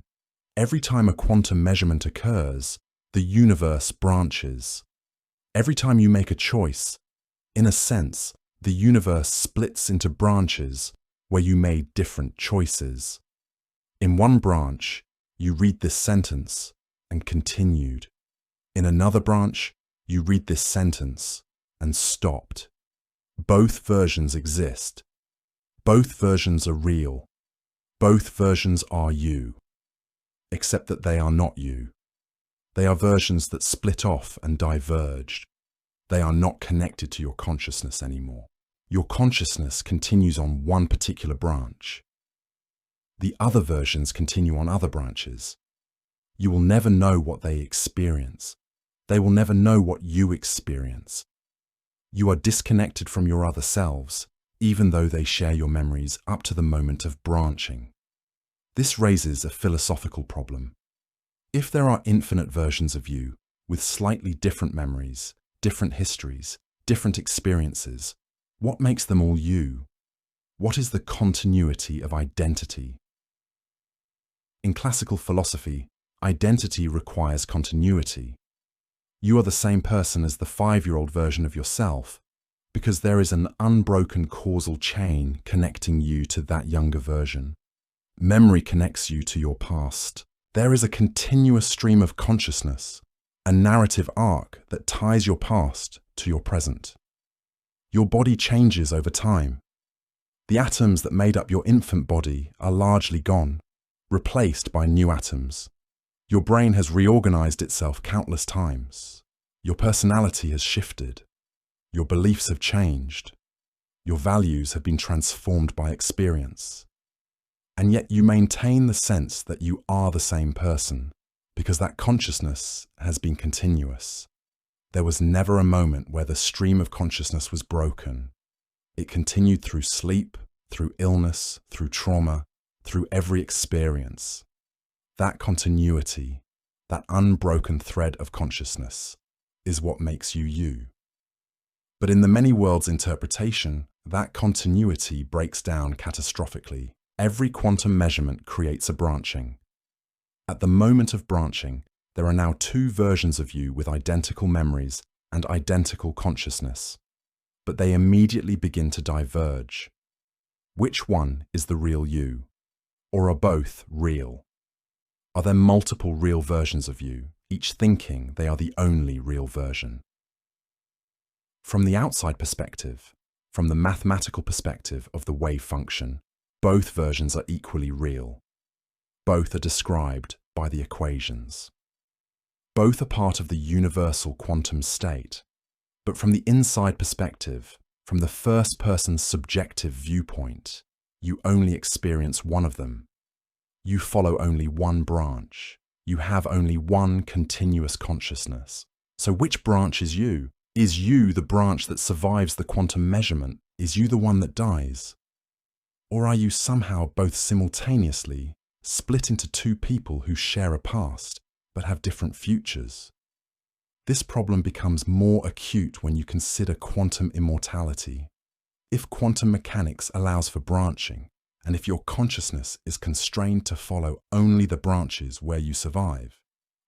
S1: every time a quantum measurement occurs, the universe branches. Every time you make a choice, in a sense, the universe splits into branches where you made different choices. In one branch, you read this sentence and continued. In another branch, you read this sentence and stopped. Both versions exist. Both versions are real. Both versions are you. Except that they are not you. They are versions that split off and diverged. They are not connected to your consciousness anymore. Your consciousness continues on one particular branch. The other versions continue on other branches. You will never know what they experience. They will never know what you experience. You are disconnected from your other selves, even though they share your memories up to the moment of branching. This raises a philosophical problem. If there are infinite versions of you, with slightly different memories, different histories, different experiences, what makes them all you? What is the continuity of identity? In classical philosophy, identity requires continuity. You are the same person as the 5-year-old version of yourself, because there is an unbroken causal chain connecting you to that younger version. Memory connects you to your past. There is a continuous stream of consciousness, a narrative arc that ties your past to your present. Your body changes over time. The atoms that made up your infant body are largely gone, replaced by new atoms. Your brain has reorganized itself countless times. Your personality has shifted. Your beliefs have changed. Your values have been transformed by experience. And yet you maintain the sense that you are the same person. Because that consciousness has been continuous. There was never a moment where the stream of consciousness was broken. It continued through sleep, through illness, through trauma, through every experience. That continuity, that unbroken thread of consciousness, is what makes you you. But in the many worlds interpretation, that continuity breaks down catastrophically. Every quantum measurement creates a branching. At the moment of branching, there are now two versions of you with identical memories and identical consciousness, but they immediately begin to diverge. Which one is the real you? Or are both real? Are there multiple real versions of you, each thinking they are the only real version? From the outside perspective, from the mathematical perspective of the wave function, both versions are equally real. Both are described by the equations. Both are part of the universal quantum state. But from the inside perspective, from the first-person subjective viewpoint, you only experience one of them. You follow only one branch. You have only one continuous consciousness. So which branch is you? Is you the branch that survives the quantum measurement? Is you the one that dies? Or are you somehow both simultaneously split into two people who share a past but have different futures? This problem becomes more acute when you consider quantum immortality. If quantum mechanics allows for branching, and if your consciousness is constrained to follow only the branches where you survive,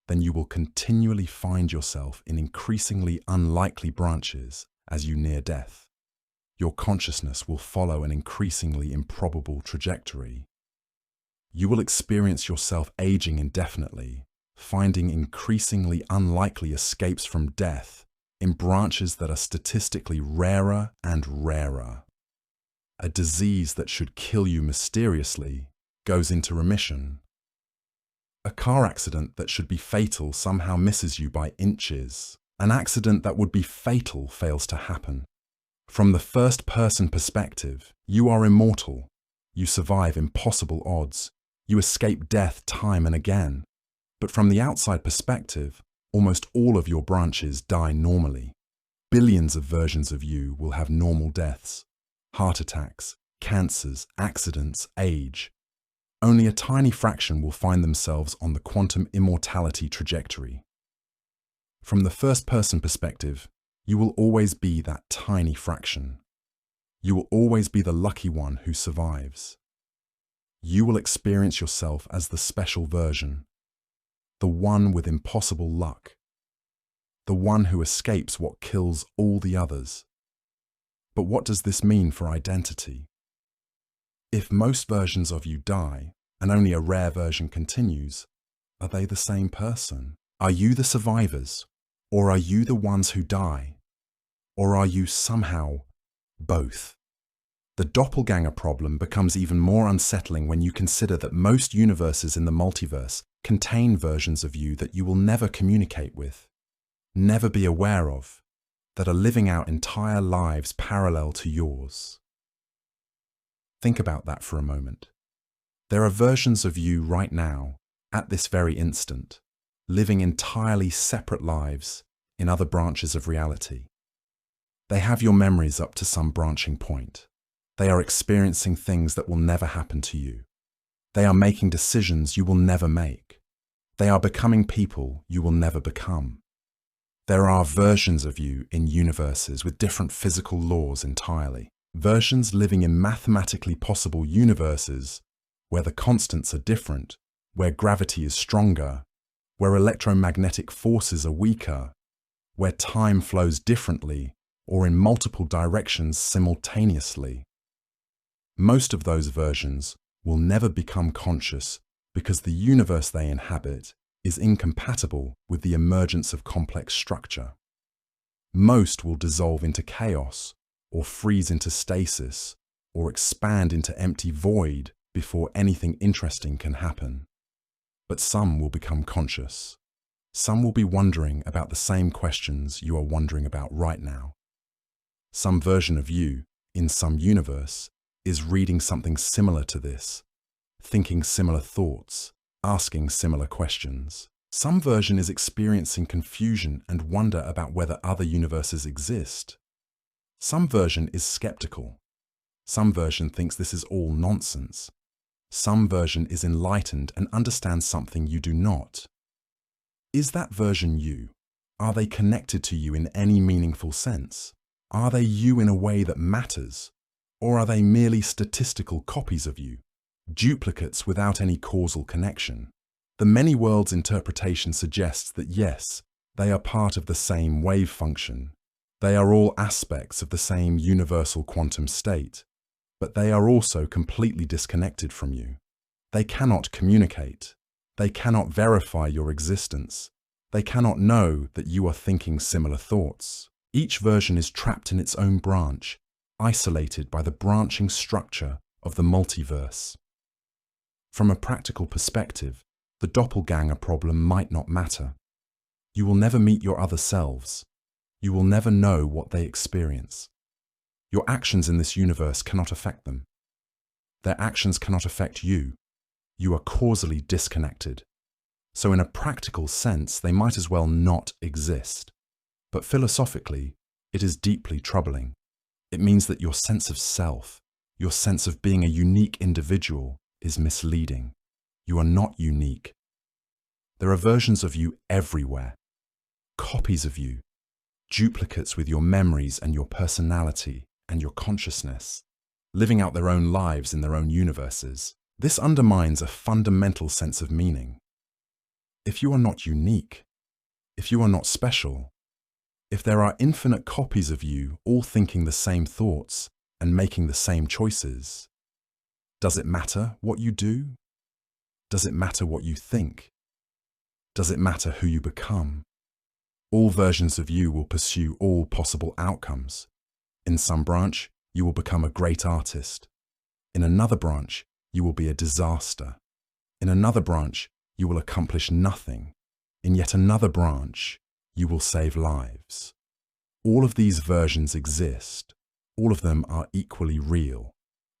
S1: then you will continually find yourself in increasingly unlikely branches as you near death. Your consciousness will follow an increasingly improbable trajectory. You will experience yourself aging indefinitely, finding increasingly unlikely escapes from death in branches that are statistically rarer and rarer. A disease that should kill you mysteriously goes into remission. A car accident that should be fatal somehow misses you by inches. An accident that would be fatal fails to happen. From the first-person perspective, you are immortal. You survive impossible odds. You escape death time and again. But from the outside perspective, almost all of your branches die normally. Billions of versions of you will have normal deaths. Heart attacks, cancers, accidents, age. Only a tiny fraction will find themselves on the quantum immortality trajectory. From the first-person perspective, you will always be that tiny fraction. You will always be the lucky one who survives. You will experience yourself as the special version, the one with impossible luck, the one who escapes what kills all the others. But what does this mean for identity? If most versions of you die, and only a rare version continues, are they the same person? Are you the survivors? Or are you the ones who die? Or are you somehow both? The doppelganger problem becomes even more unsettling when you consider that most universes in the multiverse contain versions of you that you will never communicate with, never be aware of, that are living out entire lives parallel to yours. Think about that for a moment. There are versions of you right now, at this very instant, living entirely separate lives in other branches of reality. They have your memories up to some branching point. They are experiencing things that will never happen to you. They are making decisions you will never make. They are becoming people you will never become. There are versions of you in universes with different physical laws entirely. Versions living in mathematically possible universes where the constants are different, where gravity is stronger, where electromagnetic forces are weaker, where time flows differently or in multiple directions simultaneously. Most of those versions will never become conscious because the universe they inhabit is incompatible with the emergence of complex structure. Most will dissolve into chaos, or freeze into stasis, or expand into empty void before anything interesting can happen. But some will become conscious. Some will be wondering about the same questions you are wondering about right now. Some version of you, in some universe, is reading something similar to this, thinking similar thoughts, asking similar questions. Some version is experiencing confusion and wonder about whether other universes exist. Some version is skeptical. Some version thinks this is all nonsense. Some version is enlightened and understands something you do not. Is that version you? Are they connected to you in any meaningful sense? Are they you in a way that matters? Or are they merely statistical copies of you, duplicates without any causal connection? The many worlds interpretation suggests that yes, they are part of the same wave function. They are all aspects of the same universal quantum state, but they are also completely disconnected from you. They cannot communicate. They cannot verify your existence. They cannot know that you are thinking similar thoughts. Each version is trapped in its own branch, isolated by the branching structure of the multiverse. From a practical perspective, the doppelganger problem might not matter. You will never meet your other selves. You will never know what they experience. Your actions in this universe cannot affect them. Their actions cannot affect you. You are causally disconnected. So in a practical sense, they might as well not exist. But philosophically, it is deeply troubling. It means that your sense of self, your sense of being a unique individual, is misleading. You are not unique. There are versions of you everywhere, copies of you, duplicates with your memories and your personality and your consciousness, living out their own lives in their own universes. This undermines a fundamental sense of meaning. If you are not unique, if you are not special, if there are infinite copies of you all thinking the same thoughts and making the same choices, does it matter what you do? Does it matter what you think? Does it matter who you become? All versions of you will pursue all possible outcomes. In some branch, you will become a great artist. In another branch, you will be a disaster. In another branch, you will accomplish nothing. In yet another branch, you will save lives. All of these versions exist. All of them are equally real.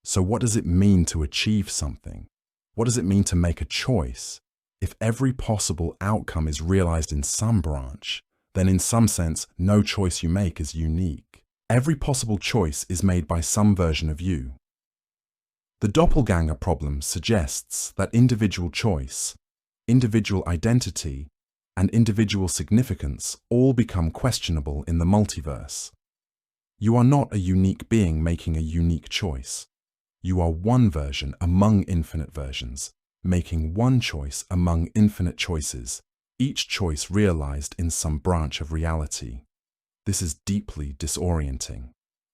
S1: So what does it mean to achieve something? What does it mean to make a choice? If every possible outcome is realized in some branch, then in some sense, no choice you make is unique. Every possible choice is made by some version of you. The doppelganger problem suggests that individual choice, individual identity, and individual significance all become questionable in the multiverse. You are not a unique being making a unique choice. You are one version among infinite versions, making one choice among infinite choices, each choice realized in some branch of reality. This is deeply disorienting.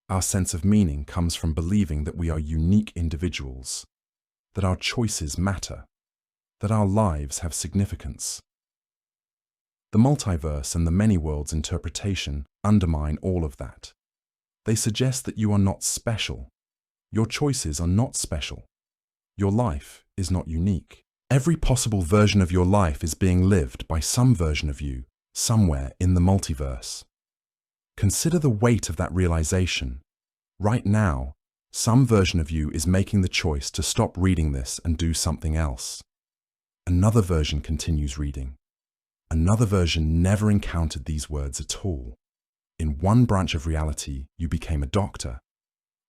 S1: Our sense of meaning comes from believing that we are unique individuals, that our choices matter, that our lives have significance. The multiverse and the many worlds interpretation undermine all of that. They suggest that you are not special. Your choices are not special. Your life is not unique. Every possible version of your life is being lived by some version of you, somewhere in the multiverse. Consider the weight of that realization. Right now, some version of you is making the choice to stop reading this and do something else. Another version continues reading. Another version never encountered these words at all. In one branch of reality, you became a doctor.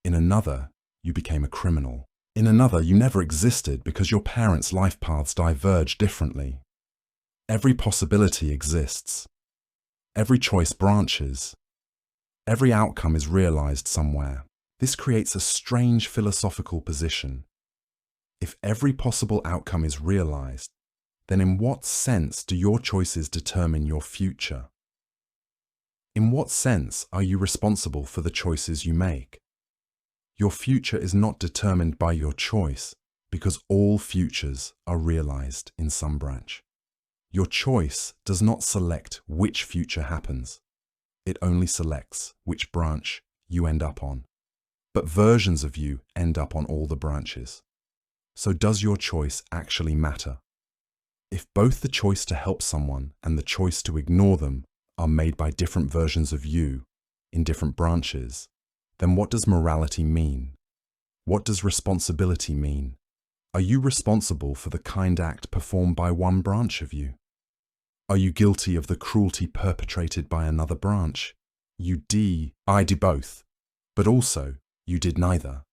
S1: In another, you became a criminal. In another, you never existed because your parents' life paths diverged differently. Every possibility exists. Every choice branches. Every outcome is realized somewhere. This creates a strange philosophical position. If every possible outcome is realized, then in what sense do your choices determine your future? In what sense are you responsible for the choices you make? Your future is not determined by your choice because all futures are realized in some branch. Your choice does not select which future happens. It only selects which branch you end up on. But versions of you end up on all the branches. So does your choice actually matter? If both the choice to help someone and the choice to ignore them are made by different versions of you in different branches, then what does morality mean? What does responsibility mean? Are you responsible for the kind act performed by one branch of you? Are you guilty of the cruelty perpetrated by another branch? I do both, but also you did neither.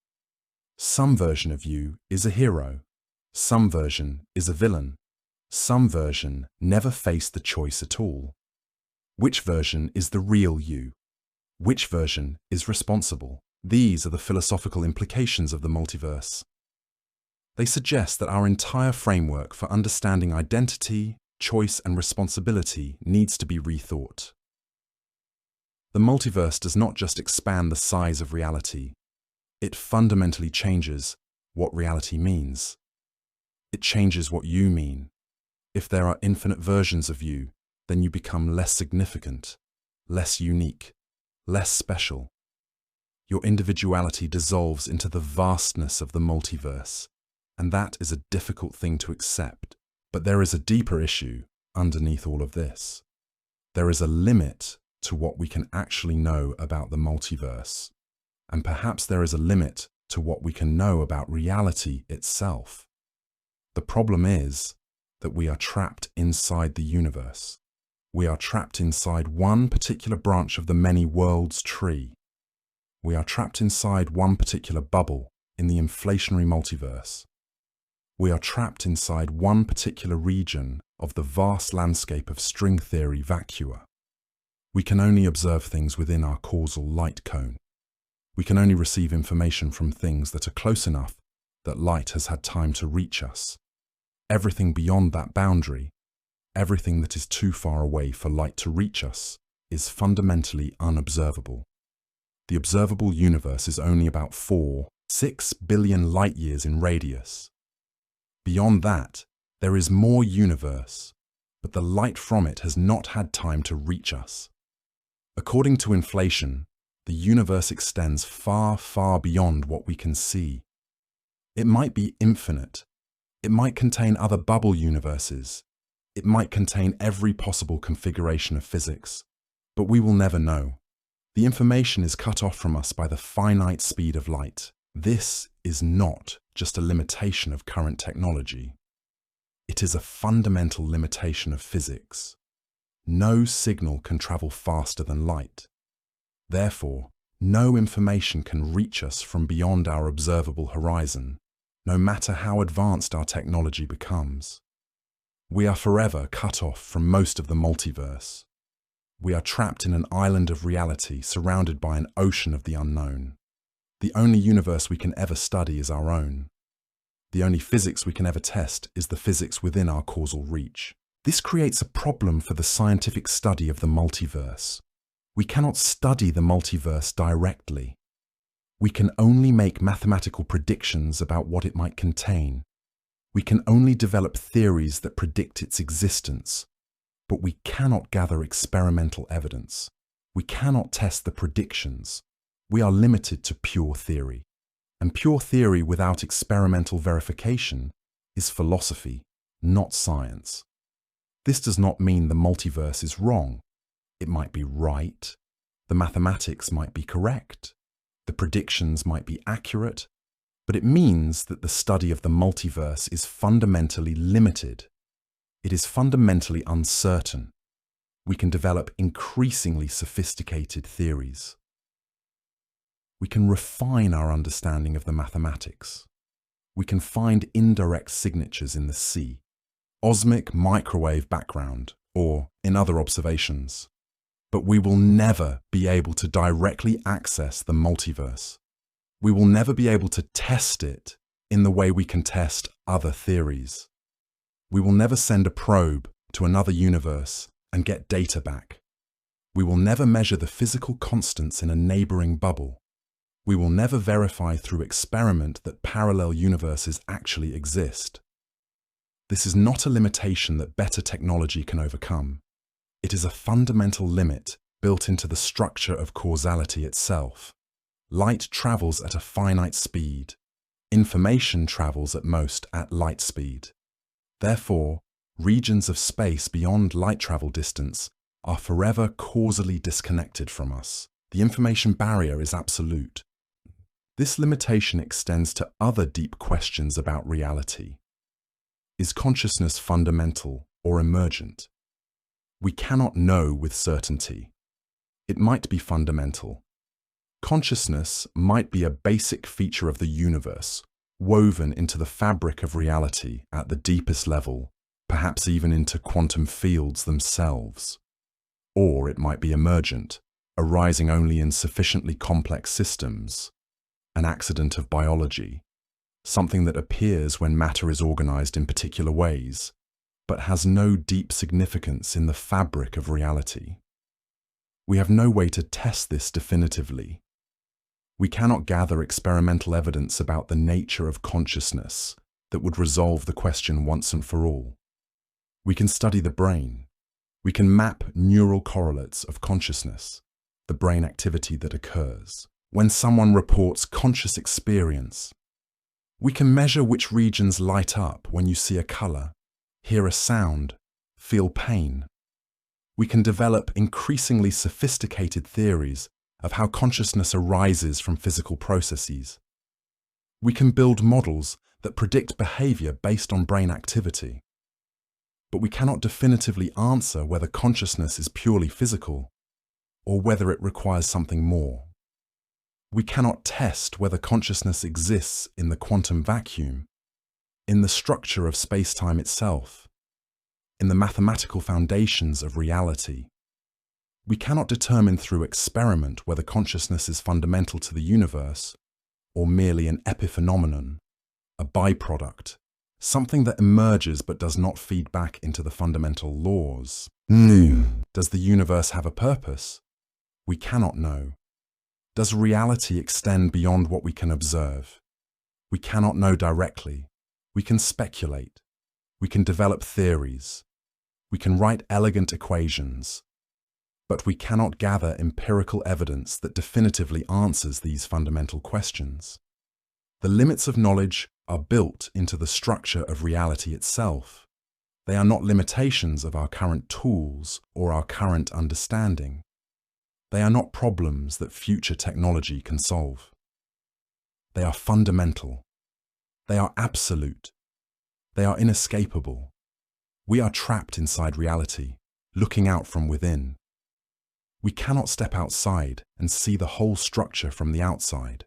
S1: Some version of you is a hero. Some version is a villain. Some version never faced the choice at all. Which version is the real you? Which version is responsible? These are the philosophical implications of the multiverse. They suggest that our entire framework for understanding identity, choice, and responsibility needs to be rethought. The multiverse does not just expand the size of reality, it fundamentally changes what reality means. It changes what you mean. If there are infinite versions of you, then you become less significant, less unique, less special. Your individuality dissolves into the vastness of the multiverse, and that is a difficult thing to accept. But there is a deeper issue underneath all of this. There is a limit to what we can actually know about the multiverse, and perhaps there is a limit to what we can know about reality itself. The problem is that we are trapped inside the universe. We are trapped inside one particular branch of the many worlds tree. We are trapped inside one particular bubble in the inflationary multiverse. We are trapped inside one particular region of the vast landscape of string theory vacua. We can only observe things within our causal light cone. We can only receive information from things that are close enough that light has had time to reach us. Everything beyond that boundary, everything that is too far away for light to reach us, is fundamentally unobservable. The observable universe is only about 6 billion light-years in radius. Beyond that, there is more universe, but the light from it has not had time to reach us. According to inflation, the universe extends far, far beyond what we can see. It might be infinite. It might contain other bubble universes. It might contain every possible configuration of physics. But we will never know. The information is cut off from us by the finite speed of light. This is not just a limitation of current technology. It is a fundamental limitation of physics. No signal can travel faster than light. Therefore, no information can reach us from beyond our observable horizon, no matter how advanced our technology becomes. We are forever cut off from most of the multiverse. We are trapped in an island of reality surrounded by an ocean of the unknown. The only universe we can ever study is our own. The only physics we can ever test is the physics within our causal reach. This creates a problem for the scientific study of the multiverse. We cannot study the multiverse directly. We can only make mathematical predictions about what it might contain. We can only develop theories that predict its existence, but we cannot gather experimental evidence. We cannot test the predictions. We are limited to pure theory. And pure theory without experimental verification is philosophy, not science. This does not mean the multiverse is wrong. It might be right. The mathematics might be correct. The predictions might be accurate. But it means that the study of the multiverse is fundamentally limited. It is fundamentally uncertain. We can develop increasingly sophisticated theories. We can refine our understanding of the mathematics. We can find indirect signatures in the sea, osmic microwave background, or in other observations. But we will never be able to directly access the multiverse. We will never be able to test it in the way we can test other theories. We will never send a probe to another universe and get data back. We will never measure the physical constants in a neighboring bubble. We will never verify through experiment that parallel universes actually exist. This is not a limitation that better technology can overcome. It is a fundamental limit built into the structure of causality itself. Light travels at a finite speed. Information travels at most at light speed. Therefore, regions of space beyond light travel distance are forever causally disconnected from us. The information barrier is absolute. This limitation extends to other deep questions about reality. Is consciousness fundamental or emergent? We cannot know with certainty. It might be fundamental. Consciousness might be a basic feature of the universe, woven into the fabric of reality at the deepest level, perhaps even into quantum fields themselves. Or it might be emergent, arising only in sufficiently complex systems, an accident of biology, something that appears when matter is organized in particular ways, but has no deep significance in the fabric of reality. We have no way to test this definitively. We cannot gather experimental evidence about the nature of consciousness that would resolve the question once and for all. We can study the brain. We can map neural correlates of consciousness, the brain activity that occurs when someone reports conscious experience. We can measure which regions light up when you see a color, hear a sound, feel pain. We can develop increasingly sophisticated theories of how consciousness arises from physical processes. We can build models that predict behavior based on brain activity. But we cannot definitively answer whether consciousness is purely physical or whether it requires something more. We cannot test whether consciousness exists in the quantum vacuum, in the structure of space-time itself, in the mathematical foundations of reality. We cannot determine through experiment whether consciousness is fundamental to the universe or merely an epiphenomenon, a byproduct, something that emerges but does not feed back into the fundamental laws. Does the universe have a purpose? We cannot know. Does reality extend beyond what we can observe? We cannot know directly. We can speculate. We can develop theories. We can write elegant equations. But we cannot gather empirical evidence that definitively answers these fundamental questions. The limits of knowledge are built into the structure of reality itself. They are not limitations of our current tools or our current understanding. They are not problems that future technology can solve. They are fundamental. They are absolute. They are inescapable. We are trapped inside reality, looking out from within. We cannot step outside and see the whole structure from the outside.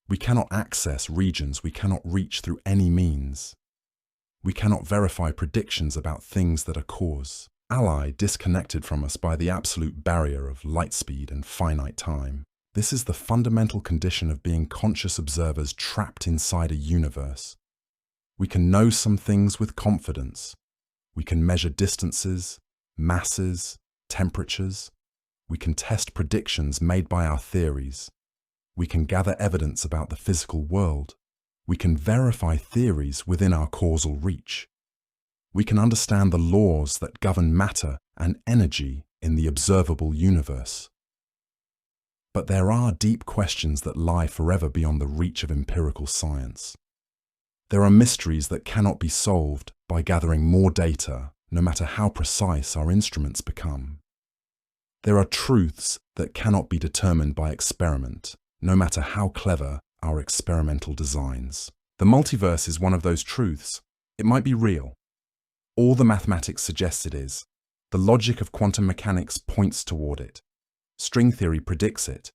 S1: We cannot access regions we cannot reach through any means. We cannot verify predictions about things that are cause, disconnected from us by the absolute barrier of light speed and finite time. This is the fundamental condition of being conscious observers trapped inside a universe. We can know some things with confidence. We can measure distances, masses, temperatures. We can test predictions made by our theories. We can gather evidence about the physical world. We can verify theories within our causal reach. We can understand the laws that govern matter and energy in the observable universe. But there are deep questions that lie forever beyond the reach of empirical science. There are mysteries that cannot be solved by gathering more data, no matter how precise our instruments become. There are truths that cannot be determined by experiment, no matter how clever our experimental designs. The multiverse is one of those truths. It might be real. All the mathematics suggests it is. The logic of quantum mechanics points toward it. String theory predicts it.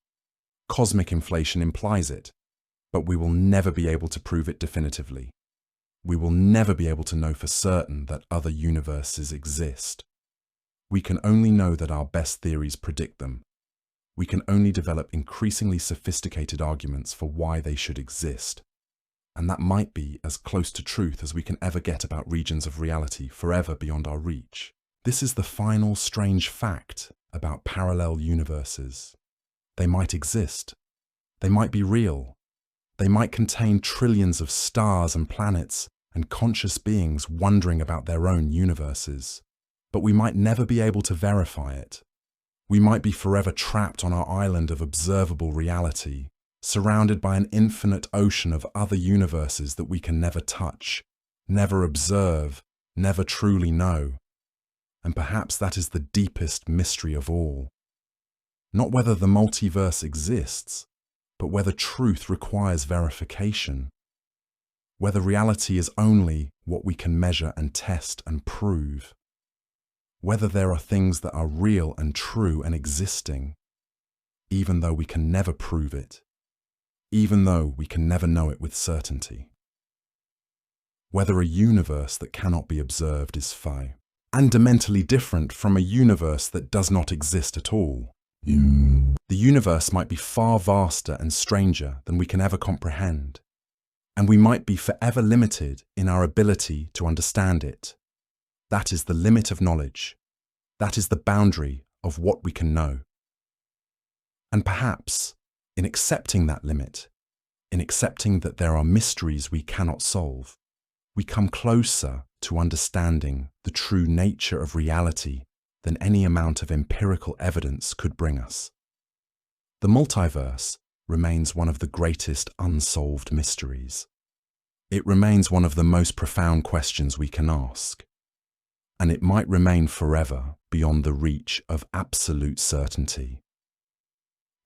S1: Cosmic inflation implies it. But we will never be able to prove it definitively. We will never be able to know for certain that other universes exist. We can only know that our best theories predict them. We can only develop increasingly sophisticated arguments for why they should exist. And that might be as close to truth as we can ever get about regions of reality forever beyond our reach. This is the final strange fact about parallel universes. They might exist. They might be real. They might contain trillions of stars and planets and conscious beings wondering about their own universes. But we might never be able to verify it. We might be forever trapped on our island of observable reality, surrounded by an infinite ocean of other universes that we can never touch, never observe, never truly know. And perhaps that is the deepest mystery of all. Not whether the multiverse exists, but whether truth requires verification. Whether reality is only what we can measure and test and prove. whether there are things that are real and true and existing, even though we can never prove it, even though we can never know it with certainty. Whether a universe that cannot be observed is fundamentally different from a universe that does not exist at all. The universe might be far vaster and stranger than we can ever comprehend, and we might be forever limited in our ability to understand it. That is the limit of knowledge. That is the boundary of what we can know. And perhaps, in accepting that limit, in accepting that there are mysteries we cannot solve, we come closer to understanding the true nature of reality than any amount of empirical evidence could bring us. The multiverse remains one of the greatest unsolved mysteries. It remains one of the most profound questions we can ask, and it might remain forever beyond the reach of absolute certainty.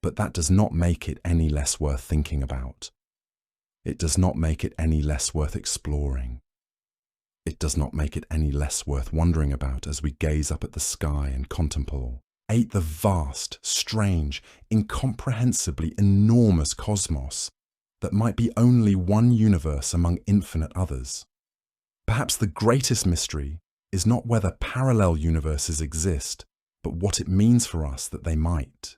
S1: But that does not make it any less worth thinking about. It does not make it any less worth exploring. It does not make it any less worth wondering about as we gaze up at the sky and contemplate the vast, strange, incomprehensibly enormous cosmos that might be only one universe among infinite others. Perhaps the greatest mystery is not whether parallel universes exist, but what it means for us that they might.